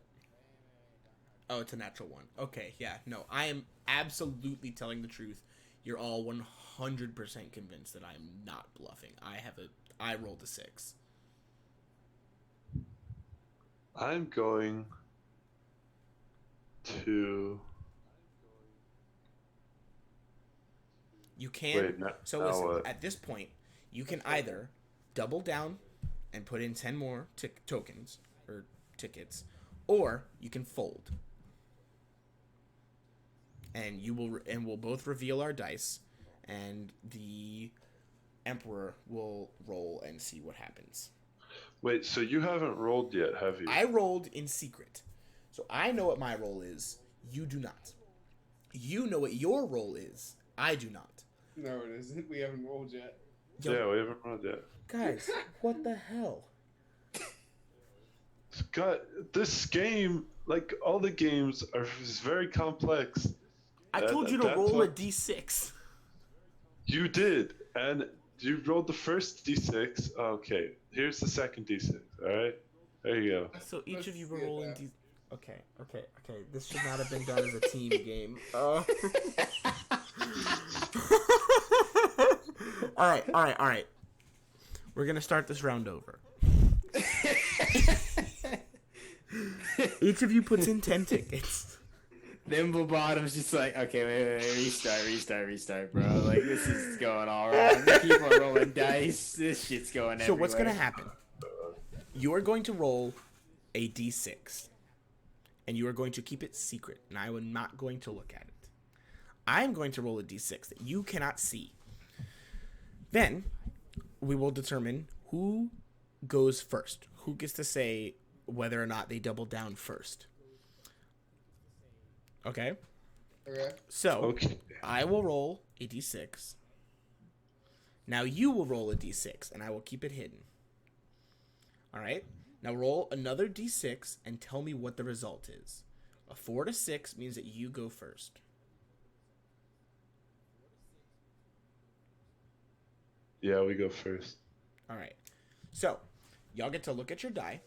Oh, it's a natural 1. Okay, yeah. No, I am absolutely telling the truth. You're all 100% convinced that I am not bluffing. I rolled a 6. I'm going to... You can. Wait, so now listen, what? at this point, you can either double down and put in 10 more tokens or tickets, or you can fold. And we'll both reveal our dice, and the Emperor will roll and see what happens. Wait, so you haven't rolled yet, have you? I rolled in secret, so I know what my roll is. You do not. You know what your roll is. I do not. No, it isn't. We haven't rolled yet. Yo, Yeah, we haven't rolled yet. guys, what the hell? God, this game, like all the games, is very complex. I told you to That's roll a what- d6. You did, and you rolled the first d6. Okay, here's the second d6. All right, there you go. So each of you were Let's see rolling that. d. Okay. This should not have been done as a team game. All right. We're gonna start this round over. Each of you puts in 10 tickets. Nimble Bottom's just like, okay, wait, restart, bro. Like, this is going all wrong. People are rolling dice. This shit's going everywhere. So what's gonna happen? You are going to roll a d6, and you are going to keep it secret, and I am not going to look at it. I am going to roll a d6 that you cannot see. Then we will determine who goes first. Who gets to say whether or not they double down first. Okay? Okay. So, Okay. I will roll a d6. Now you will roll a d6, and I will keep it hidden. All right? Now roll another d6 and tell me what the result is. A 4 to 6 means that you go first. Yeah, we go first. All right. So, y'all get to look at your die,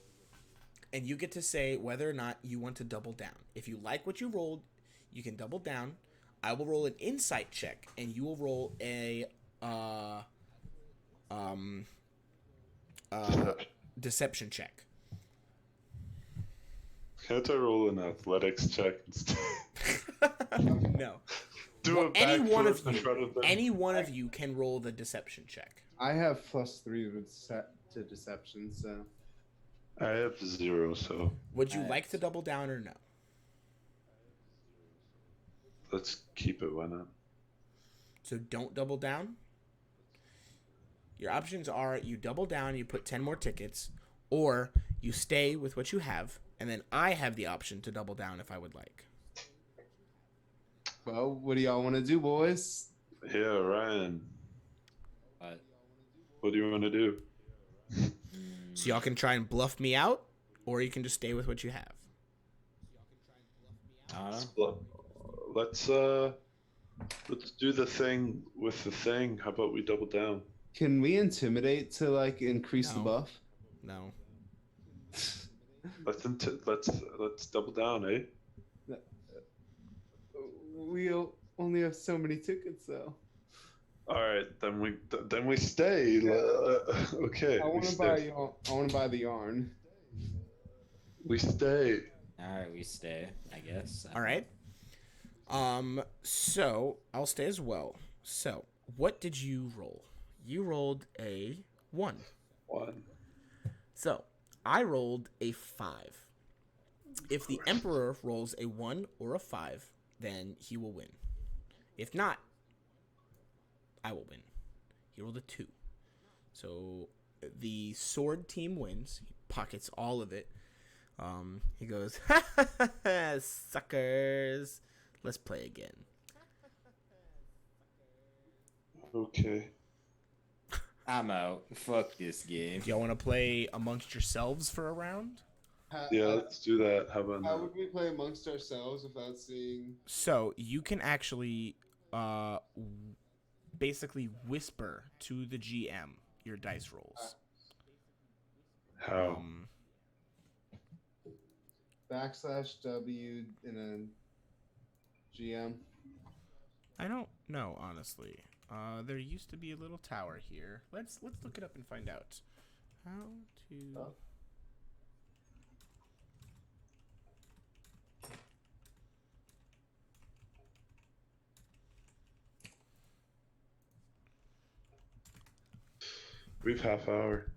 and you get to say whether or not you want to double down. If you like what you rolled, you can double down. I will roll an insight check, and you will roll a deception check. Can't I roll an athletics check instead? No. Do Well, a backflip in front of them. any one of you can roll the deception check. I have +3 to deception, so. I have 0, so Would you like to double down or no? let's keep it why not? So don't double down. Your options are you double down, you put 10 more tickets, or you stay with what you have, and then I have the option to double down if I would like. Well, what do y'all want to do, boys? Yeah, Ryan. What do you want to do? So y'all can try and bluff me out, or you can just stay with what you have. Let's do the thing with the thing. How about we double down? Can we intimidate to like increase the No. buff? No. Let's double down, eh? Only have so many tickets though. All right, then we stay. Okay, I we want to stay. buy yarn. I want to buy the yarn. We stay. All right, we stay. I guess. All right. So I'll stay as well. So, what did you roll? You rolled a 1. 1. So, I rolled a 5. If the Emperor rolls a 1 or a 5, then he will win. If not, I will win. He rolled a 2. So, the sword team wins. He pockets all of it. He goes, ha ha ha, suckers. Let's play again. Okay. I'm out. Fuck this game. Do y'all want to play amongst yourselves for a round? Yeah, let's do that. How about How that? would we play amongst ourselves without seeing? So you can actually basically whisper to the GM your dice rolls. How? \W and then GM. I don't know, honestly. There used to be a little tower here. Let's look it up and find out. How to... Oh. We've half hour.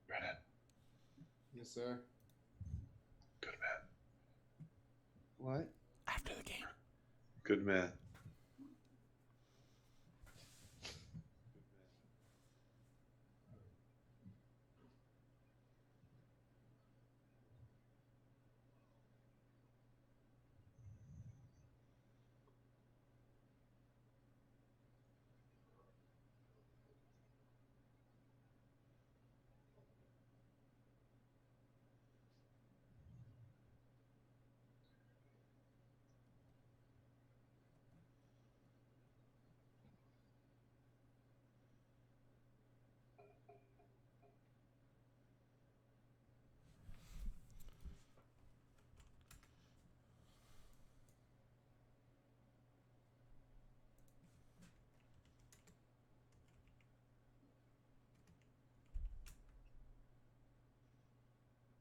Brennan, Yes, sir. good man. What? After the game. Good man.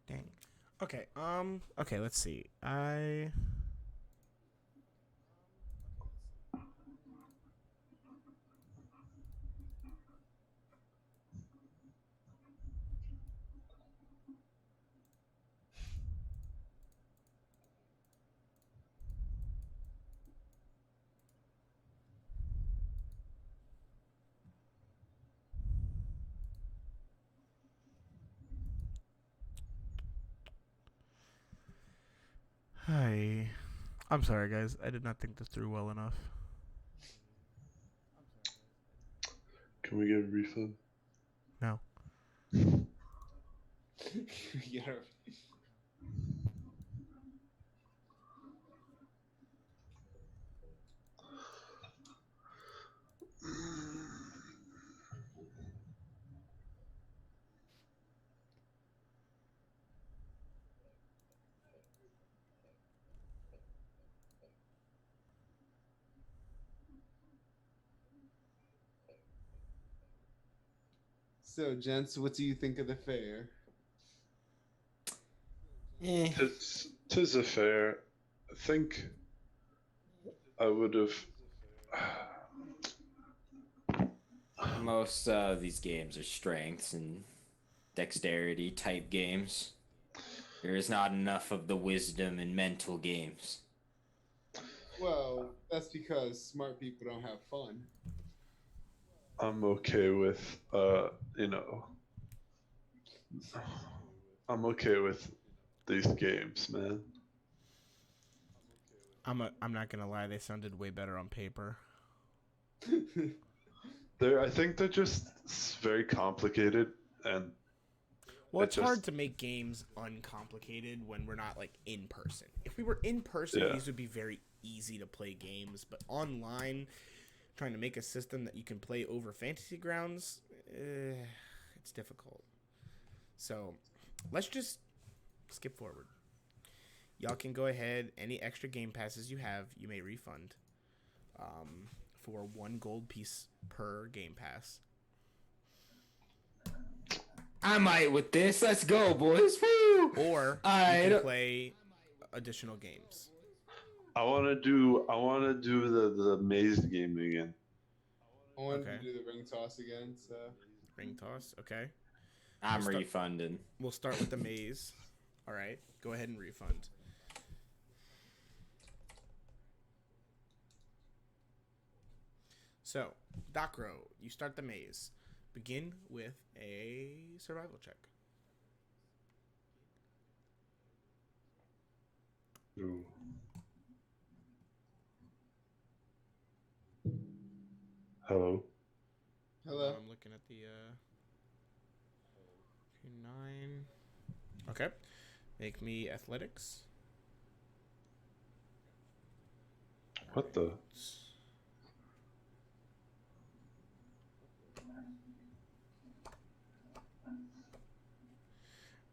Dang. Okay, okay, let's see. Hi. I'm sorry, guys. I did not think this through well enough. Can we get a refund? No. Yeah. So, gents, what do you think of the fair? Tis a fair. I think I would have. Most of these games are strengths and dexterity type games. There is not enough of the wisdom and mental games. Well, that's because smart people don't have fun. I'm okay with, you know, I'm okay with these games, man. I'm not gonna lie, they sounded way better on paper. I think they're just very complicated, and Well, it's just hard to make games uncomplicated when we're not like in person. If we were in person, Yeah. these would be very easy to play games, but online, trying to make a system that you can play over Fantasy Grounds, it's difficult. So, let's just skip forward. Y'all can go ahead. Any extra game passes you have, you may refund for 1 gold piece per game pass. I might with this. Let's go, boys. Woo! Or you can play additional games. I want to do the maze game again. I wanted to do the ring toss again, so. Ring toss, okay. I'm refunding. We'll start with the maze. All right, go ahead and refund. So, Docro, you start the maze. Begin with a survival check. Ooh. Hello. Hello. I'm looking at the 9. Okay. Make me athletics. What the?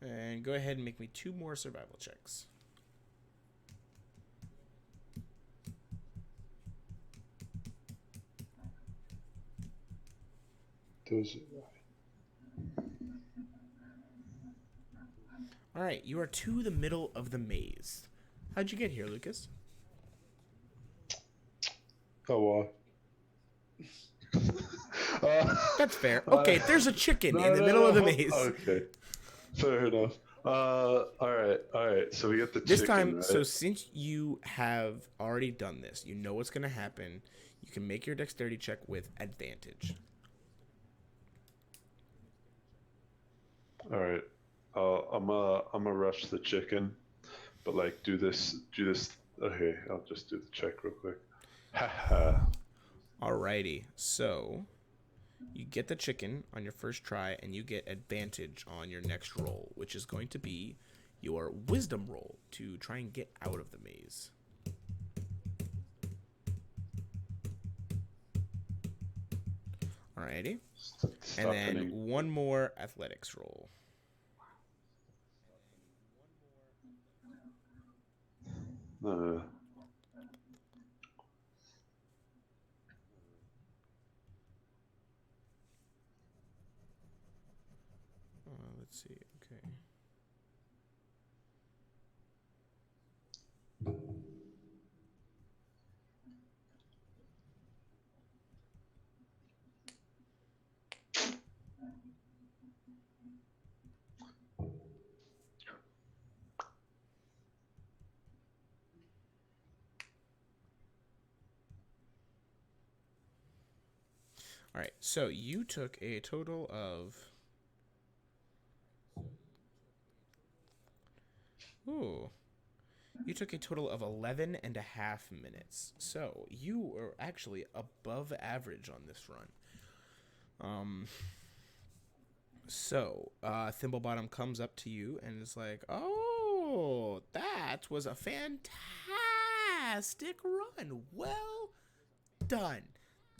And go ahead and make me 2 more survival checks. All right, you are to the middle of the maze. How'd you get here, Lucas? Oh, That's fair. Okay, there's a chicken in the middle of the maze. Okay, fair enough. All right. So we get the This chicken, time, right? so since you have already done this, you know what's going to happen. You can make your dexterity check with advantage. All right. I'm gonna rush the chicken, but like do this. Okay, I'll just do the check real quick. Haha. Alrighty, so you get the chicken on your first try, and you get advantage on your next roll, which is going to be your wisdom roll to try and get out of the maze. Alrighty, and then 1 more athletics roll. Let's see. Okay. All right. So you took a total of. Ooh. You took a total of 11 and a half minutes. So you were actually above average on this run. So Thimblebottom comes up to you and is like, "Oh, that was a fantastic run. Well done.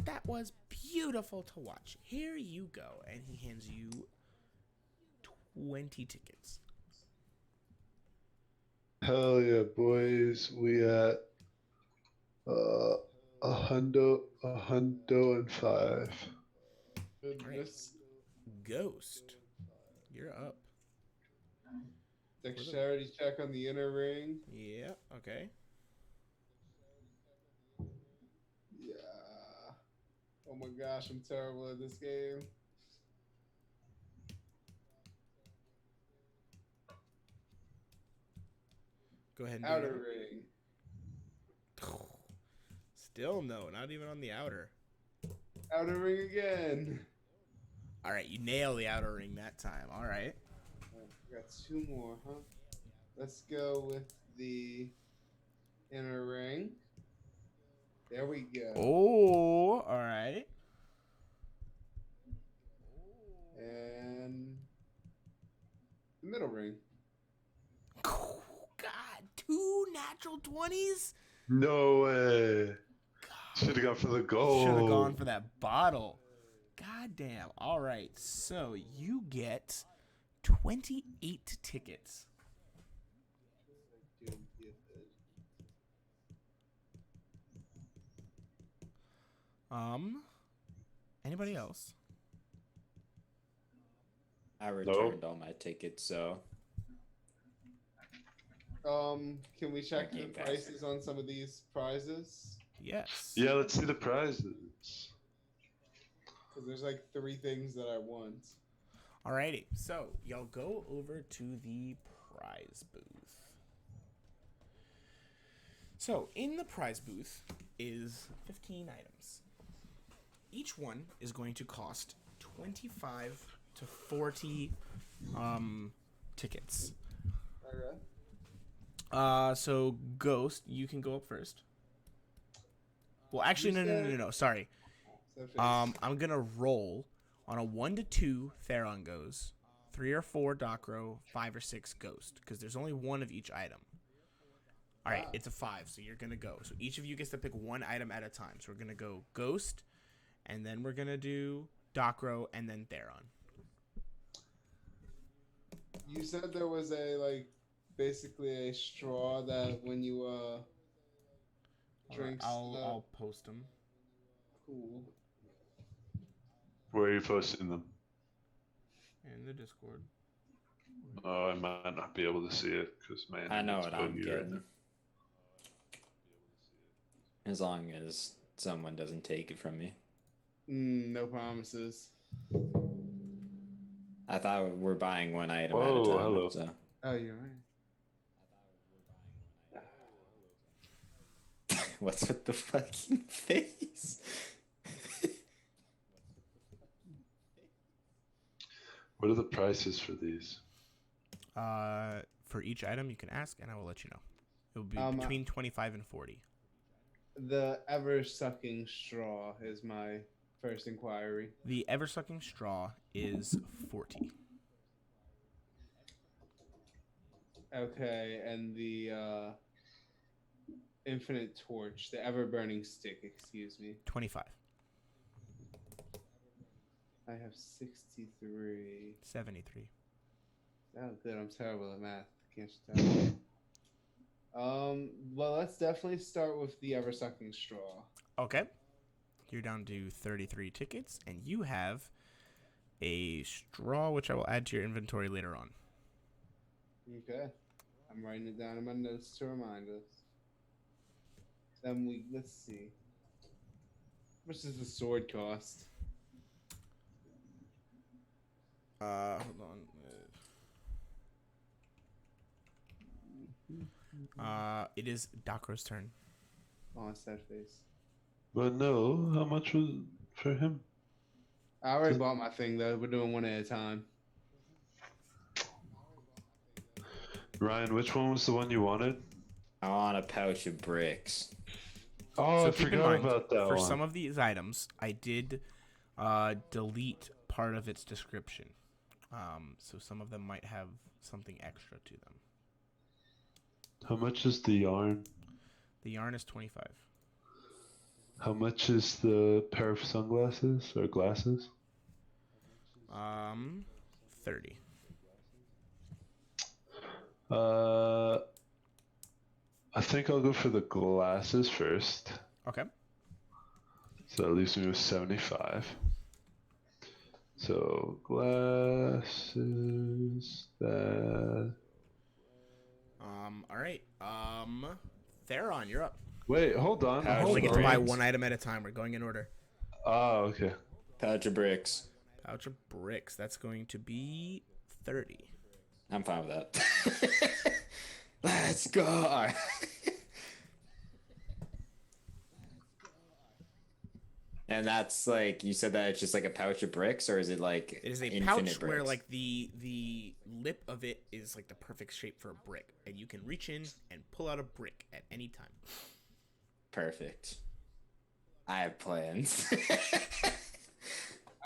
That was beautiful to watch. Here you go." And he hands you 20 tickets. Hell yeah, boys! We at a hundo and 5. Goodness. Ghost, you're up. Dexterity check on the inner ring. Yeah, okay. Yeah. Oh my gosh, I'm terrible at this game. Go ahead and Outer ring. Still no, not even on the outer. Outer ring again. All right, you nail the outer ring that time. All right. got 2 more, huh? Let's go with the inner ring. There we go. Oh, all right. And the middle ring. God, 2 natural 20s? No way. Should have gone for the gold. Should have gone for that bottle. God damn. All right. So you get 28 tickets. Anybody else? I returned all my tickets, so Can we check the Game Pass. prices on some of these prizes? Yes. Yeah, let's see the prizes. Because there's like 3 things that I want. Alrighty. So y'all go over to the prize booth. So in the prize booth is 15 items. Each one is going to cost 25 to 40 tickets. Okay. So Ghost, you can go up first. Well, actually, no. Sorry. I'm gonna roll on a 1 to 2. Theron goes, 3 or 4 Docro, 5 or 6 Ghost, because there's only 1 of each item. All right, it's a 5, so you're gonna go. So each of you gets to pick 1 item at a time. So we're gonna go Ghost, and then we're gonna do Docro, and then Theron. You said there was basically a straw that when you drink. I'll post them. Cool. Where are you posting them? In the Discord. Oh, I might not be able to see it because man, I know it's what I'm buggy getting. now. As long as someone doesn't take it from me. No promises. I thought we're buying 1 item at a Whoa, time. hello. So. Oh, you're right. What's with the fucking face? What are the prices for these? For each item, you can ask, and I will let you know. It will be between 25 and 40. The ever-sucking straw is my first inquiry. The ever-sucking straw is 40. Okay, and the infinite torch, the ever-burning stick, excuse me. 25. I have 63. 73. Oh, good. I'm terrible at math. Can't you tell? Well, let's definitely start with the ever-sucking straw. Okay. You're down to 33 tickets, and you have a straw, which I will add to your inventory later on. Okay. I'm writing it down in my notes to remind us. Then let's see. How much does the sword cost? Hold on. It is Docro's turn. Oh, sad face. But no, how much was for him? I already bought my thing, though. We're doing 1 at a time. Ryan, which one was the one you wanted? I want a pouch of bricks. Oh, So I keep in forgot mind, about that for one. some of these items, I did delete part of its description. So some of them might have something extra to them. How much is the yarn? The yarn is 25. How much is the pair of sunglasses or glasses? 30. I think I'll go for the glasses first. Okay. So that leaves me with 75. So glasses, that. All right. Theron, you're up. Wait, hold on. Pouch We only of get to buy bricks. 1 item at a time. We're going in order. Oh, okay. Pouch of bricks. Pouch of bricks. That's going to be 30. I'm fine with that. Let's go. All right. And that's like you said that it's just like a pouch of bricks, or is it like It is a infinite pouch bricks? where like the lip of it is like the perfect shape for a brick, and you can reach in and pull out a brick at any time. Perfect. I have plans.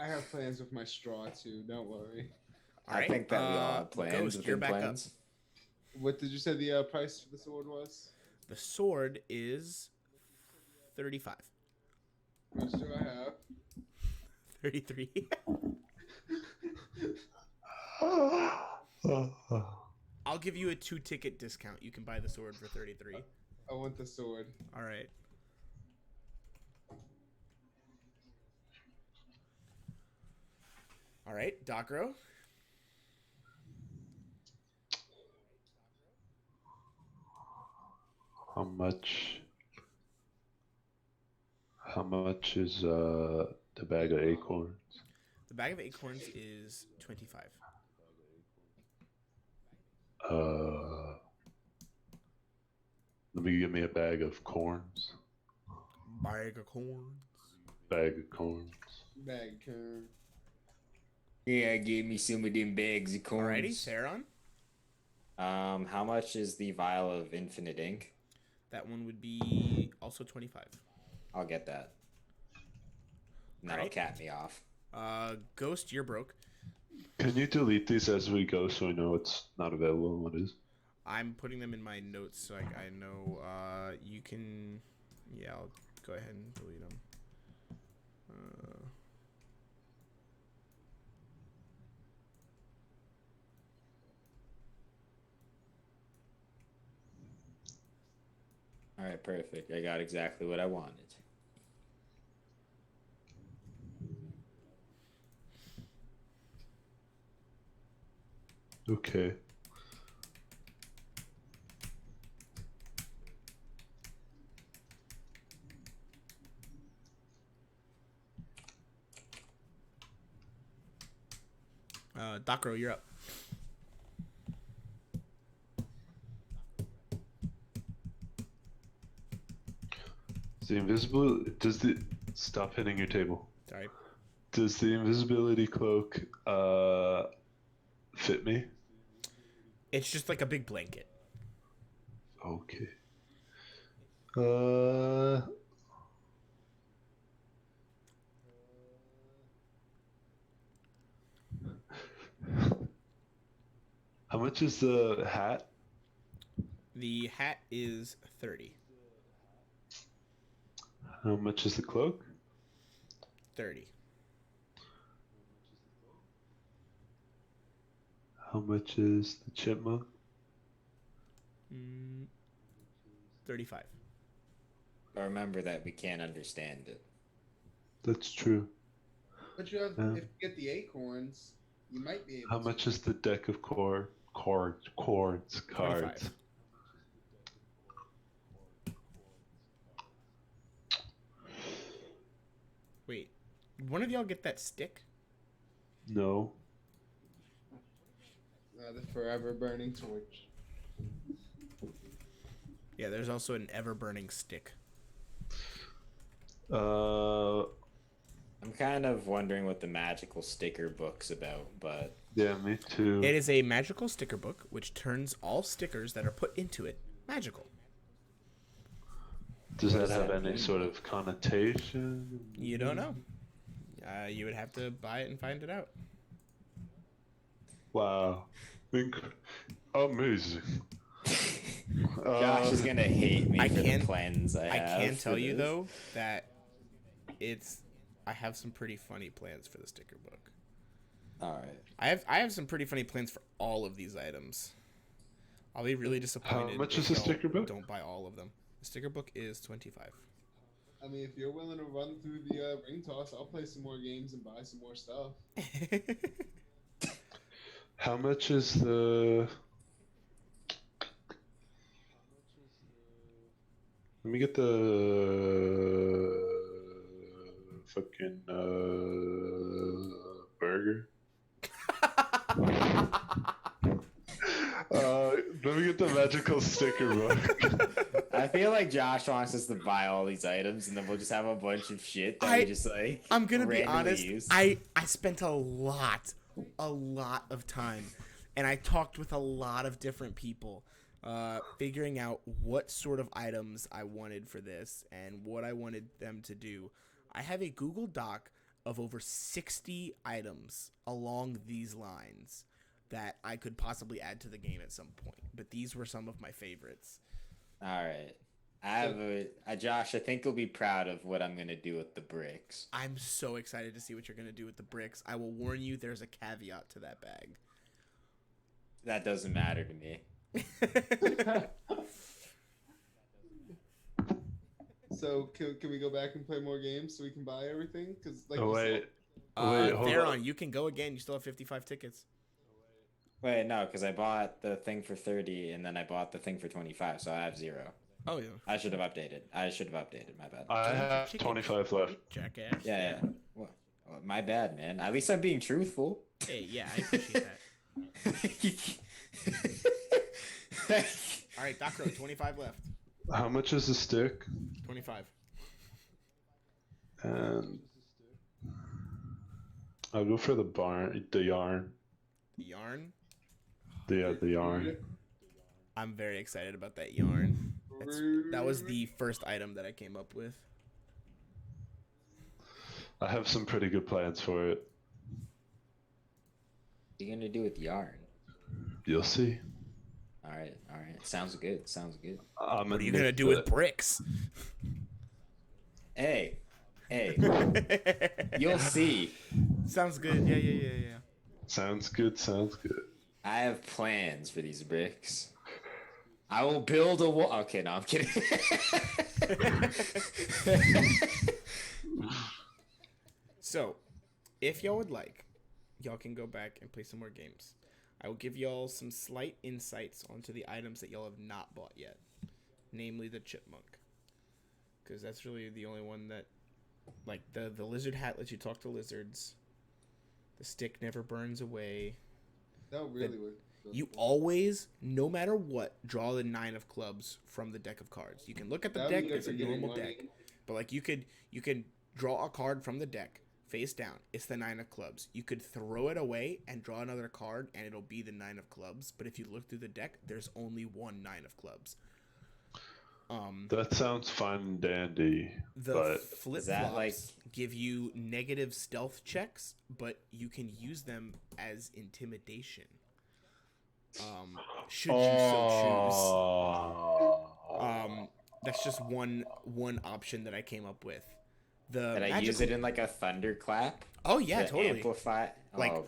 I have plans with my straw too. Don't worry. All right. I think that we all have plans Ghost, you're within back plans. What did you say the price for the sword was? The sword is 35. How much do I have? 33. I'll give you a 2-ticket discount. You can buy the sword for 33. I want the sword. All right. All right, Docro. How much? How much is the bag of acorns? The bag of acorns is 25. Let me give me a bag of corns. Bag of corns. Bag of corns. Bag turn. Yeah, give me some of them bags of corns. Alrighty, Theron. How much is the vial of infinite ink? That one would be also 25. I'll get that. And that'll cap me off. Ghost, you're broke. Can you delete these as we go so we know it's not available and what is? I'm putting them in my notes so I know. You can. Yeah, I'll go ahead and delete them. All right, perfect. I got exactly what I wanted. Okay. Docro, you're up. The invisible does the stop hitting your table. Sorry. Does the invisibility cloak fit me? It's just like a big blanket. Okay. How much is the hat? The hat is 30. How much is the cloak? 30. How much is the chipmunk? 35. But remember that we can't understand it. That's true. But you have, Yeah. if you get the acorns, you might be able How to. much is the deck of cards? 25. Wait, one of y'all get that stick? No. The forever burning torch. Yeah, there's also an ever-burning stick. I'm kind of wondering what the magical sticker book's about, but Yeah, me too. It is a magical sticker book, which turns all stickers that are put into it magical. Does What that does have that any mean? sort of connotation? You don't know. You would have to buy it and find it out. Wow. Amazing. Josh is gonna hate me I for the can't- plans I have. I can for tell you, this. though, that I have some pretty funny plans for the sticker book. All right. I have some pretty funny plans for all of these items. I'll be really disappointed. much if is the y'all sticker book? Don't buy all of them. The sticker book is 25. I mean, if you're willing to run through the ring toss, I'll play some more games and buy some more stuff. How much is the... Let me get the fucking burger. Let me get the magical sticker book. I feel like Josh wants us to buy all these items, and then we'll just have a bunch of shit that we just like. I'm gonna be randomly honest. use. I spent a lot of time, and I talked with a lot of different people, figuring out what sort of items I wanted for this and what I wanted them to do. I have a Google Doc of over 60 items along these lines that I could possibly add to the game at some point. But these were some of my favorites. All right. I have Josh, I think you'll be proud of what I'm going to do with the bricks. I'm so excited to see what you're going to do with the bricks. I will warn you, there's a caveat to that bag. That doesn't matter to me. So can we go back and play more games so we can buy everything? Because like Wait, said, hold Theron, on. you can go again. You still have 55 tickets. Wait, no, because I bought the thing for 30 and then I bought the thing for 25, so I have 0. Oh, yeah. I should have updated. My bad. I have 25 left. Jackass. Yeah. Well, my bad, man. At least I'm being truthful. Hey, yeah, I appreciate that. All right, Doc Crow, 25 left. How much is the stick? 25. And I'll go for the yarn. The yarn? The yarn. I'm very excited about that yarn. That was the first item that I came up with. I have some pretty good plans for it. What are you gonna do with yarn? You'll see. All right. Sounds good. What are you going to do with bricks? Hey, you'll see. Sounds good. Yeah. Sounds good. I have plans for these bricks. I will build a wall. Okay, no, I'm kidding. So, if y'all would like, y'all can go back and play some more games. I will give y'all some slight insights onto the items that y'all have not bought yet, namely the chipmunk, because that's really the only one that, like, the lizard hat lets you talk to lizards. The stick never burns away. that really would. You always, no matter what, draw the 9 of clubs from the deck of cards. You can look at the deck as a normal deck, but like you could draw a card from the deck face down. It's the 9 of clubs. You could throw it away and draw another card, and it'll be the 9 of clubs. But if you look through the deck, there's only one 9 of clubs. That sounds fine and dandy. The but flip flops give you negative stealth checks, but you can use them as intimidation. Should you so choose. That's just one option that I came up with. Did I use it in like a thunderclap? Oh yeah, to totally. Amplify.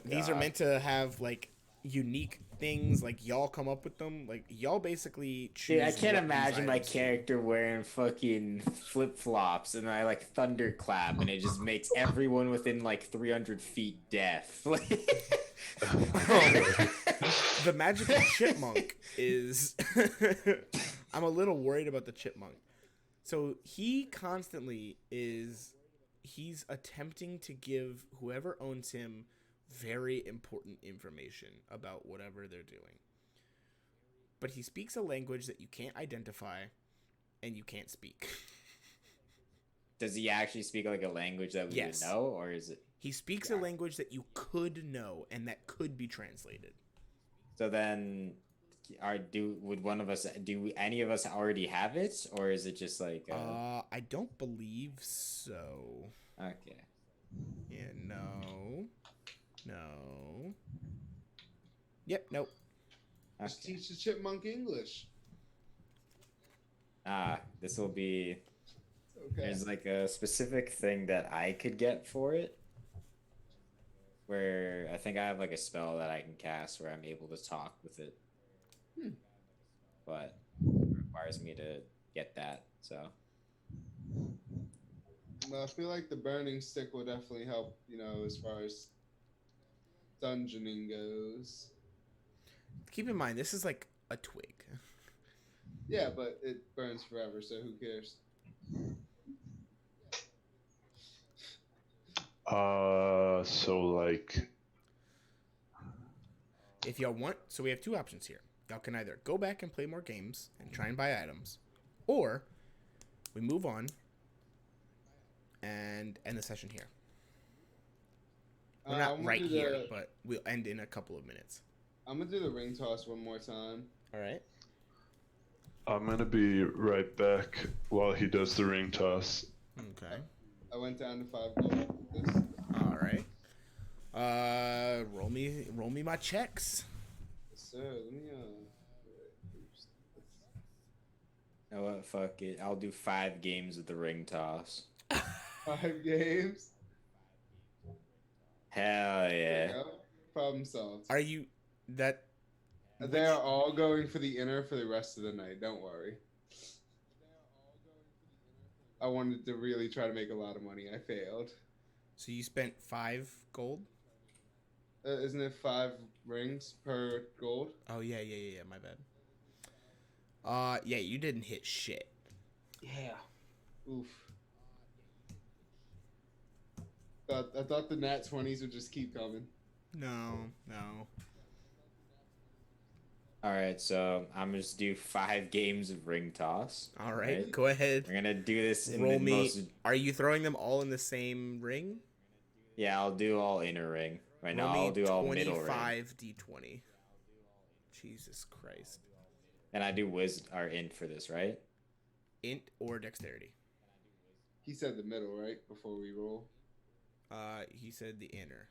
These are meant to have like unique things. Like y'all come up with them. Like y'all basically choose. Dude, I can't what imagine these my items do. character wearing fucking flip flops and I like thunderclap and it just makes everyone within like 300 feet deaf. The magical chipmunk is. I'm a little worried about the chipmunk. So he constantly he's attempting to give whoever owns him very important information about whatever they're doing. But he speaks a language that you can't identify and you can't speak. Does he actually speak like a language that we would know, or is it? He speaks a language that you could know and that could be translated. So then, do any of us already have it, or is it just like? I don't believe so. Okay. Yeah, no. Yep, nope. Just teach the chipmunk English. This will be. Okay. There's like a specific thing that I could get for it. Where I think I have like a spell that I can cast where I'm able to talk with it. But it requires me to get that, so. Well, I feel like the burning stick will definitely help, as far as dungeoning goes. Keep in mind, this is like a twig. Yeah, but it burns forever, so who cares? So like, If y'all want, so we have two options here. Y'all can either go back and play more games and try and buy items, or we move on and end the session here. We're not right here, but we'll end in a couple of minutes. I'm gonna do the ring toss one more time. All right. I'm gonna be right back while he does the ring toss. Okay. I went down to 5 gold with this. All right. Roll me my checks. Yes, sir. Let me You know what? Fuck it. I'll do 5 games of the ring toss. 5 games. Hell yeah. Yeah. Problem solved. Are you that? They are all going for the inner for the rest of the night. Don't worry. I wanted to really try to make a lot of money. I failed. So you spent 5 gold? Isn't it 5 rings per gold? Oh yeah. My bad. Yeah, you didn't hit shit. Yeah. Oof. I thought the nat 20s would just keep coming. No. Alright, so I'm gonna just do 5 games of ring toss. All right, go ahead. We're gonna do this in Roll the me. most... Are you throwing them all in the same ring? Yeah, I'll do all inner ring. Right now, Roll me I'll do all middle ring. 25 d20. Jesus Christ. And I do or int for this, right? Int or dexterity? He said the middle, right? Before we roll. He said the inner.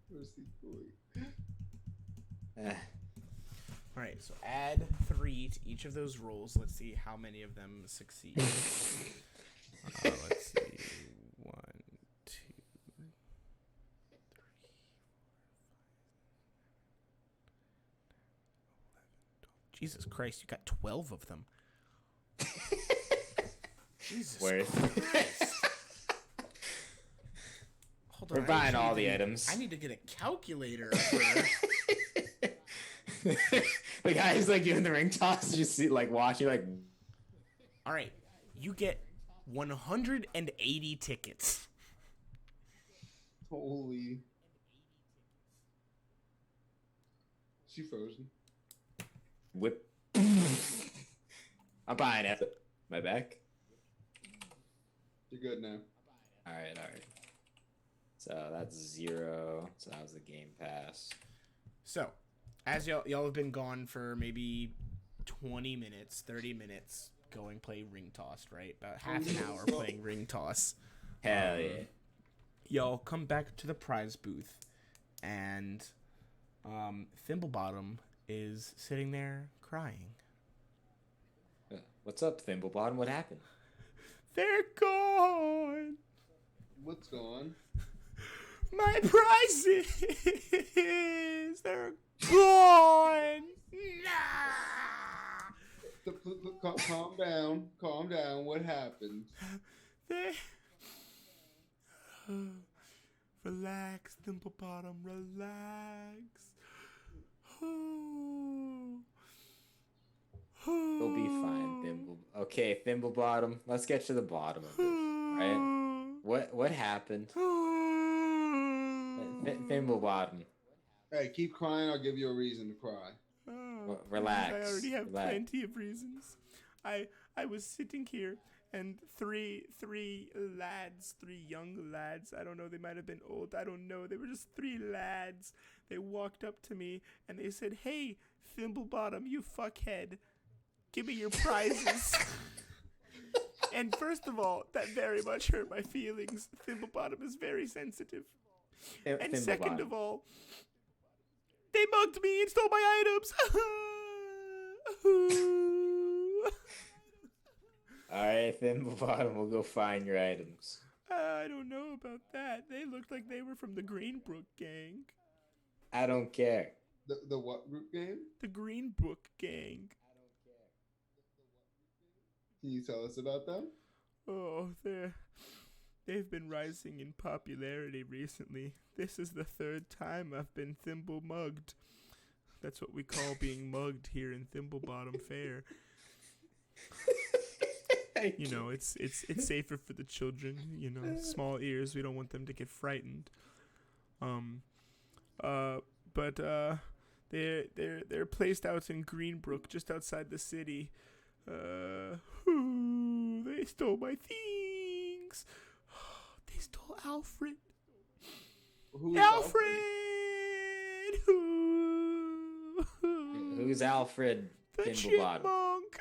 Where's he going? All right, so add 3 to each of those rolls. Let's see how many of them succeed. Let's see. 1, 2, 3, 4, 5, 11, 12. Jesus Christ, you got 12 of them. Jesus Christ. Hold on, We're buying all the items. I need to get a calculator. The guy's like doing the ring toss, just see, like watching, like. All right, you get 180 tickets. Holy. She frozen. Whip. I'm buying it. My back. You're good now. All right. So that's 0. So that was the game pass. So, as y'all have been gone for maybe 20 minutes, 30 minutes, going play ring toss, right? About half an hour playing ring toss. Hell yeah. Y'all come back to the prize booth, and Thimblebottom is sitting there crying. What's up, Thimblebottom? What happened? They're gone. What's going? My prizes. They're gone. Nah. Calm down. Calm down. What happened? Relax, Thimblebottom. Relax. We'll be fine, Thimble. Okay, Thimblebottom. Let's get to the bottom of this, right? What happened? Thimblebottom. Hey, keep crying. I'll give you a reason to cry. Relax. I already have Relax. plenty of reasons. I was sitting here, and three young lads. I don't know. They might have been old. I don't know. They were just 3 lads. They walked up to me and they said, "Hey, Thimblebottom, you fuckhead, give me your prizes." And first of all, that very much hurt my feelings. Thimblebottom is very sensitive. And second of all, they mugged me and stole my items. Alright, Thimblebottom, we'll go find your items. I don't know about that. They looked like they were from the Greenbrook gang. I don't care. The what group game? The Greenbrook gang. Can you tell us about them? Oh, they've been rising in popularity recently. This is the 3rd time I've been thimble mugged. That's what we call being mugged here in Thimblebottom Faire. You know, it's safer for the children. You know, small ears. We don't want them to get frightened. But they're placed out in Greenbrook, just outside the city. They stole my things. They stole Alfred. Who's Alfred. Who's Alfred The Thimblebottom? chipmunk.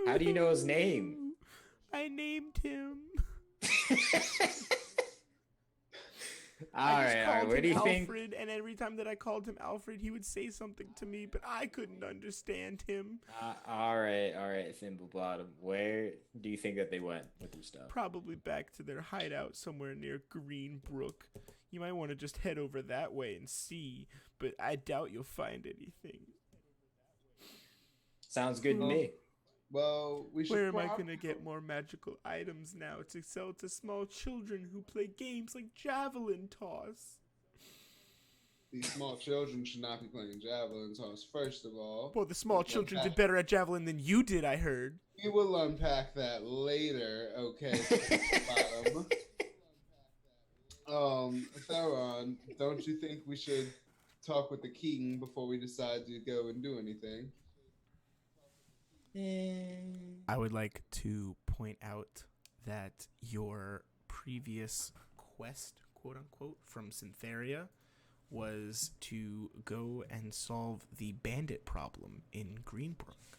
How do you know his name? I named him. All right. Where do you think? Alfred, and every time that I called him Alfred, he would say something to me, but I couldn't understand him. All right, Thimblebottom. Where do you think that they went with their stuff? Probably back to their hideout somewhere near Greenbrook. You might want to just head over that way and see, but I doubt you'll find anything. Sounds good to me. Well, we should. Where am I going to get more magical items now to sell to small children who play games like javelin toss? These small children should not be playing javelin toss, first of all. Well, the small children did better at javelin than you did, I heard. We will unpack that later, okay? Theron, don't you think we should talk with the king before we decide to go and do anything? I would like to point out that your previous quest, quote unquote, from Syntheria was to go and solve the bandit problem in Greenbrook.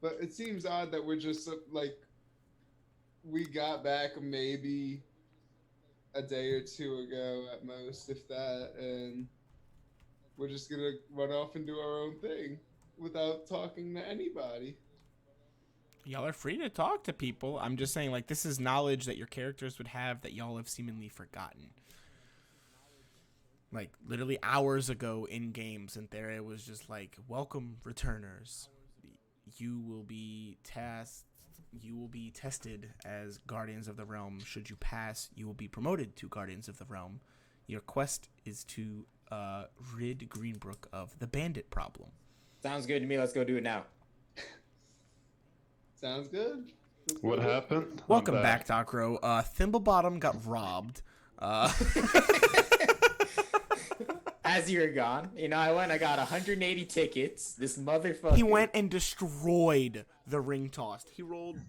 But it seems odd that we're just like, we got back maybe a day or two ago at most, if that, and we're just gonna run off and do our own thing without talking to anybody. Y'all are free to talk to people. I'm just saying, like, this is knowledge that your characters would have that y'all have seemingly forgotten. Like, literally hours ago in games, and there it was just like, welcome, returners. You will be tested as Guardians of the Realm. Should you pass, you will be promoted to Guardians of the Realm. Your quest is to rid Greenbrook of the bandit problem. Sounds good to me. Let's go do it now. Sounds good. What happened? Welcome back, Docro. Thimblebottom got robbed. As you were gone, I got 180 tickets. This motherfucker. He went and destroyed the ring toss. He rolled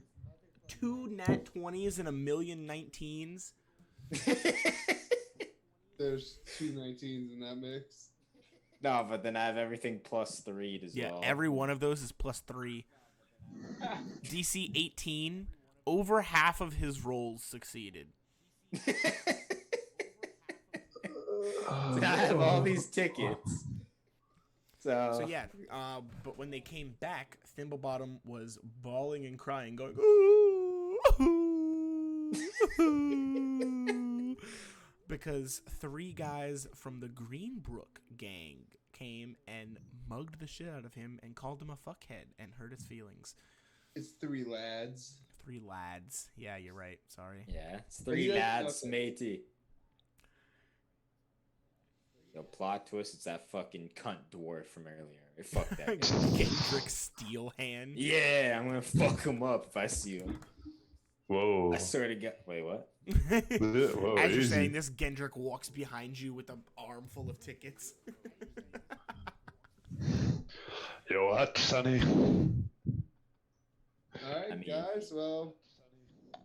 2 nat 20s and a million 19s. There's 2 19s in that mix. No, but then I have everything +3 as well. Yeah, every one of those is +3. DC 18, over half of his rolls succeeded. So I have all these tickets. So yeah, but when they came back, Thimblebottom was bawling and crying, going, ooh, ooh, because 3 guys from the Greenbrook gang came and mugged the shit out of him and called him a fuckhead and hurt his feelings. It's 3 lads. 3 lads. Yeah, you're right. Sorry. yeah, it's 3 lads, matey. Yo, plot twist, it's that fucking cunt dwarf from earlier. Fuck that guy. Gendrick Steelhand. Yeah, I'm gonna fuck him up if I see him. Whoa. I swear to God. Wait, what? Whoa, As you're easy. saying this, Gendrick walks behind you with an arm full of tickets. Yo, what, Sonny? Alright, guys, well.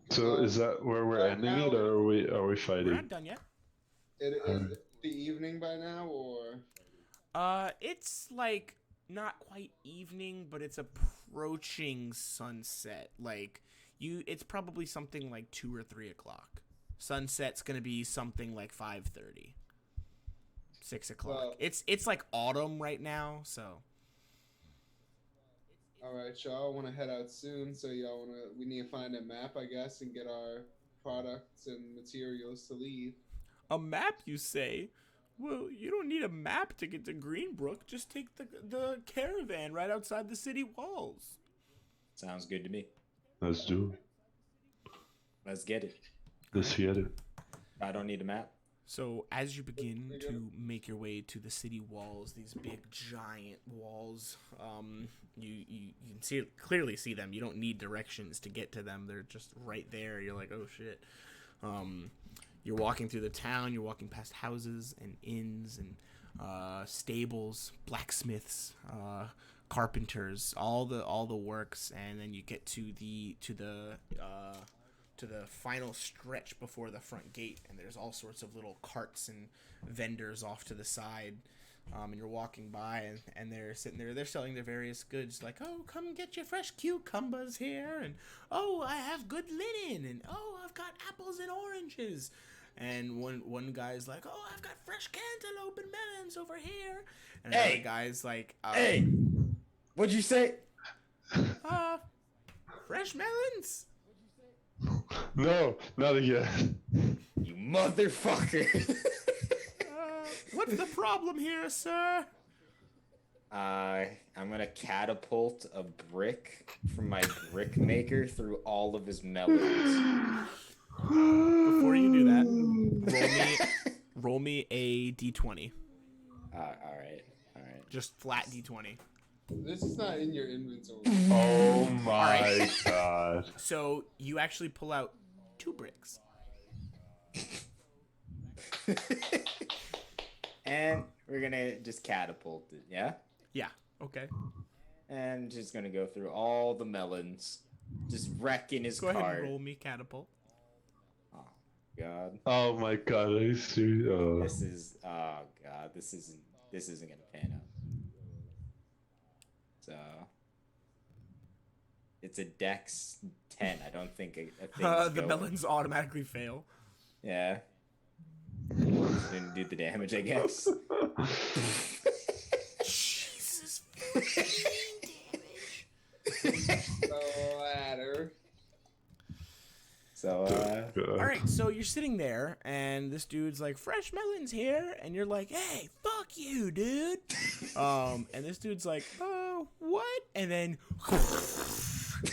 So is that where we're ending it, or are we We're fighting? not done yet. Is it the evening by now, or? It's like not quite evening, but it's approaching sunset. Like it's probably something like 2 or 3 o'clock. Sunset's gonna be something like 5:30, 6 o'clock. Well, It's like autumn right now, so. Alright, y'all want to head out soon, so we need to find a map, I guess, and get our products and materials to leave. A map, you say? Well, you don't need a map to get to Greenbrook. Just take the caravan right outside the city walls. Sounds good to me. Let's do it. Let's get it. Let's get it. I don't need a map. So as you begin to make your way to the city walls, these big giant walls, you can clearly see them. You don't need directions to get to them. They're just right there. You're like, oh shit. You're walking through the town. You're walking past houses and inns and stables, blacksmiths, carpenters, all the works, and then you get to the final stretch before the front gate, and there's all sorts of little carts and vendors off to the side, and you're walking by, and they're sitting there, they're selling their various goods, like, oh, come get your fresh cucumbers here, and oh, I have good linen, and oh, I've got apples and oranges. And one guy's like, oh, I've got fresh cantaloupe and melons over here, and another guy's like, hey, what'd you say? Fresh melons. No, not again. You motherfucker. What's the problem here, sir? I'm gonna catapult a brick from my brick maker through all of his melons. Before you do that, roll me a d20. All right. Just flat d20. This is not in your inventory. Oh my god. So you actually pull out 2 bricks. And we're gonna just catapult it, yeah? Yeah, okay. And just gonna go through all the melons, just wrecking his Go cart. ahead and roll me catapult. Oh god. Oh my god, are you serious? Oh. This is this isn't gonna pan out. So it's a Dex 10. I don't think a thing's The going. melons automatically fail. Yeah. Just didn't do the damage, I guess. Jesus. Ladder. So All right, so you're sitting there, and this dude's like, fresh melons here, and you're like, hey, fuck you, dude. And this dude's like, oh, what? And then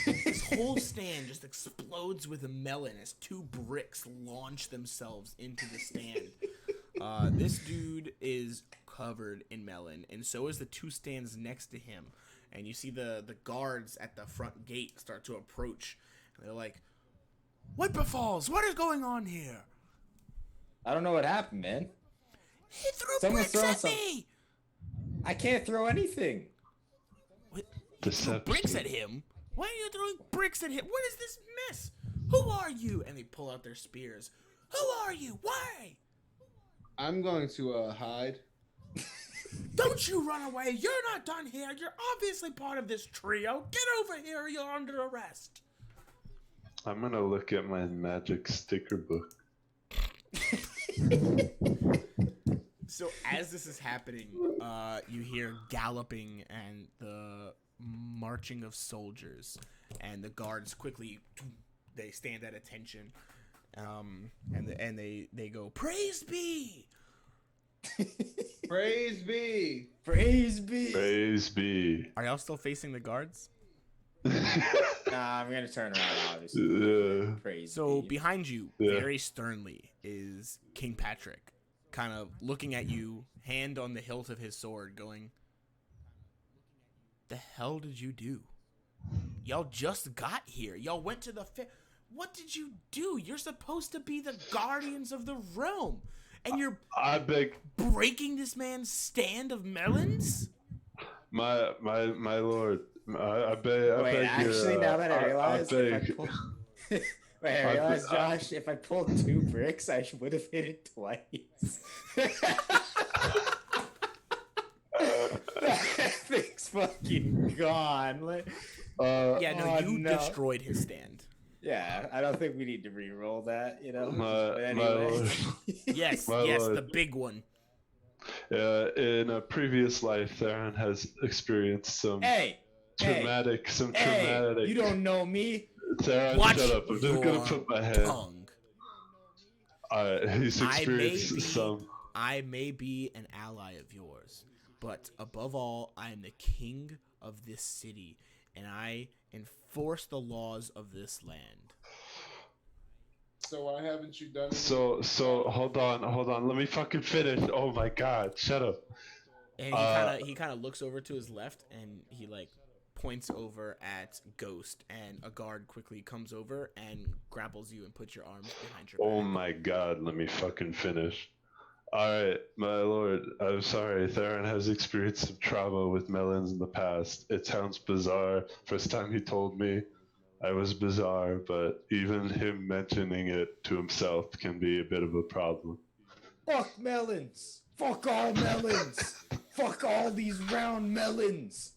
this whole stand just explodes with a melon as 2 bricks launch themselves into the stand. This dude is covered in melon, and so is the 2 stands next to him. And you see the guards at the front gate start to approach, and they're like, what befalls? What is going on here? I don't know what happened, man. He threw Someone's bricks throwing at me! I can't throw anything. What? You threw bricks at him? Why are you throwing bricks at him? What is this mess? Who are you? And they pull out their spears. Who are you? Why? I'm going to hide. Don't you run away. You're not done here. You're obviously part of this trio. Get over here or you're under arrest. I'm gonna look at my magic sticker book. So as this is happening, you hear galloping and the marching of soldiers, and the guards quickly, they stand at attention, and they go, praise be. Praise be. Praise be. Praise be. Are y'all still facing the guards? Nah, I'm gonna turn around, obviously. Yeah. Praise So be. behind you, Yeah. very sternly, is King Patrick, kind of looking at you, hand on the hilt of his sword, going, the hell did you do? Y'all just got here. Y'all went to the fair. What did you do? You're supposed to be the guardians of the realm, and you're I beg, breaking this man's stand of melons? my lord. I beg. I Wait, beg actually, you, now that I realize, I if beg. I wait, I realized, Josh, if I pulled 2 bricks, I would have hit it twice. That thing's fucking gone. Yeah, no, you destroyed his stand. Yeah, I don't think we need to re-roll that, you know? My But lord. Yes, My yes, lord. the big one. In a previous life, Theron has experienced some traumatic. You don't know me. Theron, Watch shut up! I'm just gonna your put my hand. tongue. He's experienced some. I may be an ally of yours, but above all, I am the king of this city, and I enforce the laws of this land. So why haven't you done it? So hold on. Let me fucking finish. Oh my god, shut up. And he kind of looks over to his left, and he like points over at Ghost, and a guard quickly comes over and grapples you and puts your arms behind your back. Oh my god, let me fucking finish. Alright, my lord, I'm sorry. Theron has experienced some trauma with melons in the past. It sounds bizarre. First time he told me, I was bizarre, but even him mentioning it to himself can be a bit of a problem. Fuck melons! Fuck all melons! Fuck all these round melons!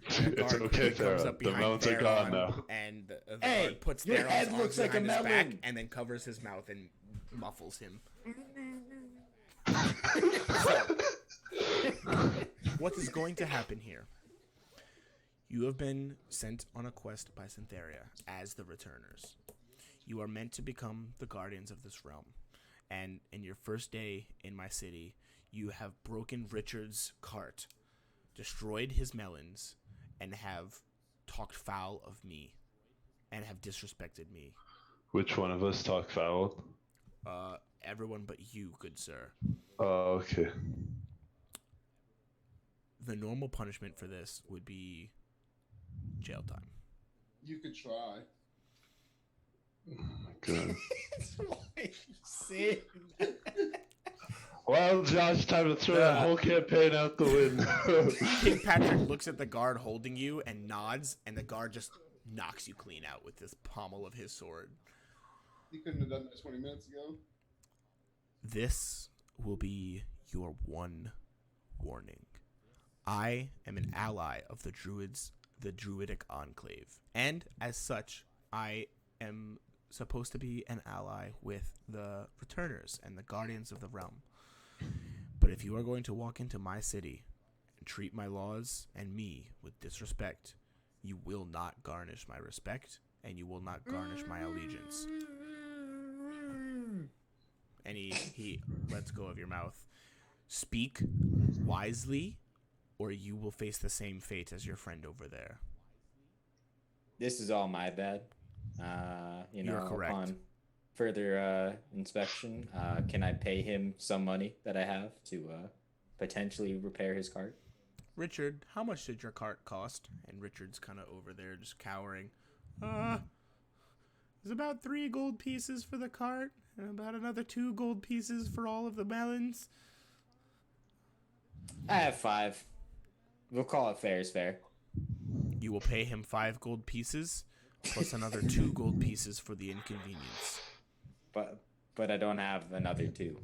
It's okay, Theron. The melons are gone now. And the Hey, guard puts your Theron's head arms looks like a behind his back melon. and then covers his mouth and muffles him. So, what is going to happen here? You have been sent on a quest by Syntheria as the Returners. You are meant to become the guardians of this realm. And in your first day in my city, you have broken Richard's cart, destroyed his melons, and have talked foul of me, and have disrespected me. Which one of us talked foul? Everyone but you, good sir. Oh, okay. The normal punishment for this would be jail time. You could try. Oh my god. Why are you saying that? Well, Josh, time to throw that whole campaign out the window. King Patrick looks at the guard holding you and nods, and the guard just knocks you clean out with this pommel of his sword. You couldn't have done that 20 minutes ago. This will be your one warning. I am an ally of the Druids, the Druidic Enclave, and as such, I am supposed to be an ally with the Returners and the Guardians of the Realm. But if you are going to walk into my city and treat my laws and me with disrespect, you will not garnish my respect, and you will not garnish my allegiance. And he lets go of your mouth. Speak wisely, or you will face the same fate as your friend over there. This is all my bad. You're correct. Upon further inspection, can I pay him some money that I have to potentially repair his cart? Richard, how much did your cart cost? And Richard's kind of over there just cowering. It's about 3 gold pieces for the cart, and about another 2 gold pieces for all of the melons. I have 5. We'll call it fair is fair. You will pay him 5 gold pieces, plus another 2 gold pieces for the inconvenience. But I don't have another 2.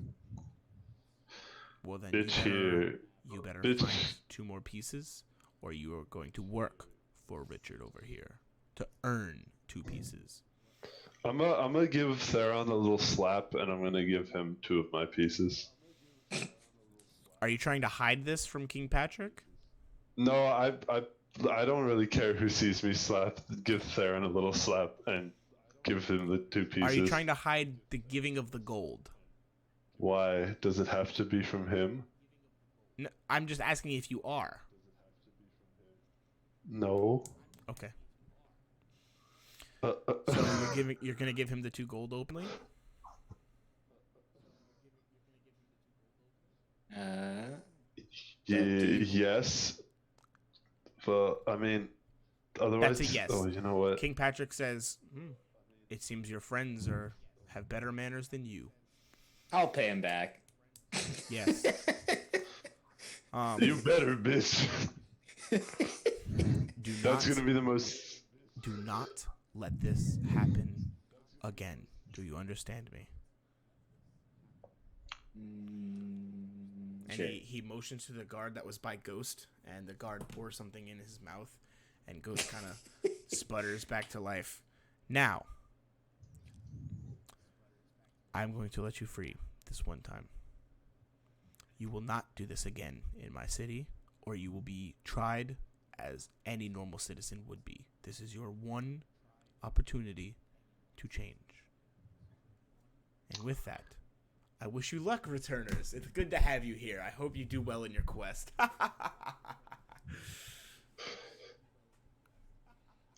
Well then, you better Bitch. find 2 more pieces, or you are going to work for Richard over here to earn 2 pieces. I'm gonna give Theron a little slap, and I'm gonna give him 2 of my pieces. Are you trying to hide this from King Patrick? No, I don't really care who sees me slap. Give Theron a little slap and give him the 2 pieces. Are you trying to hide the giving of the gold? Why? Does it have to be from him? No, I'm just asking if you are. No. Okay. So you're gonna give him the 2 gold openly? Yes. But I mean, otherwise. That's a yes. Oh, you know what? King Patrick says, "It seems your friends have better manners than you." I'll pay him back. Yes. You better, bitch. That's gonna be the most. Do not let this happen again. Do you understand me? And Sure. he motions to the guard that was by Ghost, and the guard pours something in his mouth, and Ghost kind of sputters back to life. Now, I'm going to let you free this one time. You will not do this again in my city, or you will be tried as any normal citizen would be. This is your one opportunity to change. And with that, I wish you luck, returners. It's good to have you here. I hope you do well in your quest. All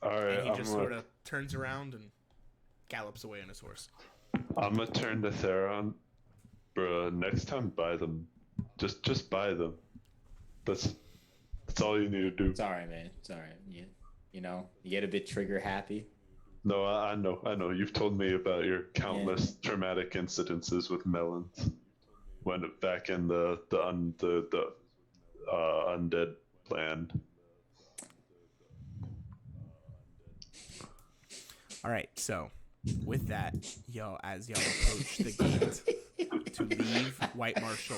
right. And he just sort of turns around and gallops away on his horse. I'm gonna turn to Theron. Bro, next time buy them. Just buy them. That's all you need to do. It's alright, man. It's alright. You know, you get a bit trigger happy. No, I know. You've told me about your countless traumatic incidences with melons. When back in the undead land. All right, so with that, as y'all approach the gate to leave White Marshal,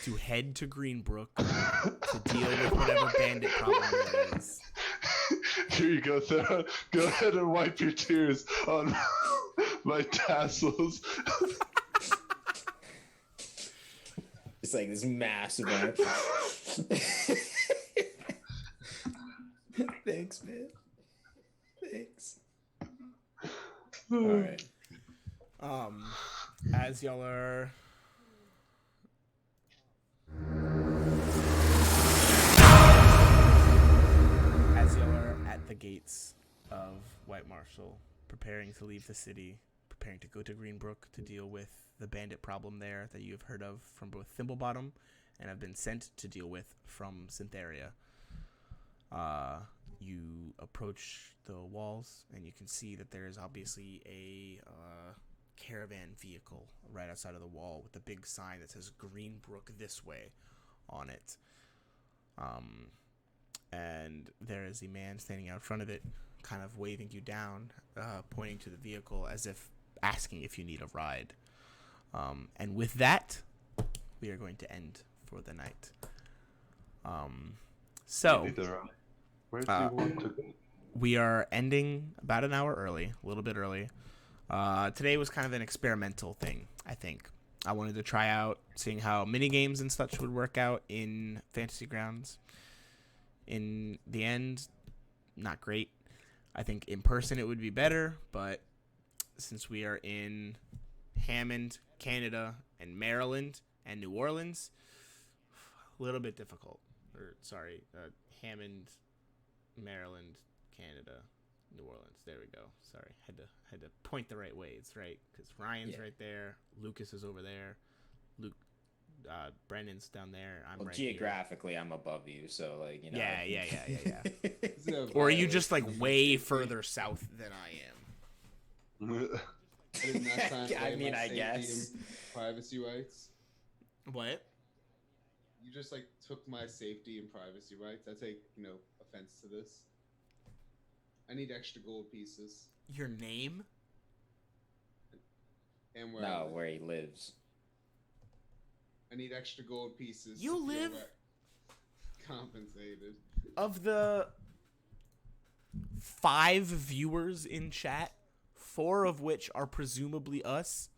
to head to Greenbrook to deal with whatever bandit problem there is. Here you go, Theron. Go ahead and wipe your tears on my tassels. It's like this massive arch. Thanks, man. Thanks. All right. As y'all are at the gates of White Marshal, preparing to leave the city, preparing to go to Greenbrook to deal with the bandit problem there that you have heard of from both Thimblebottom and have been sent to deal with from Syntheria. You approach the walls and you can see that there is obviously a caravan vehicle right outside of the wall with a big sign that says Greenbrook this way on it. And there is a man standing out in front of it, kind of waving you down, pointing to the vehicle as if asking if you need a ride. And with that, we are going to end for the night. Where do you want to go? We are ending about an hour early, a little bit early. Today was kind of an experimental thing, I think. I wanted to try out seeing how minigames and such would work out in Fantasy Grounds. In the end, not great. I think in person it would be better, but since we are in Hammond, Canada, and Maryland, and New Orleans, a little bit difficult. Hammond, Maryland, Canada, New Orleans. There we go. Sorry, had to point the right way. It's right because Ryan's right there. Lucas is over there. Brendan's down there. I'm right geographically, I'm above you, so like you know. Yeah. Or are you just like way further south than I am? I did not sign I away mean, my I safety guess. and privacy rights. What? You just like took my safety and privacy rights. I take offense to this. I need extra gold pieces. Your name? And where No, where he lives. I need extra gold pieces. You to feel live compensated. Of the 5 viewers in chat, 4 of which are presumably us.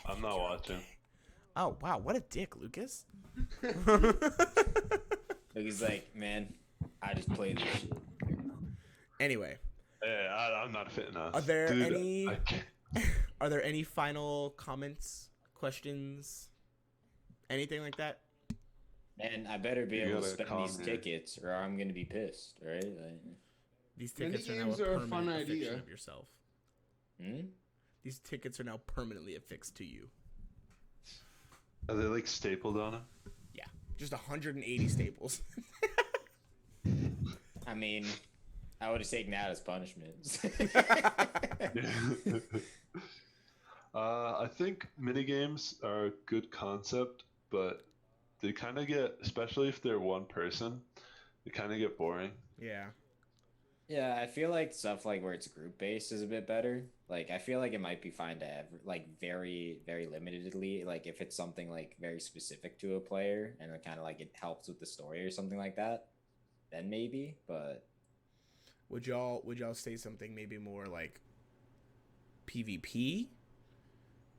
I'm not watching. Okay. Oh wow, what a dick, Lucas. He's like, man, I just play this shit. Anyway. Yeah, I'm not fitting us. Are there Are there any final comments, questions, anything like that? Man, I better be able to spend these tickets, or I'm gonna be pissed, right? Like, these tickets are now a fun idea of yourself. These tickets are now permanently affixed to you. Are they like stapled on them? Yeah, just 180 staples. I mean, I would have taken that as punishment. I think minigames are a good concept, but they kind of get, especially if they're one person, they kind of get boring. Yeah. Yeah, I feel like stuff like where it's group based is a bit better. Like, I feel like it might be fine to have like very, very limitedly. Like, if it's something like very specific to a player and it kind of like it helps with the story or something like that, then maybe. But would y'all say something maybe more like PvP?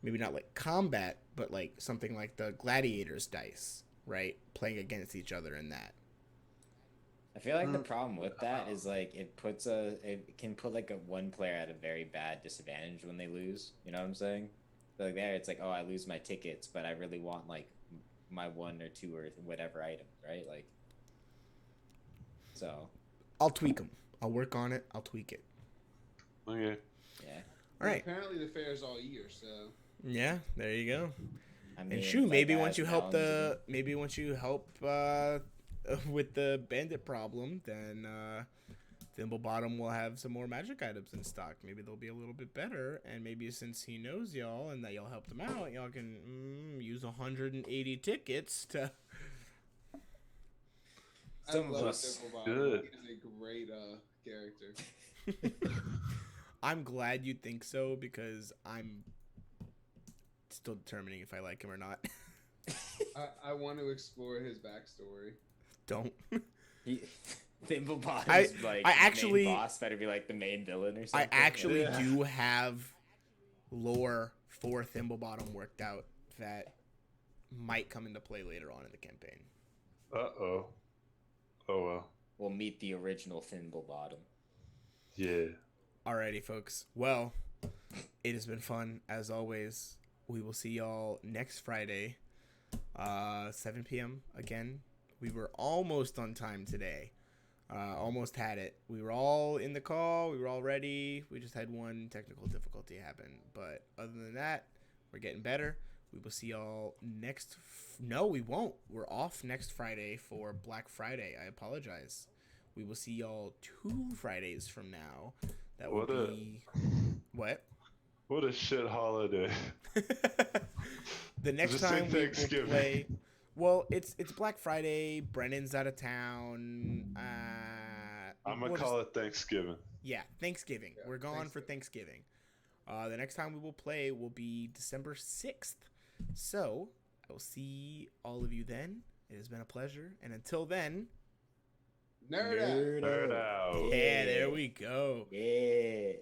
Maybe not like combat, but like something like the Gladiators dice, right? Playing against each other in that. I feel like the problem with that is like it can put like a one player at a very bad disadvantage when they lose. You know what I'm saying? So like there, it's like, oh, I lose my tickets, but I really want like my 1 or 2 or whatever items, right? Like, so I'll tweak them. I'll work on it. I'll tweak it. Okay. Yeah. All right. Apparently the fair's all year, so. Yeah, there you go. I mean, And shoot, like maybe that once you has help melons with the bandit problem, then Thimblebottom will have some more magic items in stock. Maybe they'll be a little bit better, and maybe since he knows y'all and that y'all helped him out, y'all can use 180 tickets to. Some of love us- Thimblebottom. Good. He is a great character. I'm glad you think so because I'm still determining if I like him or not. I want to explore his backstory. Don't. Thimblebottom's like I actually- main boss better be like the main villain or I something. actually Yeah. do have lore for Thimblebottom worked out that might come into play later on in the campaign. Uh-oh. Oh, well. We'll meet the original Thimblebottom. Yeah. Alrighty, folks. Well, it has been fun as always. We will see y'all next Friday, 7 p.m. again. We were almost on time today. Almost had it. We were all in the call. We were all ready. We just had one technical difficulty happen. But other than that, we're getting better. We will see y'all next. No, we won't. We're off next Friday for Black Friday. I apologize. We will see y'all 2 Fridays from now. That will be what? What a shit holiday. The next Just say time we will Thanksgiving. play. Well, it's Black Friday. Brennan's out of town. I'm going to call it Thanksgiving. Yeah, Thanksgiving. Yeah, We're gone for Thanksgiving. The next time we will play will be December 6th. So, I will see all of you then. It has been a pleasure. And until then, Nerd out. Nerd out. yeah, there we go. Yeah.